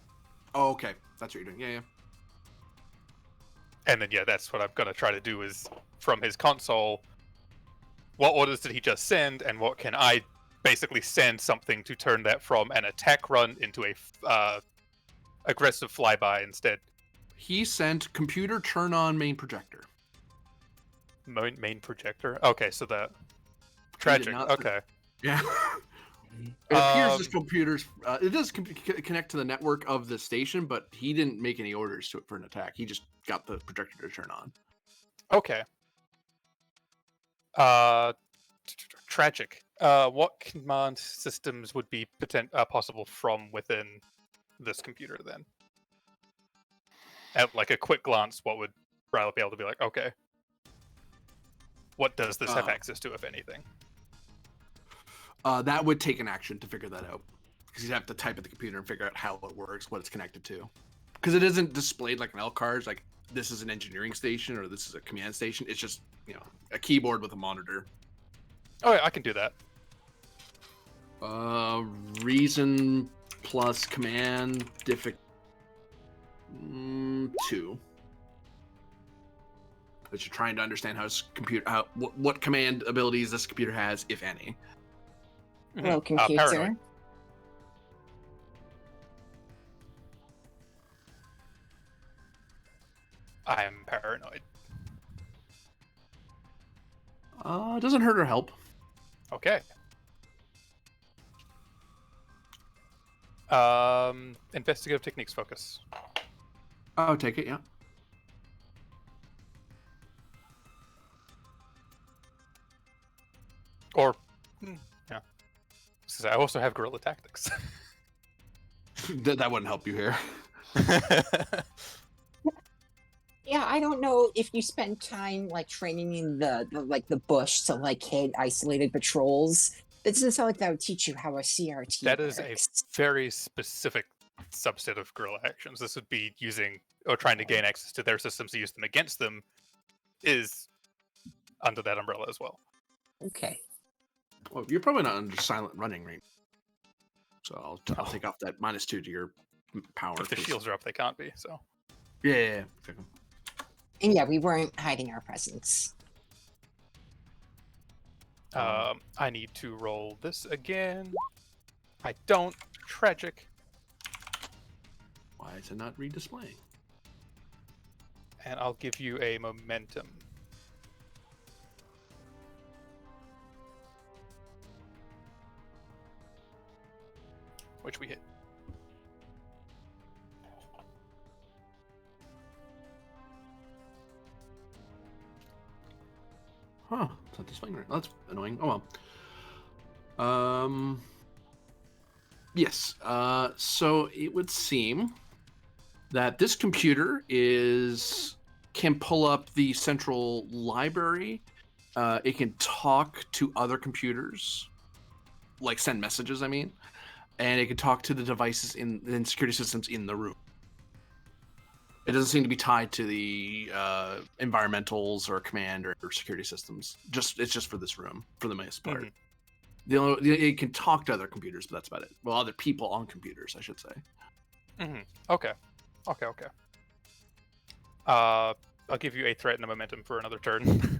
Oh, okay. That's what you're doing. Yeah, yeah. And then, yeah, that's what I'm going to try to do is, from his console, what orders did he just send, and what can I basically send something to turn that from an attack run into a aggressive flyby instead. He sent computer turn on main projector. Main projector? Okay, so the... Tragic, okay. Yeah. It appears this computer's... it does connect to the network of the station, but he didn't make any orders to it for an attack. He just got the projector to turn on. Okay. Tragic. What command systems would be possible from within this computer then? At like a quick glance, what would Riley be able to be like, okay, what does this have access to, if anything? That would take an action to figure that out. Because you'd have to type at the computer and figure out how it works, what it's connected to. Because it isn't displayed like an L card, like this is an engineering station or this is a command station. It's just, a keyboard with a monitor. Oh, yeah, I can do that. Reason plus command difficulty 2. But you're trying to understand how his computer, what command abilities this computer has, if any. Hello, computer. Paranoid. I am paranoid. Doesn't hurt or help. Okay. Investigative techniques focus. Oh, take it, yeah. Or, yeah. So I also have guerrilla tactics. That wouldn't help you here. Yeah, I don't know if you spend time like training in the bush to like hit isolated patrols. It doesn't sound like that would teach you how a CRT That is a works. very specific subset of guerrilla actions. This would be using or trying to gain access to their systems to use them against them is under that umbrella as well. Okay. Well, you're probably not under silent running right. So I'll take off that -2 to your power. If the shields are up, they can't be. So Yeah. And yeah, we weren't hiding our presence. I need to roll this again. I don't. Tragic. Why is it not redisplaying? And I'll give you a momentum. Which we hit. Huh? It's not displaying right. That's annoying. Oh well. Yes. So it would seem that this computer can pull up the central library. It can talk to other computers, like send messages. I mean, and it can talk to the devices in security systems in the room. It doesn't seem to be tied to the environmentals or command or security systems. It's just for this room for the most part. It can talk to other computers, but that's about it. Well, other people on computers, I should say. Okay. I'll give you a threat and a momentum for another turn,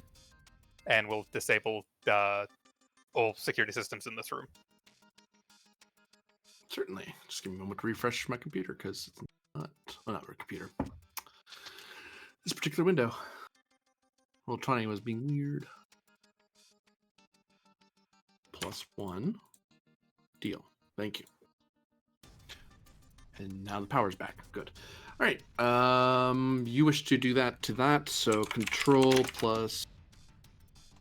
and we'll disable all security systems in this room. Certainly. Just give me a moment to refresh my computer because it's not my computer. This particular window. Well, Tony was being weird. +1. Deal. Thank you. And now the power's back. Good. All right. You wish to do that to that. So control plus.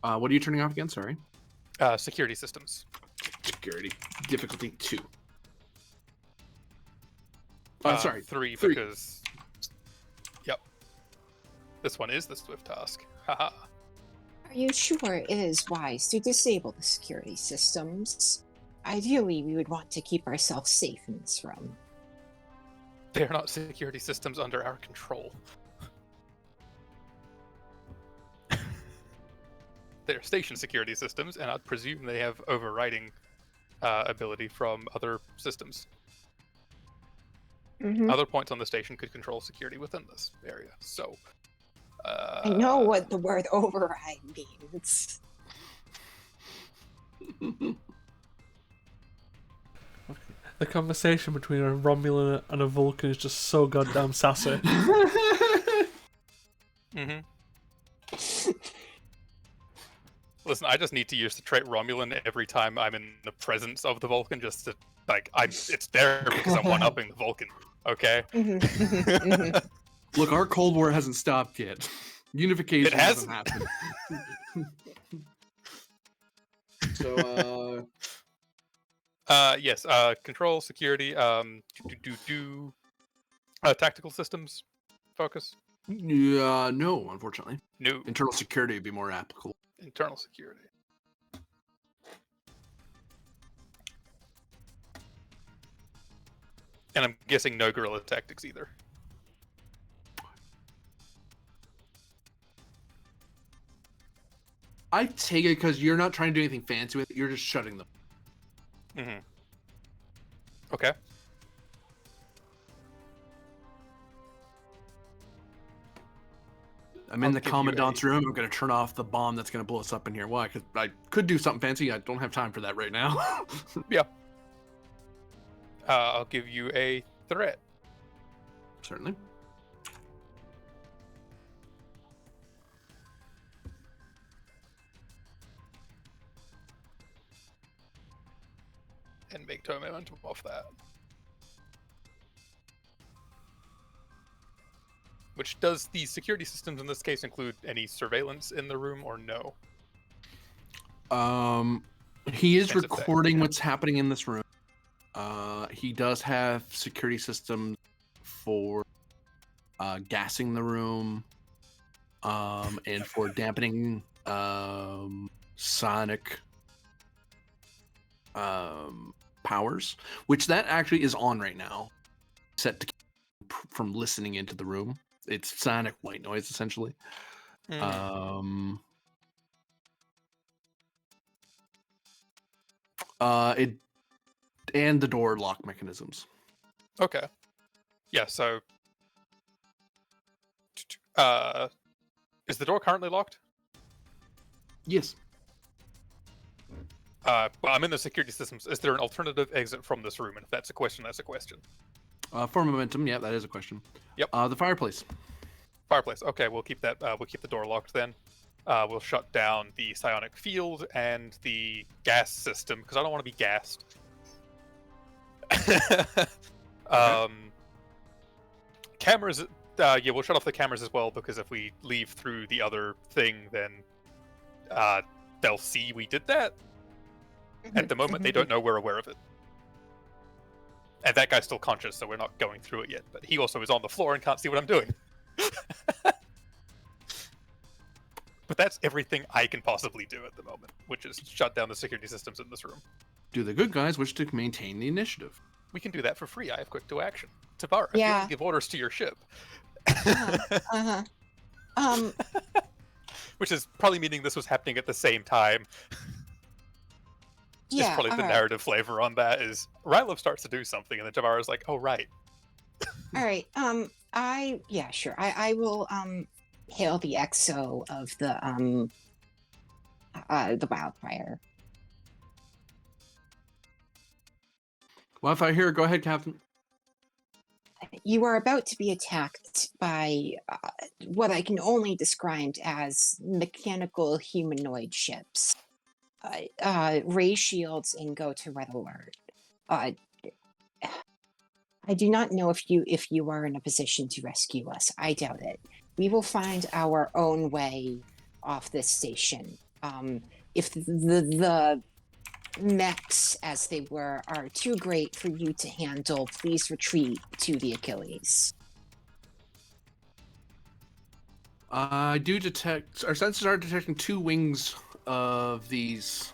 What are you turning off again? Sorry. Security systems. Security. Difficulty 2. Sorry. 3 because. Yep. This one is the swift task. Haha. Are you sure it is wise to disable the security systems? Ideally, we would want to keep ourselves safe in this room. They're not security systems under our control. They're station security systems, and I'd presume they have overriding ability from other systems. Other points on the station could control security within this area. So, I know what the word override means. The conversation between a Romulan and a Vulcan is just so goddamn sassy. Listen, I just need to use the trait Romulan every time I'm in the presence of the Vulcan, just to it's there because I'm one-upping the Vulcan. Okay. Look, our Cold War hasn't stopped yet. Unification hasn't happened. So, yes. Control, security. Tactical systems. Focus. No, unfortunately. No. Internal security would be more applicable. Internal security. And I'm guessing no guerrilla tactics either. I take it because you're not trying to do anything fancy with it. You're just shutting them. Okay. I'm in the commandant's room. I'm going to turn off the bomb that's going to blow us up in here. Why? Because I could do something fancy. I don't have time for that right now. Yeah. I'll give you a threat. Certainly. And make tow momentum off that. Which does the security systems in this case include any surveillance in the room or no? He is recording what's happening in this room. He does have security systems for gassing the room, and for dampening sonic powers, which that actually is on right now, set to keep from listening into the room. It's sonic white noise essentially. It and the door lock mechanisms. Okay. Yeah, so is the door currently locked? Yes. Well, I'm in the security systems. Is there an alternative exit from this room? And if that's a question, that's a question. For momentum, yeah, that is a question. Yep. The fireplace. Fireplace. Okay, we'll keep that. We'll keep the door locked then. We'll shut down the psionic field and the gas system because I don't want to be gassed. Cameras. Yeah, we'll shut off the cameras as well because if we leave through the other thing, then they'll see we did that. At the moment, they don't know we're aware of it. And that guy's still conscious, so we're not going through it yet. But he also is on the floor and can't see what I'm doing. But that's everything I can possibly do at the moment, which is shut down the security systems in this room. Do the good guys wish to maintain the initiative? We can do that for free. I have quick to action. Tavara, Yeah. you give orders to your ship. Which is probably meaning this was happening at the same time. Is Yeah. probably the all right. narrative flavor on that is Rylov starts to do something and then Tavara's like, oh right. All right. Sure. I will hail the exo of the wildfire. Wildfire here. Go ahead, Captain. You are about to be attacked by what I can only describe as mechanical humanoid ships. Ray shields and go to red alert. I do not know if you are in a position to rescue us. I doubt it. We will find our own way off this station. If the mechs, as they were, are too great for you to handle, please retreat to the Achilles. I do detect. Our sensors are detecting 2 wings of these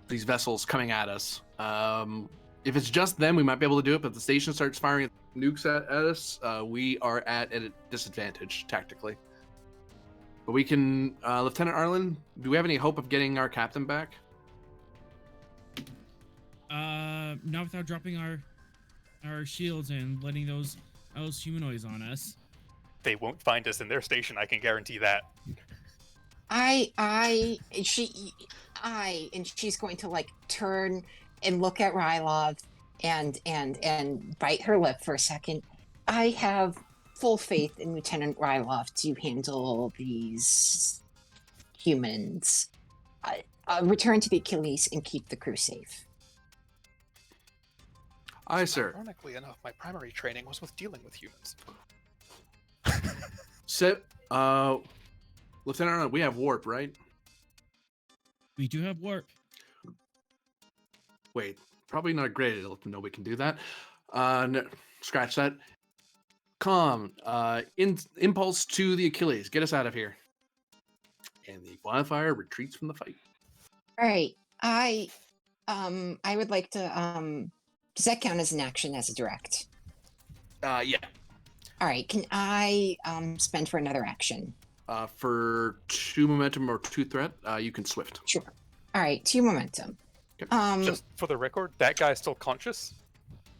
vessels coming at us. If it's just them, we might be able to do it. But if the station starts firing nukes at us, we are at a disadvantage tactically. But we can, Lieutenant Arlen. Do we have any hope of getting our captain back? Not without dropping our shields and letting those humanoids on us. They won't find us in their station, I can guarantee that. And she's going to like turn and look at Rylov and bite her lip for a second. I have full faith in Lieutenant Rylov to handle these humans. Return to the Achilles and keep the crew safe. Aye, sir. Ironically enough, my primary training was with dealing with humans. So, Lieutenant Arlen, we have warp, right? We do have warp. Wait, probably not a great idea to know we can do that. No, scratch that. Impulse to the Achilles. Get us out of here. And the wildfire retreats from the fight. All right. I would like to does that count as an action as a direct? Yeah. All right. Can I spend for another action? For 2 momentum or 2 threat, you can swift. Sure. All right. 2 momentum. Okay. Just for the record, that guy's still conscious?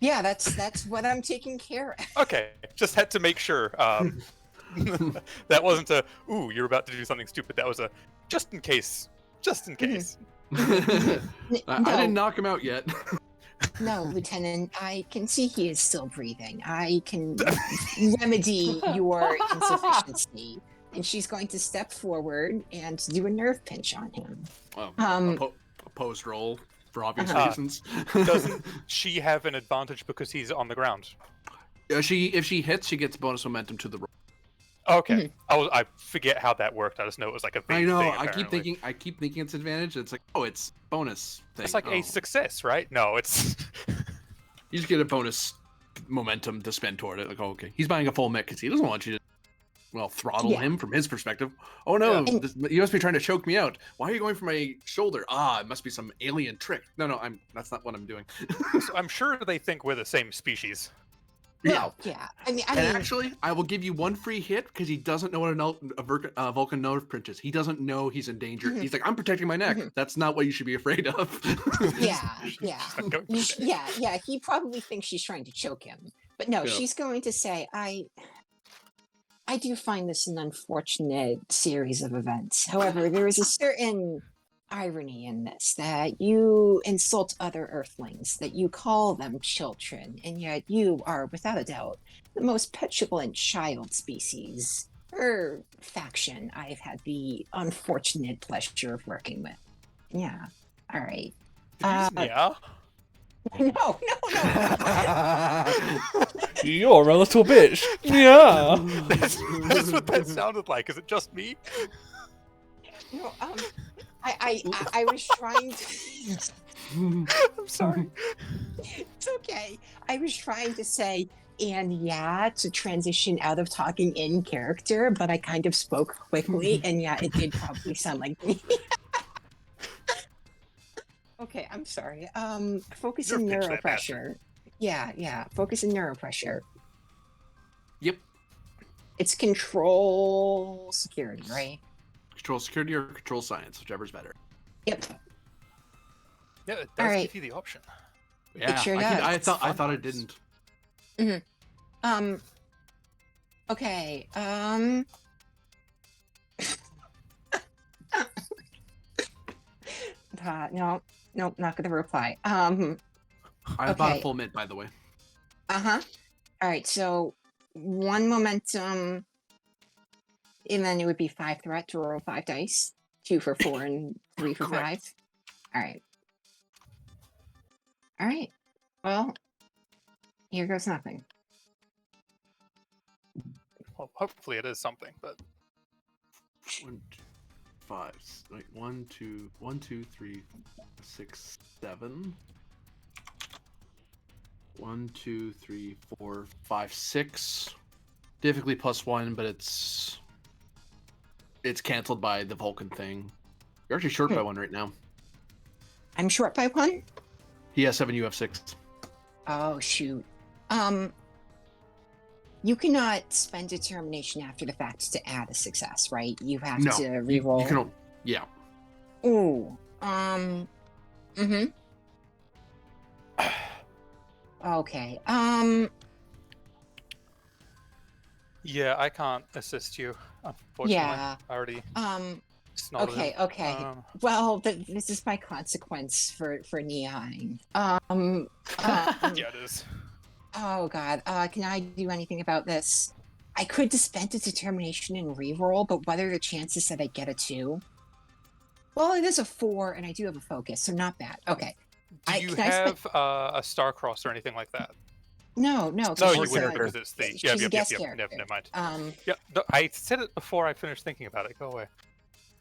Yeah, that's what I'm taking care of. Okay, just had to make sure. That wasn't a, ooh, you're about to do something stupid. That was a, just in case. Just in case. I didn't knock him out yet. No, Lieutenant, I can see he is still breathing. I can remedy your insufficiency. And she's going to step forward and do a nerve pinch on him. Opposed roll for obvious Uh-huh. reasons. Doesn't she have an advantage because he's on the ground? If she hits, she gets bonus momentum to the roll. Okay, I forget how that worked. I just know it was like a big I know. thing, I keep apparently. thinking it's advantage. It's like, oh, it's bonus thing. It's like a success, right? No, it's You just get a bonus momentum to spend toward it. Like, oh, okay, he's buying a full mech because he doesn't want you to well, throttle Yeah. him from his perspective. Oh no, And- you must be trying to choke me out. Why are you going for my shoulder? Ah, it must be some alien trick. No, that's not what I'm doing. So I'm sure they think we're the same species. Well, yeah. I mean, And actually, I will give you one free hit because he doesn't know what a Vulcan nerve print is. He doesn't know he's in danger. Mhm. He's like, I'm protecting my neck. Mhm. That's not what you should be afraid of. yeah, yeah. She's not going You for sh- that. yeah. He probably thinks she's trying to choke him, but no, Yeah. she's going to say, I do find this an unfortunate series of events. However, there is a certain irony in this that you insult other Earthlings, that you call them children, and yet you are, without a doubt, the most petulant child species or faction I've had the unfortunate pleasure of working with. Yeah. All right. Yeah. No. You're a little bitch. Yeah. That's what that sounded like. Is it just me? No. I was trying to. I'm sorry. It's okay. I was trying to say, and yeah, to transition out of talking in character, but I kind of spoke quickly, and yeah, it did probably sound like me. Okay, I'm sorry. Focus in Nerve pinch that neuropressure. Yeah. Focus in neuropressure. Yep. It's control security, right? Control security or control science, whichever's better. Yep. Yeah, it All does right. give you the option. Yeah, sure I does. thought it didn't. Okay. No, not gonna reply. I bought Okay. a full mint, by the way. All right, so 1 momentum, and then it would be 5 threat to roll 5 dice, 2 for 4 and 3 for Correct. 5. All right. Well, here goes nothing. Well, hopefully it is something, but 1, 2, 5. Wait, 1, 2, 1, 2, 3, 6, 7. 1, 2, 3, 4, 5, 6. Difficulty +1, but it's canceled by the Vulcan thing. You're actually short by 1 right now. I'm short by 1? He has 7, you have 6. Oh, shoot. You cannot spend determination after the fact to add a success, right? You have No, to you reroll. can. Yeah. Ooh. Okay. yeah, I can't assist you, unfortunately. Yeah. I already snotted Okay. it. Okay. Well, this is my consequence for Neon. Yeah, it is. Oh God. Can I do anything about this? I could dispense a determination and reroll, but what are the chances that I get a 2? Well, it is a 4, and I do have a focus, so not bad. Okay. Do you can I spend- have a star-crossed or anything like that? No. No, 'cause you she's wouldn't a- because it's the... she's a guest Never character. mind. Yeah, I said it before I finished thinking about it. Go away.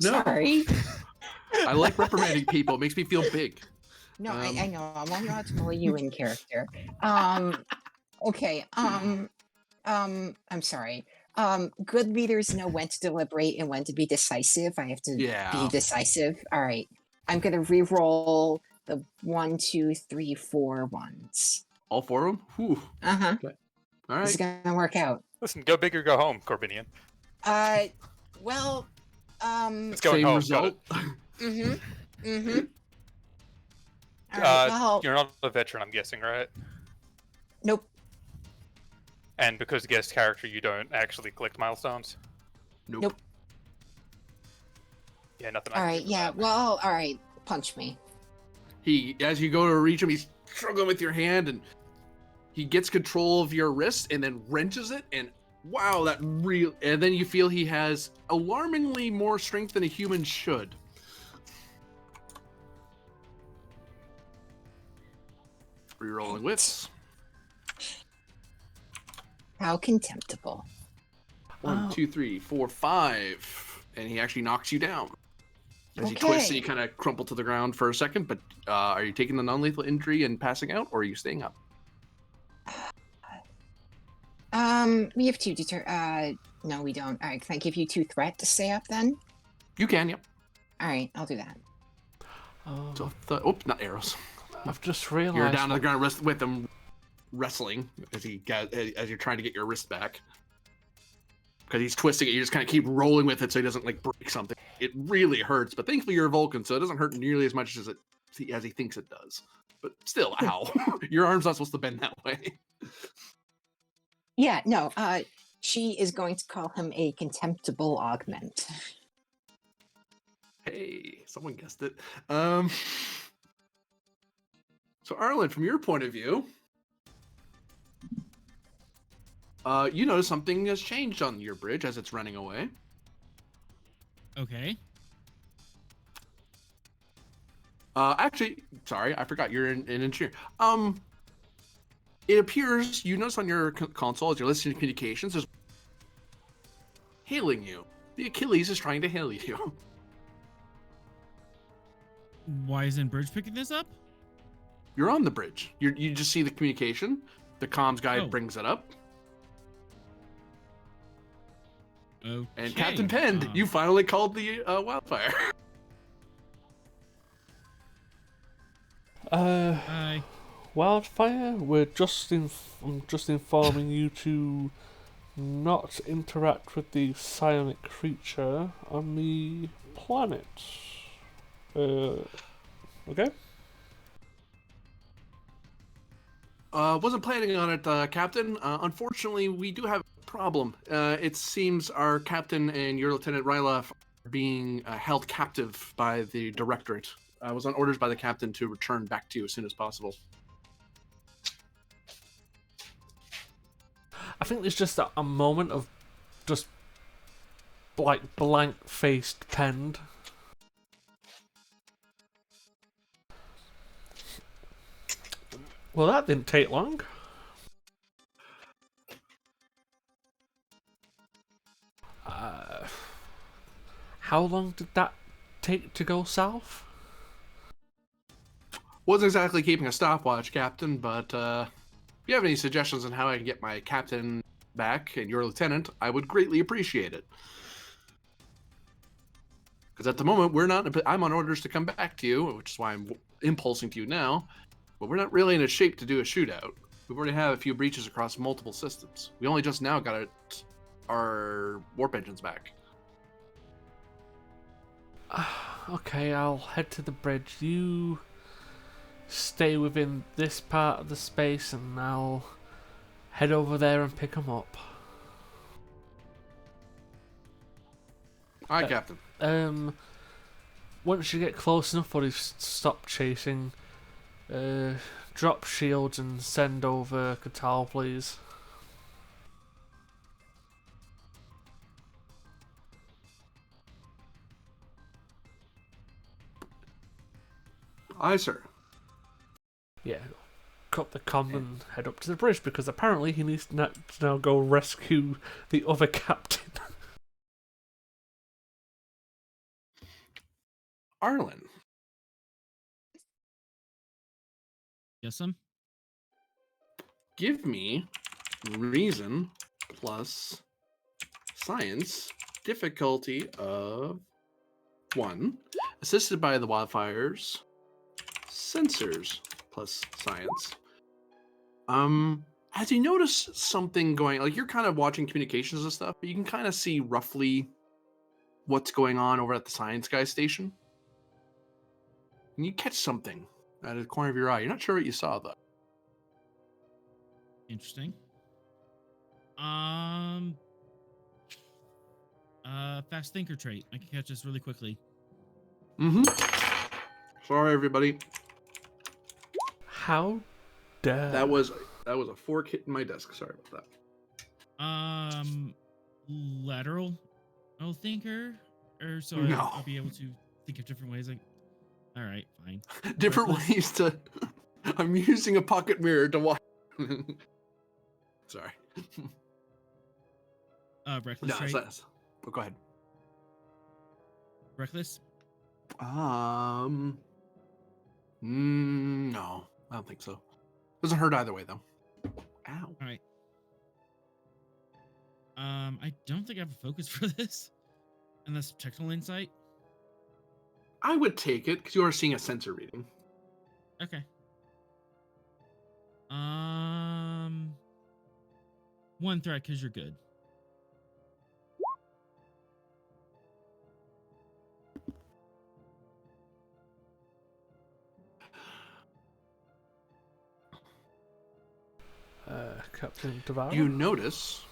No, Sorry. I like reprimanding people. It makes me feel big. No, I know. I'm only allowed to bully you in character. Okay. I'm sorry. Good leaders know when to deliberate and when to be decisive. I have to Yeah. be decisive. All right. I'm gonna re-roll the 1, 2, 3, 4 ones. All 4 of them? Whew. Uh-huh. All This is right. gonna work out. Listen, go big or go home, Corbinian. Well, It's going Same home. result. Got mm-hmm. All it. right, well, You're not a veteran, I'm guessing, right? nope. And because guest character, you don't actually collect milestones? Nope. Yeah, nothing I All can right, do with yeah, that. well, all right. Punch me. As you go to reach him, he's struggling with your hand, and he gets control of your wrist and then wrenches it, and wow, and then you feel he has alarmingly more strength than a human should. Rerolling whiffs. How contemptible. 1, 2, 3, 4, 5, and he actually knocks you down. As he twists, and you kind of crumple to the ground for a second. But are you taking the non-lethal injury and passing out, or are you staying up? We have to No, we don't. All right, can I give you 2 threat to stay up then? You can, yep. All right, I'll do that. So, not arrows. I've just You're realised. down on the ground with him, wrestling as you're trying to get your wrist back. Because he's twisting it, you just kind of keep rolling with it so he doesn't like break something. It really hurts, but thankfully you're a Vulcan, so it doesn't hurt nearly as much as he thinks it does. But still, ow! Your arm's not supposed to bend that way. Yeah, no. She is going to call him a contemptible augment. Hey, someone guessed it. So Arlen, from your point of view, you notice something has changed on your bridge as it's running away. Okay. Actually, sorry, I forgot you're an engineer. It appears you notice on your console as you're listening to communications, there's hailing you. The Achilles is trying to hail you. Why isn't Bridge picking this up? You're on the bridge. You just see the communication. The comms guide Oh. brings it up. Okay. And Captain Pend, you finally called the wildfire. Hi. Wildfire, I'm just informing you to not interact with the psionic creature on the planet. Okay? Wasn't planning on it, Captain. Unfortunately, we do have a problem. It seems our captain and your Lieutenant Ryloff are being held captive by the Directorate. I was on orders by the captain to return back to you as soon as possible. I think there's just a moment of just like blank-faced Pend. Well, that didn't take long. How long did that take to go south? Wasn't exactly keeping a stopwatch, Captain, but if you have any suggestions on how I can get my captain back and your lieutenant, I would greatly appreciate it. Because at the moment, I'm on orders to come back to you, which is why I'm impulsing to you now, but we're not really in a shape to do a shootout. We've already had a few breaches across multiple systems. We only just now got our warp engines back. Okay, I'll head to the bridge. You stay within this part of the space and I'll head over there and pick them up. Aye, Captain. Once you get close enough for you stop chasing, drop shields and send over Catal, please. Aye, sir. Yeah, cut the comm and head up to the bridge because apparently he needs to now go rescue the other captain. Arlen, Yes, son. give me reason plus science difficulty of 1, assisted by the wildfires, sensors plus science. As you notice something going, like you're kind of watching communications and stuff, but you can kind of see roughly what's going on over at the science guy station. And you catch something out of the corner of your eye. You're not sure what you saw though. Interesting. Fast thinker trait. I can catch this really quickly. Sorry, everybody. How dare... That was a fork hitting my desk. Sorry about that. Lateral thinker, or so No. I'll be able to think of different ways. Like, all right, fine. Different Reckless. ways to. I'm using a pocket mirror to watch. Sorry. Reckless No, trait. go ahead. Reckless. No, I don't think so. Doesn't hurt either way though. Ow. All right. I don't think I have a focus for this, unless technical insight. I would take it because you are seeing a sensor reading. Okay. One threat because you're good. Captain Tavara. You notice.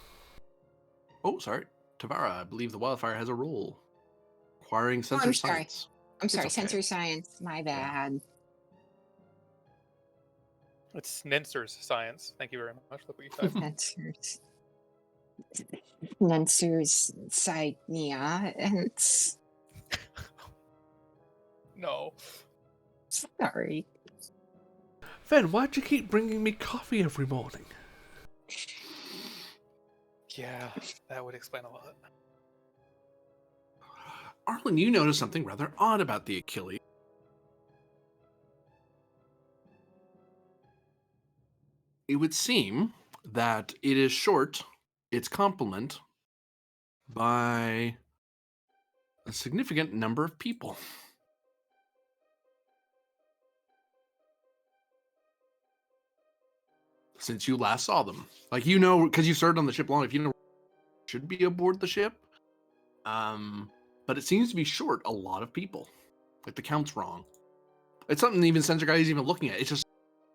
Oh, sorry, Tavara. I believe the wildfire has a role. Acquiring sensor I'm sorry. science. I'm sorry, okay. sensory science. My bad. It's Nenser's science. Thank you very much. Look what you typed. Sensors. Sensors side, yeah. And it's No. sorry. Ven, why'd you keep bringing me coffee every morning? Yeah, that would explain a lot. Arlen, you notice something rather odd about the Achilles. It would seem that it is short its complement by a significant number of people. Since you last saw them. Like, you know, because you served on the ship long, if you know should be aboard the ship. But it seems to be short a lot of people. Like, the count's wrong. It's something even sensor guy is even looking at. It's just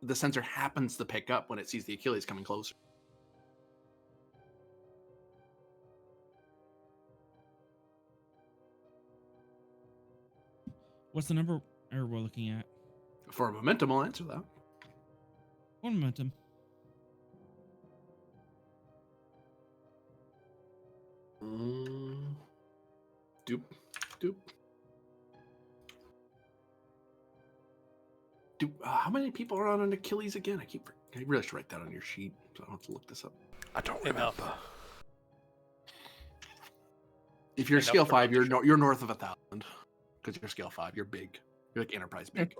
the sensor happens to pick up when it sees the Achilles coming closer. What's the number we're looking at? For a momentum, I'll answer that. One momentum. Doop, doop. How many people are on an Achilles again? I really should write that on your sheet, so I don't have to look this up. I don't Enough. remember. If you're Enough scale to 5, run the you're show. you're north of 1,000. Because you're scale 5, you're big. You're like Enterprise big.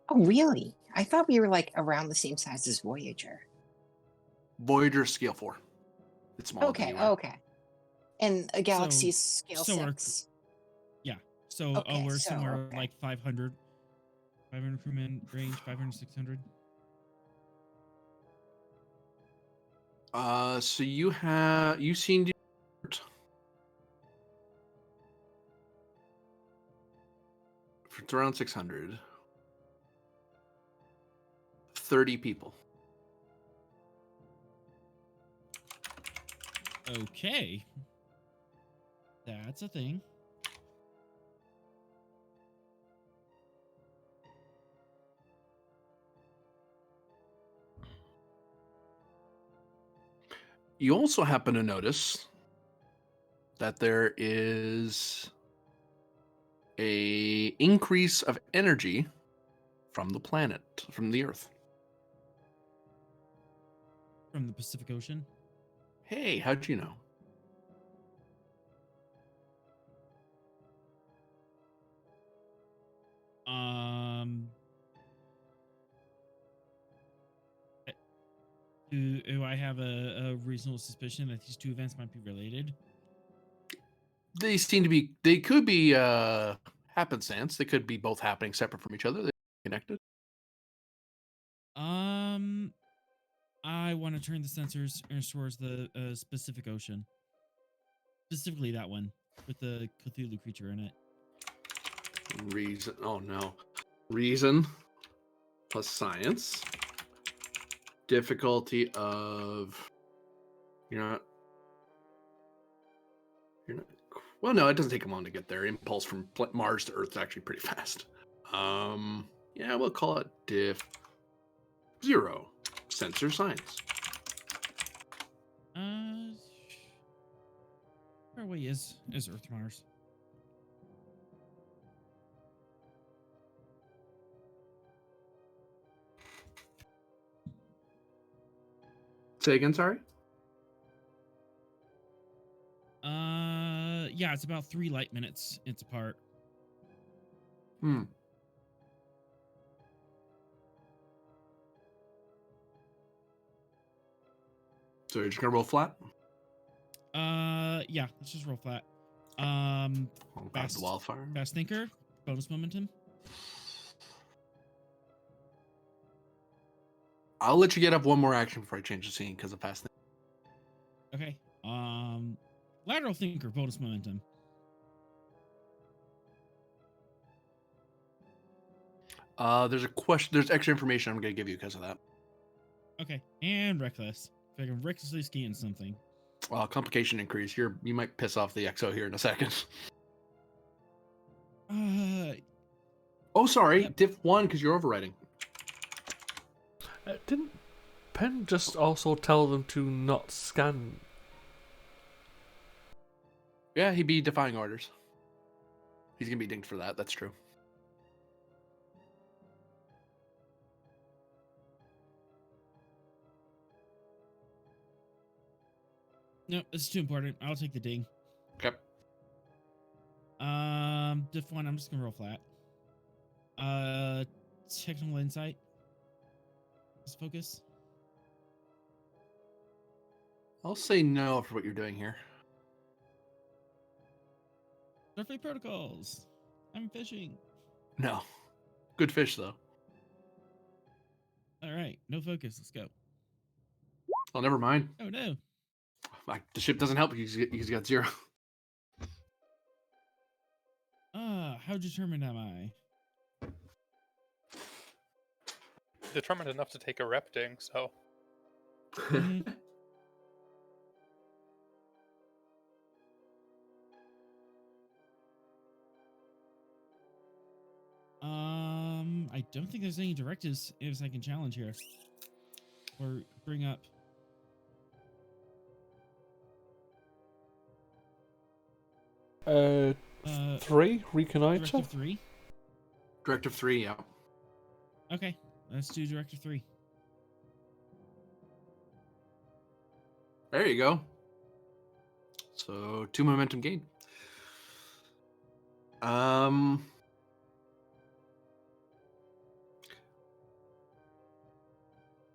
Oh, really? I thought we were like around the same size as Voyager. Voyager scale 4. It's smaller than Okay, you are. okay. And a galaxy scale so our- 6. So Okay, we're so, somewhere okay. like 500 crewman range, 500, 600. So you seen it's around 600. 30 people. Okay. That's a thing. You also happen to notice that there is a increase of energy from the planet, from the Earth. From the Pacific Ocean. Hey, how'd you know? Do I have a reasonable suspicion that these two events might be related? They seem to be. They could be happenstance. They could be both happening separate from each other. They're connected. I want to turn the sensors towards the Pacific Ocean. Specifically that one with the Cthulhu creature in it. Reason. Oh no. Reason plus science. Difficulty of. You're not. Well, no, it doesn't take them long to get there. Impulse from Mars to Earth is actually pretty fast. Yeah, we'll call it diff 0. Sensor science. Far away is Earth to Mars? Say again, sorry? Yeah, it's about 3 light minutes. It's apart. So you're just gonna roll flat? Yeah, let's just roll flat. I'll grab the Fast, wildfire. fast thinker, bonus momentum. I'll let you get up one more action before I change the scene because of fast thing. Okay. Lateral thinker, bonus momentum. There's a question. There's extra information I'm going to give you because of that. Okay, and reckless. If I can recklessly scan something. Complication increase. You might piss off the XO here in a second. Uh, Oh, sorry. Yep. Diff 1 because you're overriding. Didn't Penn just also tell them to not scan? Yeah, he'd be defying orders. He's going to be dinged for that. That's true. no, this is too important. I'll take the ding. Okay. Diff 1, I'm just gonna roll flat. Technical insight. Let's focus. I'll say no for what you're doing here. Starfleet protocols. I'm fishing. No. Good fish, though. All right, no focus. Let's go. Oh, never mind. Oh no. The ship doesn't help you. He's got 0. How determined am I? Determined enough to take a rep ding, so Mhm. I don't think there's any directives if I can challenge here or bring up. Uh, Uh, 3 reconnoiter. Directive 3. Directive 3, yeah. Okay, let's do Directive 3. There you go. So 2 momentum gain.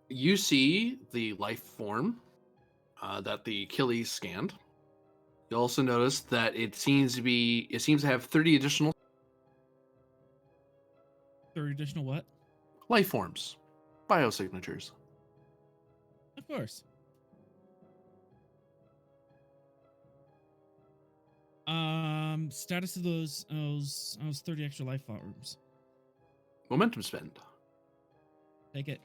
You see the life form that the Achilles scanned. You also notice that it seems to have 30 additional 30 additional what? life forms, biosignatures. Of course. Status of those 30 extra life forms. Momentum spend. Take it.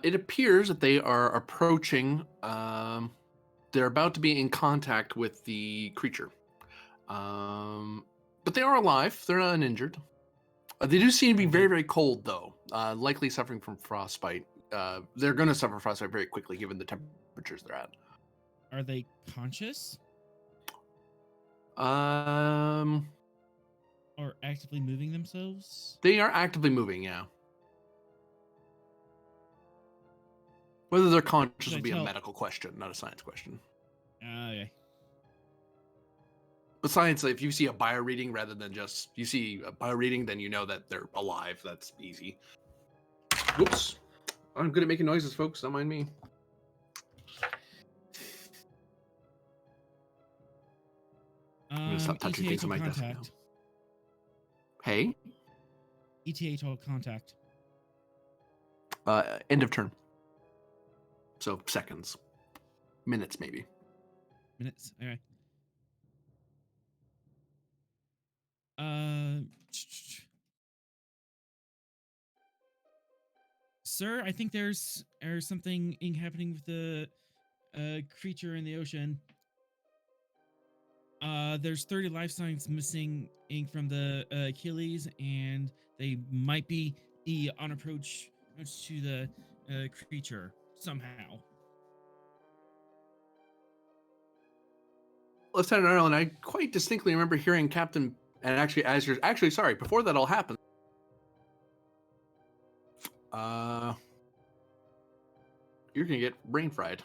It appears that they are approaching. They're about to be in contact with the creature. But they are alive. They're not uninjured. They do seem to be very, very cold, though. Likely suffering from frostbite. They're going to suffer frostbite very quickly, given the temperatures they're at. Are they conscious Um, or actively moving themselves? They are actively moving. Yeah. Whether they're conscious Should I would be a tell- medical question, not a science question. Okay. But science, if you see a bio reading rather than just you see a bio reading, then you know that they're alive. That's easy. Whoops. I'm good at making noises, folks. Don't mind me. I'm gonna stop touching ETA things till on my desk now. contact. Hey, ETA till contact. end of turn. So seconds, minutes maybe. Minutes. Okay. Uh, Sir, I think there's something happening with the creature in the ocean. There's 30 life signs missing from the Achilles, and they might be on approach to the creature somehow. Lieutenant Ireland, I quite distinctly remember hearing Captain, and actually, sorry, before that all happened, you're gonna get brain fried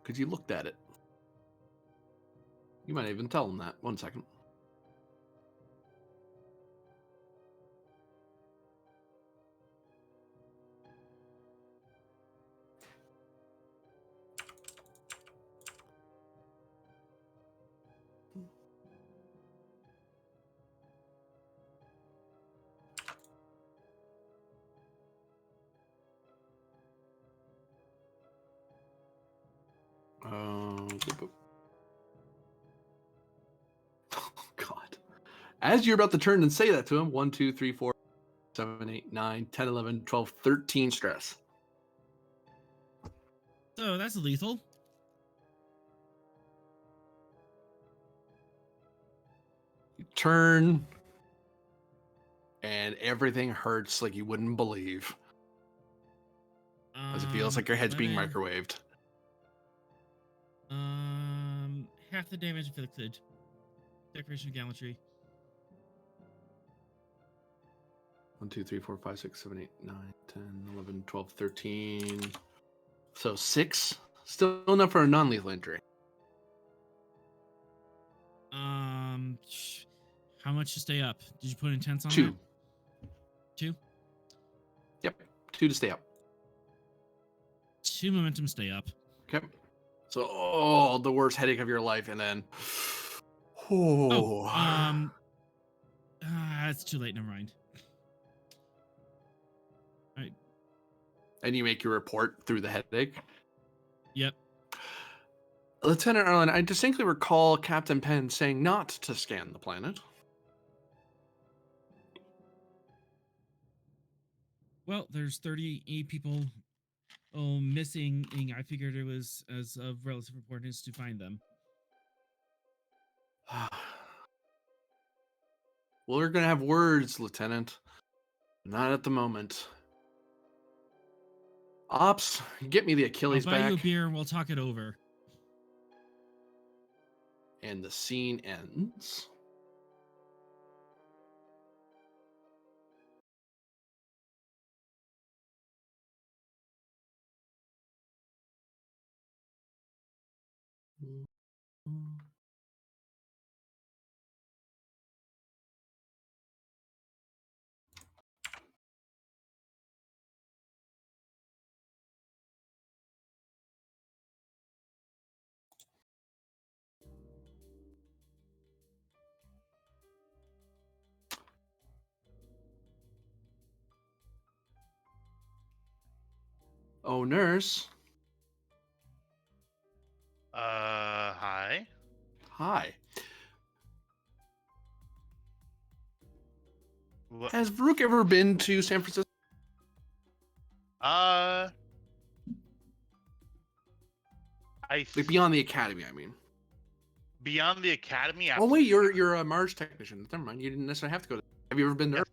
because you looked at it. You might even tell them that. 1 second. Oh, God. As you're about to turn and say that to him, 1, 2, 3, 4, 7, 8, 9, 10, 11, 12, 13 stress. So that's lethal. You turn, and everything hurts like you wouldn't believe. As it feels like your head's being 11, microwaved. half the damage inflicted. Decoration of gallantry. 1, 2, 3, 4, 5, 6, 7, 8, 9, 10, 11, 12, 13. So 6. Still enough for a non-lethal injury. How much to stay up? Did you put intense on 2. that? 2? Yep. 2 to stay up. 2 momentum stay up. Okay. So, the worst headache of your life, and then... It's too late. Never mind. All right. And you make your report through the headache. Yep. Lieutenant Erlen, I distinctly recall Captain Penn saying not to scan the planet. Well, there's 38 people missing. And I figured it was as of relative importance to find them. We're going to have words, Lieutenant. Not at the moment. Ops, get me the Achilles I'll buy back. you a beer and we'll talk it over. And the scene ends. Oh, nurse. Hi. Hi. What? Has Varuk ever been to San Francisco? I Like beyond the academy, I mean. beyond the academy. Oh wait, you're a Mars technician. Never mind. You didn't necessarily have to go to. Have you ever been there?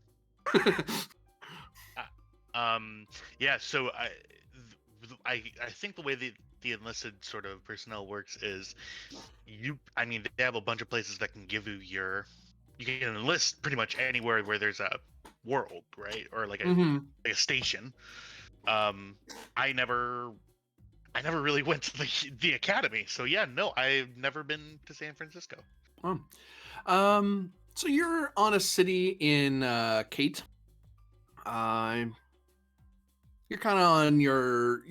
Yeah. So I think the way the enlisted sort of personnel works is I mean, they have a bunch of places that can give you you can enlist pretty much anywhere where there's a world, right? Or like a station. I never really went to the academy. So yeah, no, I've never been to San Francisco. So you're on a city in Kate. You're kind of on you're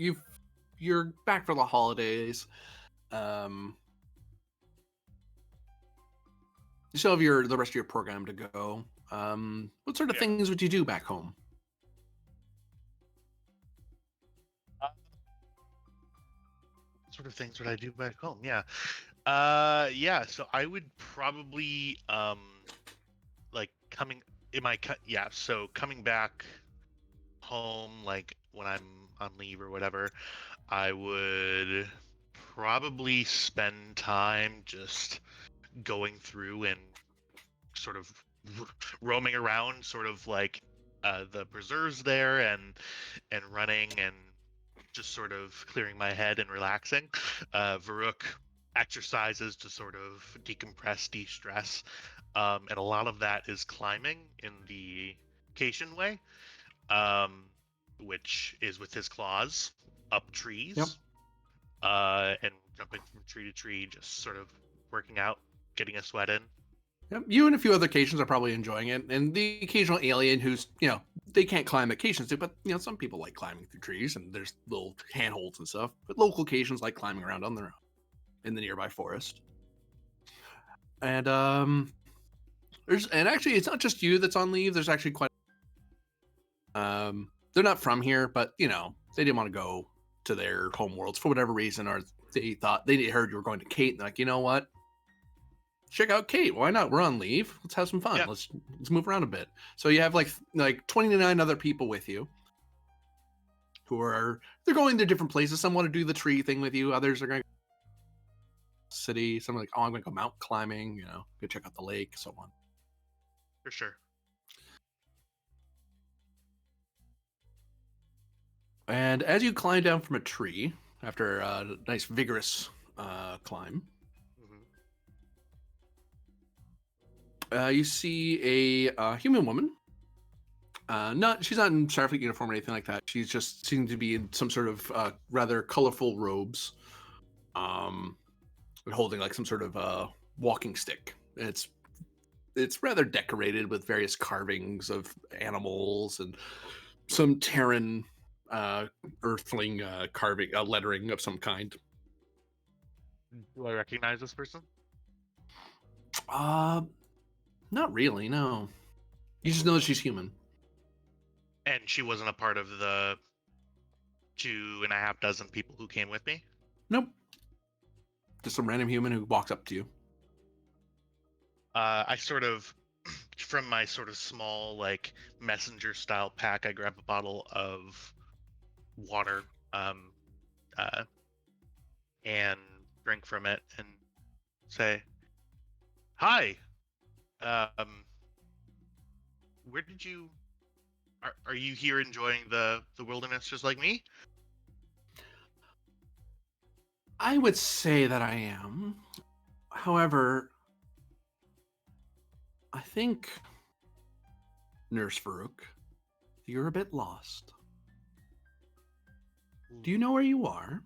back for the holidays. You still have the rest of your program to go. What sort of things would you do back home? What sort of things would I do back home? Yeah. So I would probably like coming back home, like when I'm on leave or whatever, I would probably spend time just going through and sort of roaming around, sort of like the preserves there, and running and just sort of clearing my head and relaxing. Varuk exercises to sort of decompress, de-stress, and a lot of that is climbing in the Cation way, which is with his claws up trees. Yep. And jumping from tree to tree, just sort of working out, getting a sweat in. Yep. You and a few other Cations are probably enjoying it, and the occasional alien who's, they can't climb that Cations do, but some people like climbing through trees, and there's little handholds and stuff. But local Cations like climbing around on their own in the nearby forest. And actually it's not just you that's on leave. There's actually quite. They're not from here, but they didn't want to go to their home worlds for whatever reason, or they heard you were going to Kate, and they're like, you know what? Check out Kate. Why not? We're on leave. Let's have some fun. Yeah. Let's move around a bit. So you have like 29 other people with you who they're going to different places. Some want to do the tree thing with you. Others are going to city. Some are like, oh, I'm going to go mountain climbing. Go check out the lake, so on. For sure. And as you climb down from a tree after a nice vigorous climb, you see a human woman. She's not in Starfleet uniform or anything like that. She's just seems to be in some sort of rather colorful robes, and holding like some sort of walking stick. It's rather decorated with various carvings of animals and some Terran earthling carving, lettering of some kind. Do I recognize this person? Not really, no. You just know that she's human. And she wasn't a part of the 2.5 dozen people who came with me? Nope. Just some random human who walks up to you. I sort of, from my sort of small, like, messenger style pack, I grab a bottle of water, and drink from it and say, "Hi, where did you, are you here enjoying the wilderness just like me?" I would say that I am. However, I think, Nurse Farouk, you're a bit lost. Do you know where you are?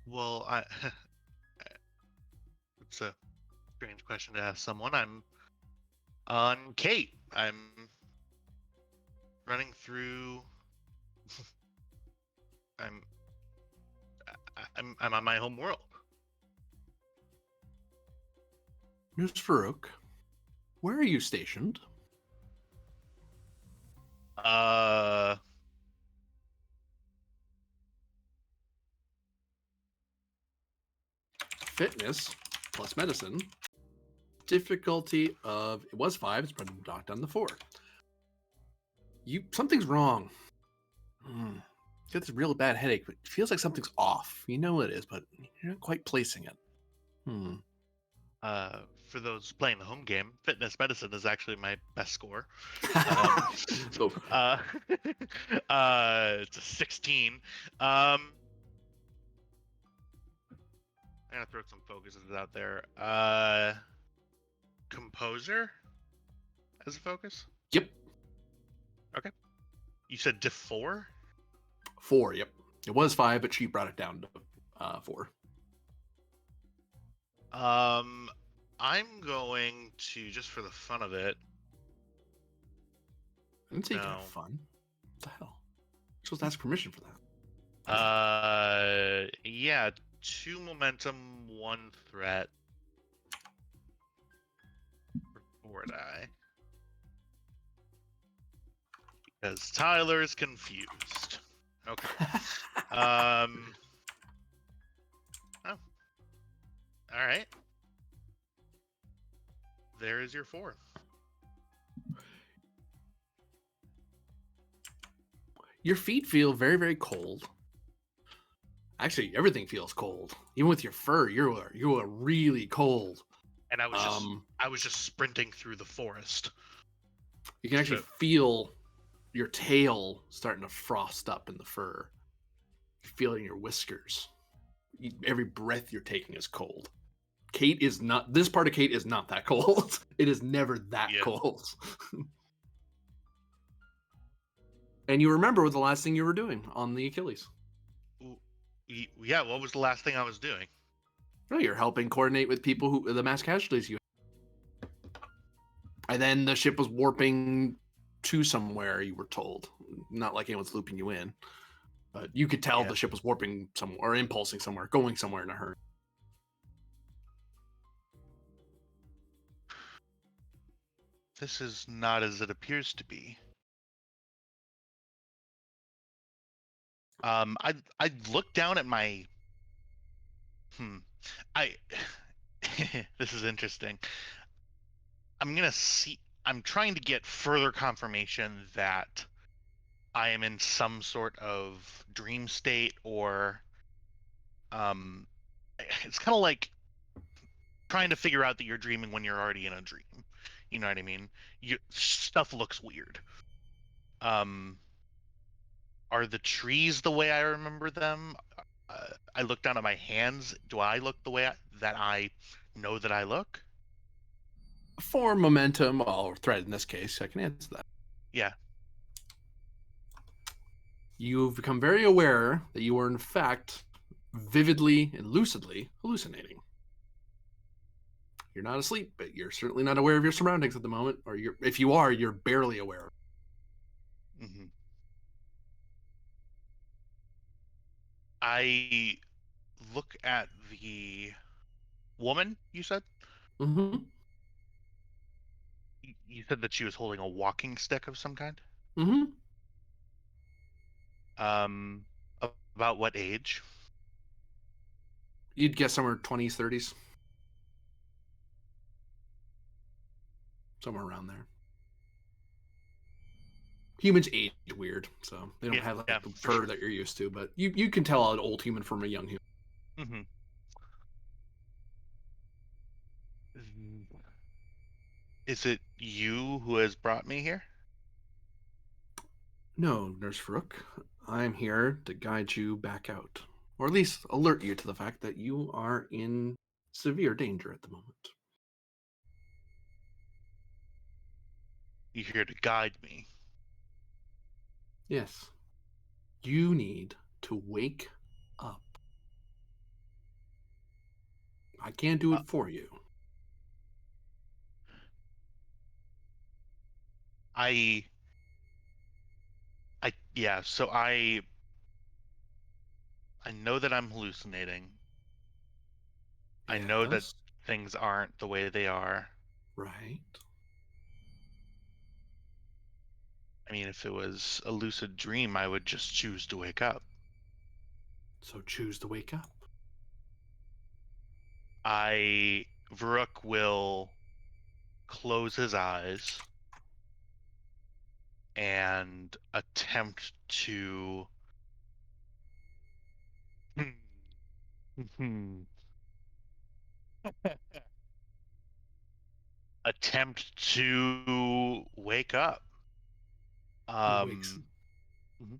Well, it's a strange question to ask someone. I'm on Kate. I'm running through. I'm on my home world. Nurse Farouk, where are you stationed? Fitness plus medicine. Difficulty of, it was 5, it's been knocked down to 4. Something's wrong. You got this real bad headache, but it feels like something's off. You know it is, but you're not quite placing it. For those playing the home game, fitness medicine is actually my best score. So, It's a 16. I'm gonna throw some focuses out there. Composer as a focus? Yep. Okay. You said diff 4? 4, yep. It was 5, but she brought it down to 4. I'm going to, just for the fun of it. I didn't say you could have fun. What the hell? You're supposed to ask permission for that. Yeah, 2 momentum, 1 threat. For die. Because Tyler's confused. Okay. Oh. All right. There is your 4. Your feet feel very, very cold. Actually, everything feels cold. Even with your fur, you are really cold. And I was just sprinting through the forest. You can actually feel your tail starting to frost up in the fur. You feel it in your whiskers. Every breath you're taking is cold. This part of Kate is not that cold. It is never that cold. And you remember what the last thing you were doing on the Achilles. Yeah, what was the last thing I was doing? Oh, you're helping coordinate with people the mass casualties you had. And then the ship was warping to somewhere, you were told. Not like anyone's looping you in. But you could tell the ship was warping somewhere, or impulsing somewhere, going somewhere in a hurry. This is not as it appears to be. I look down at my I this is interesting. I'm trying to get further confirmation that I am in some sort of dream state, or it's kind of like trying to figure out that you're dreaming when you're already in a dream. You know what I mean? Stuff looks weird. Are the trees the way I remember them? I look down at my hands. Do I look the way that I know that I look? For momentum, or threat in this case, I can answer that. Yeah. You've become very aware that you are, in fact, vividly and lucidly hallucinating. You're not asleep, but you're certainly not aware of your surroundings at the moment, or if you are, you're barely aware. Mm-hmm. I look at the woman, you said? Mm-hmm. You said that she was holding a walking stick of some kind? Mm-hmm. Um, about what age? You'd guess somewhere 20s, 30s. Somewhere around there. Humans age weird, so they don't Yeah, have like yeah, the for fur sure. that you're used to, but you can tell an old human from a young human. Mm-hmm. Is it you who has brought me here? No, Nurse Farouk. I'm here to guide you back out. Or at least alert you to the fact that you are in severe danger at the moment. You're here to guide me. Yes. You need to wake up. I can't do Uh, it for you. I, yeah. So I know that I'm hallucinating. I know that Yes. things aren't the way they are. Right. I mean, if it was a lucid dream, I would just choose to wake up. So choose to wake up. Varuk will close his eyes and attempt to attempt to wake up. He wakes. Mhm.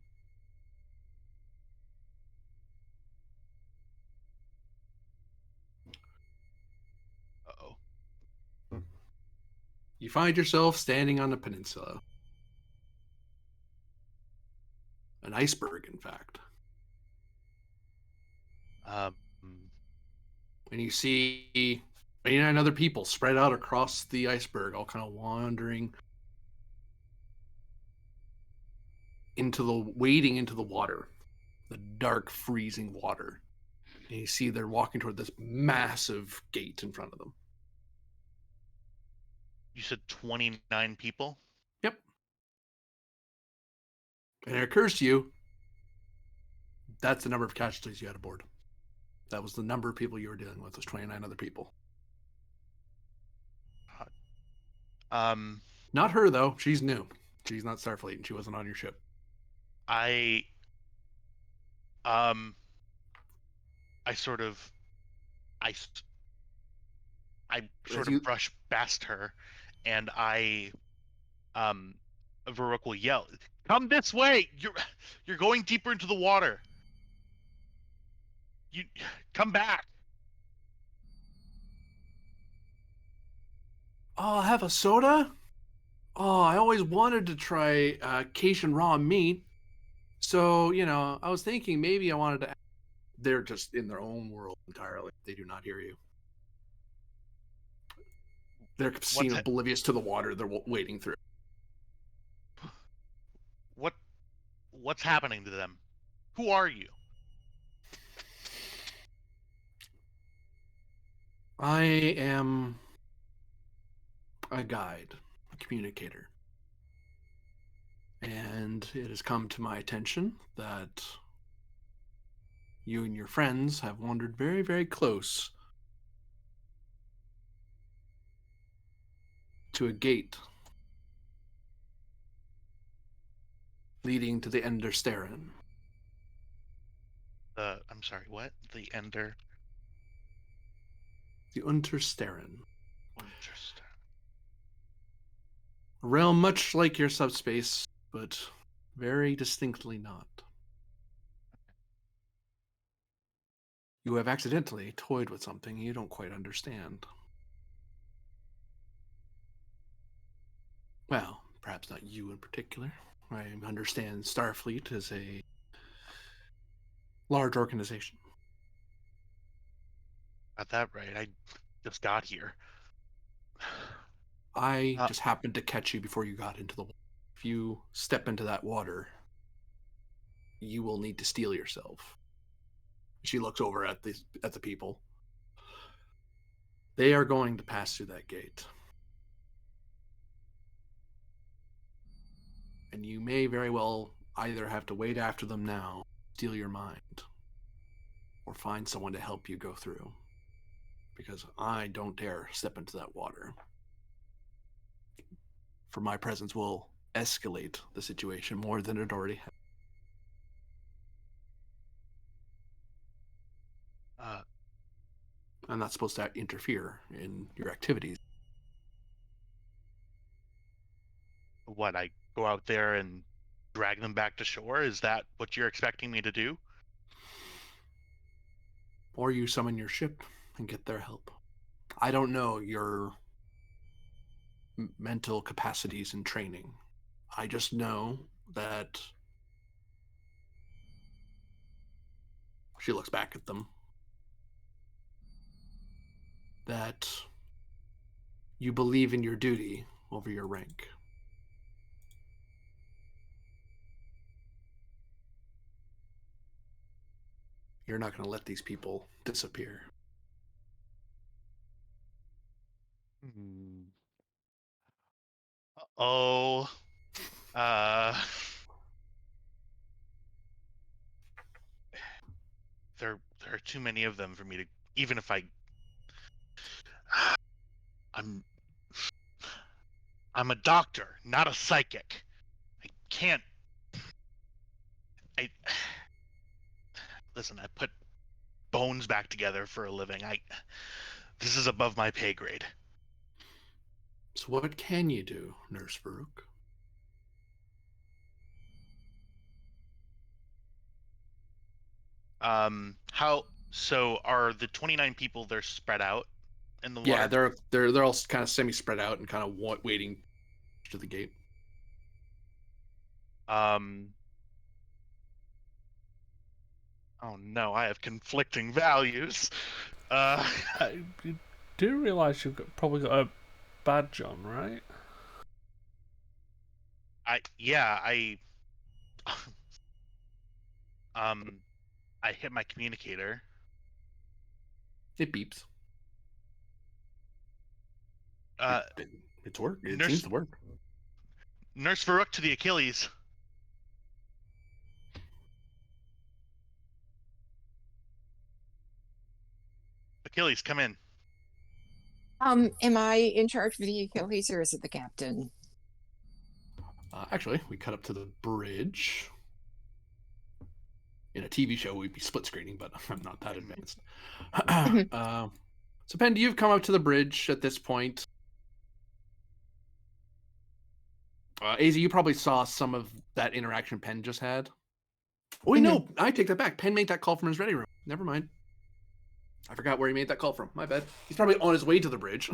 Uh-oh. You find yourself standing on a peninsula. An iceberg, in fact. Um, And you see 89 other people spread out across the iceberg, all kind of wandering wading into the water, the dark, freezing water. And you see they're walking toward this massive gate in front of them. you said 29 people? Yep. And it occurs to you that's the number of casualties you had aboard. That was the number of people you were dealing with, was 29 other people. Um, Not her, though. She's new. She's not Starfleet, and she wasn't on your ship. I um I sort of I I As sort of you, brush past her, and um Varuk will yell, "Come this way! You're going deeper into the water. You come back." oh, I'll have a soda? Oh, I always wanted to try Cajun raw meat. So, I was thinking maybe I wanted to. They're just in their own world entirely. They do not hear you. They're seen What's ha- oblivious to the water they're wading through. what what's happening to them? Who are you? I am a guide, a communicator. And it has come to my attention that you and your friends have wandered very, very close to a gate leading to the Untersterran. I'm sorry, what? The Ender. The Untersterran. Interesting. A realm much like your subspace, but very distinctly not. You have accidentally toyed with something you don't quite understand. Well, perhaps not you in particular. I understand Starfleet is a large organization. Got that right. I just got here. I just happened to catch you before you got into the water. If you step into that water, you will need to steel yourself. She looks over at the people. They are going to pass through that gate. And you may very well either have to wait after them now, steal your mind, or find someone to help you go through. Because I don't dare step into that water. For my presence will escalate the situation more than it already has. I'm not supposed to interfere in your activities. What, I go out there and drag them back to shore? Is that what you're expecting me to do? Or you summon your ship and get their help. I don't know your mental capacities and training. I just know that she looks back at them. That you believe in your duty over your rank. You're not going to let these people disappear. Oh, there are too many of them for me to, even if I'm a doctor, not a psychic. I can't. I listen. I put bones back together for a living. This is above my pay grade. So what can you do, Nurse Farouk? How? So are the 29 people? They're spread out in the Yeah, water. they're all kind of semi spread out and kind of waiting to the gate. Oh no, I have conflicting values. You do realise probably got a badge on, right? I I hit my communicator. It beeps. It's work. It seems to work. Nurse Farouk to the Achilles. Achilles, come in. Am I in charge of the Achilles or is it the captain? Actually, we cut up to the bridge. In a TV show, we'd be split screening, but I'm not that advanced. So, Pen, you've come up to the bridge at this point. AZ, you probably saw some of that interaction Pen just had. Oh, wait, no, I take that back. Pen made that call from his ready room. Never mind. I forgot where he made that call from. My bad. He's probably on his way to the bridge.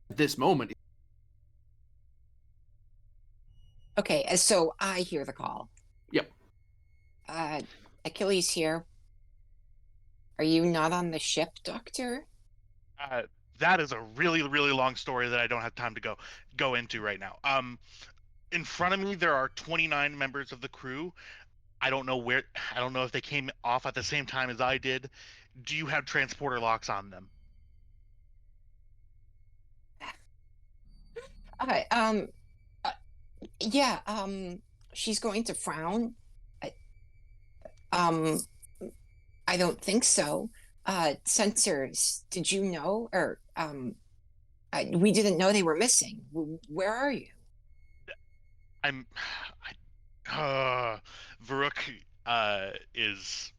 At this moment. Okay, so I hear the call. Yep. Achilles here. Are you not on the ship, Doctor? That is a really, really long story that I don't have time to go into right now. In front of me, there are 29 members of the crew. I don't know if they came off at the same time as I did. Do you have transporter locks on them? Yeah, she's going to frown. Um, I don't think so. Sensors, did you know? Or we didn't know they were missing. Where are you? I'm. Varuk is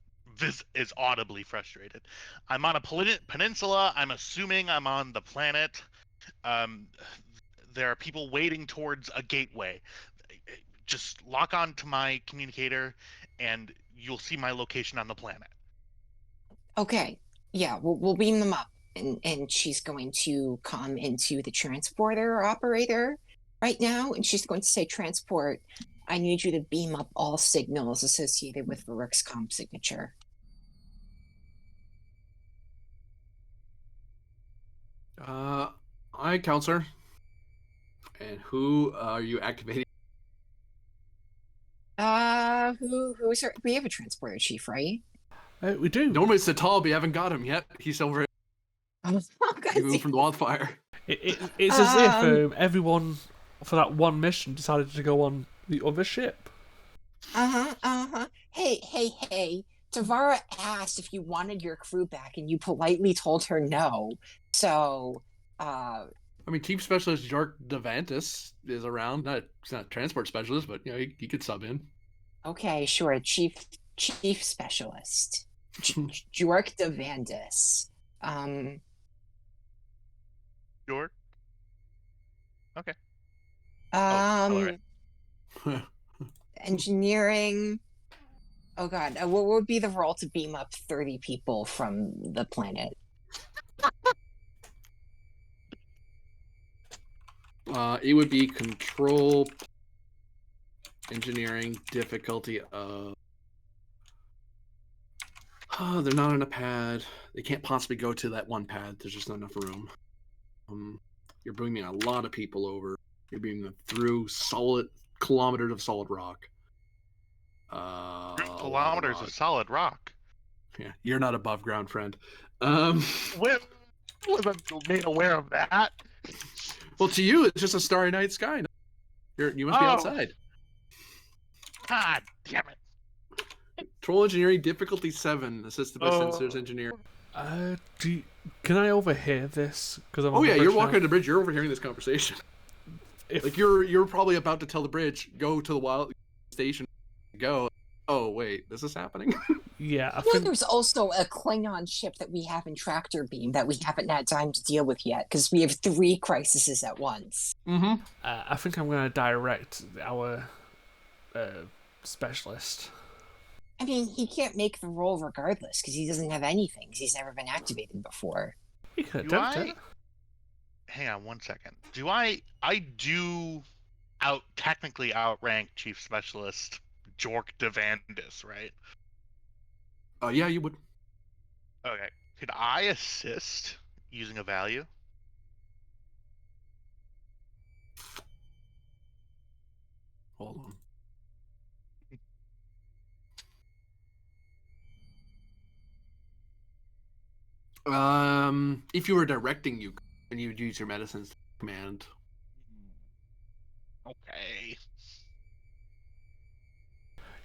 audibly frustrated. I'm on a peninsula. I'm assuming I'm on the planet. Um, there are people waiting towards a gateway. Just lock on to my communicator, and you'll see my location on the planet. Okay, yeah, we'll beam them up, and she's going to come into the transporter operator right now, and she's going to say, "Transport, I need you to beam up all signals associated with Varuk's comm signature." Hi, counselor. And who are you activating? Who's her? We have a transporter chief, right? We do. Normally it's the tall, but you haven't got him yet. He's over. Oh, He moved from the wildfire. It's as if everyone for that one mission decided to go on the other ship. Hey. Tavara asked if you wanted your crew back, and you politely told her no. So, I mean, Chief Specialist Jork Devantis is around. He's not a transport specialist, but he could sub in. okay, sure. Chief Specialist. Jork Devandis. Sure. Okay. Um, right. Engineering. Oh God, what would be the role to beam up 30 people from the planet? It would be control engineering difficulty of. Oh, they're not on a pad. They can't possibly go to that one pad. There's just not enough room. You're bringing a lot of people over. You're bringing them through solid kilometers of solid rock. 3 kilometers of solid rock. Yeah, you're not above ground, friend. Wasn't made aware of that. Well, to you, it's just a starry night sky. You must be outside. God damn it. Control engineering difficulty 7, assisted by sensors engineer. Can I overhear this? Oh yeah, you're walking on the bridge. You're overhearing this conversation. Like you're probably about to tell the bridge, go to the wild station, go. Oh wait, this is happening. Yeah, I think there's also a Klingon ship that we have in tractor beam that we haven't had time to deal with yet because we have 3 crises at once. Mm-hmm. I think I'm going to direct our specialist. I mean, he can't make the roll regardless because he doesn't have anything. He's never been activated before. We could attempt it. Hang on 1 second. I do technically outrank Chief Specialist Jork Devandis, right? Yeah, you would. Okay. Could I assist using a value? Hold on. If you were directing, you and you'd use your medicines command. Okay.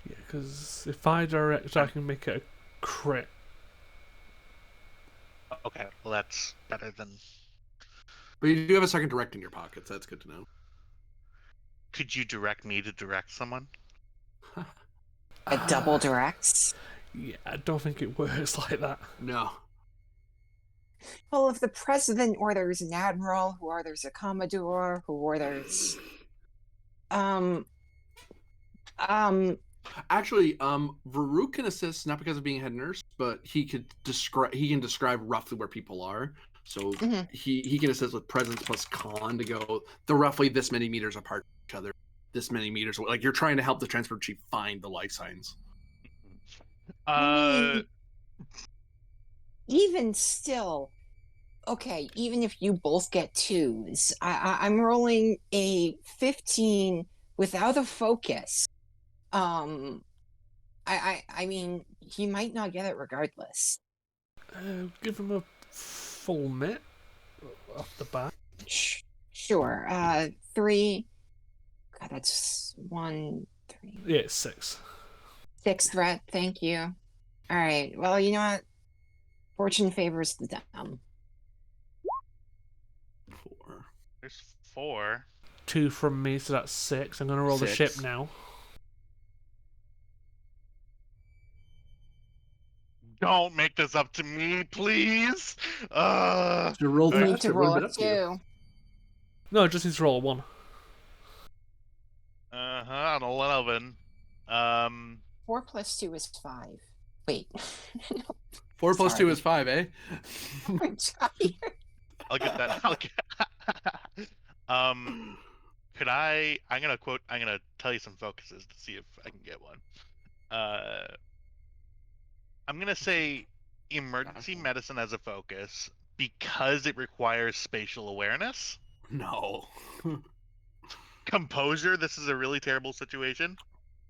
Yeah, because if I direct, I can make it a crit. Okay, well that's better than. But you do have a second direct in your pockets. That's good to know. Could you direct me to direct someone? A double directs? Yeah, I don't think it works like that. No. Well, if the president orders an admiral, who orders a commodore, who orders Actually, Varuk can assist not because of being head nurse, but he can describe roughly where people are. So he can assist with presence plus con to go. They're roughly this many meters apart from each other. This many meters. Like you're trying to help the transport chief find the life signs. Even still, okay, even if you both get 2s, I'm rolling a 15 without a focus. I mean, he might not get it regardless. Give him a full mitt off the bat. Sure. 3. God, that's 1, 3. Yeah, it's 6. 6 threat. Thank you. All right. Well, you know what? Fortune favors the dumb. 4, There's 4. 2 from me, so that's 6. I'm going to roll the ship 6. now. Don't make this up to me, please. To roll You need to faster, roll what a up to you? 2. No, it just needs to roll a 1. On 11. 4 plus 2 is 5. Wait. 4 plus 2 Sorry. is 5, eh? I'm tired. I'll get that. Could I'm gonna tell you some focuses to see if I can get one. I'm gonna say emergency medicine as a focus because it requires spatial awareness. No. Composure, this is a really terrible situation.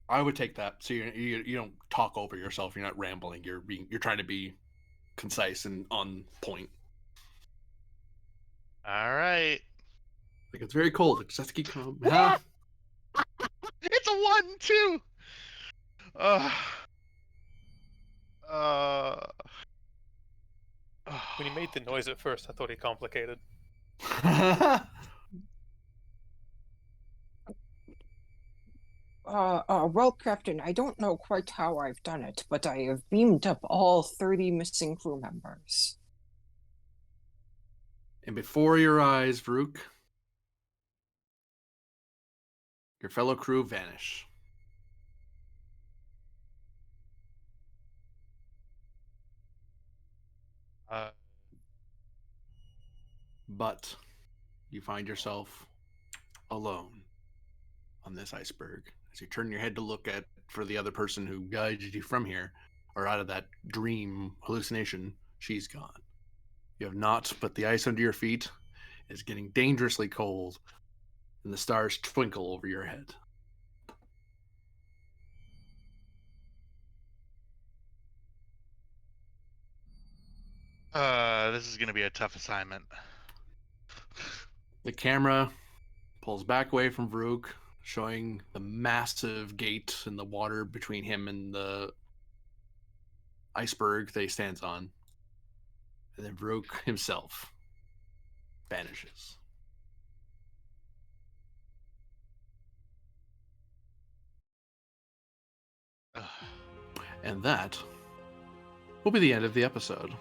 I would take that. So you don't talk over yourself. You're not rambling. You're trying to be concise and on point. All right. Like, it's very cold. Just keep calm. Huh? It's a 1 too. Uh, When he made the noise at first, I thought he complicated. Well, Captain, I don't know quite how I've done it, but I have beamed up all 30 missing crew members. And before your eyes, Vrook, your fellow crew vanish. uh, But you find yourself alone on this iceberg. As you turn your head to look for the other person who guided you from here, or out of that dream hallucination, she's gone. You have naught but the ice under your feet. It's getting dangerously cold, and the stars twinkle over your head. this is gonna be a tough assignment. The camera pulls back away from Vrook, showing the massive gate in the water between him and the iceberg that he stands on. And then Vrook himself vanishes. And that will be the end of the episode.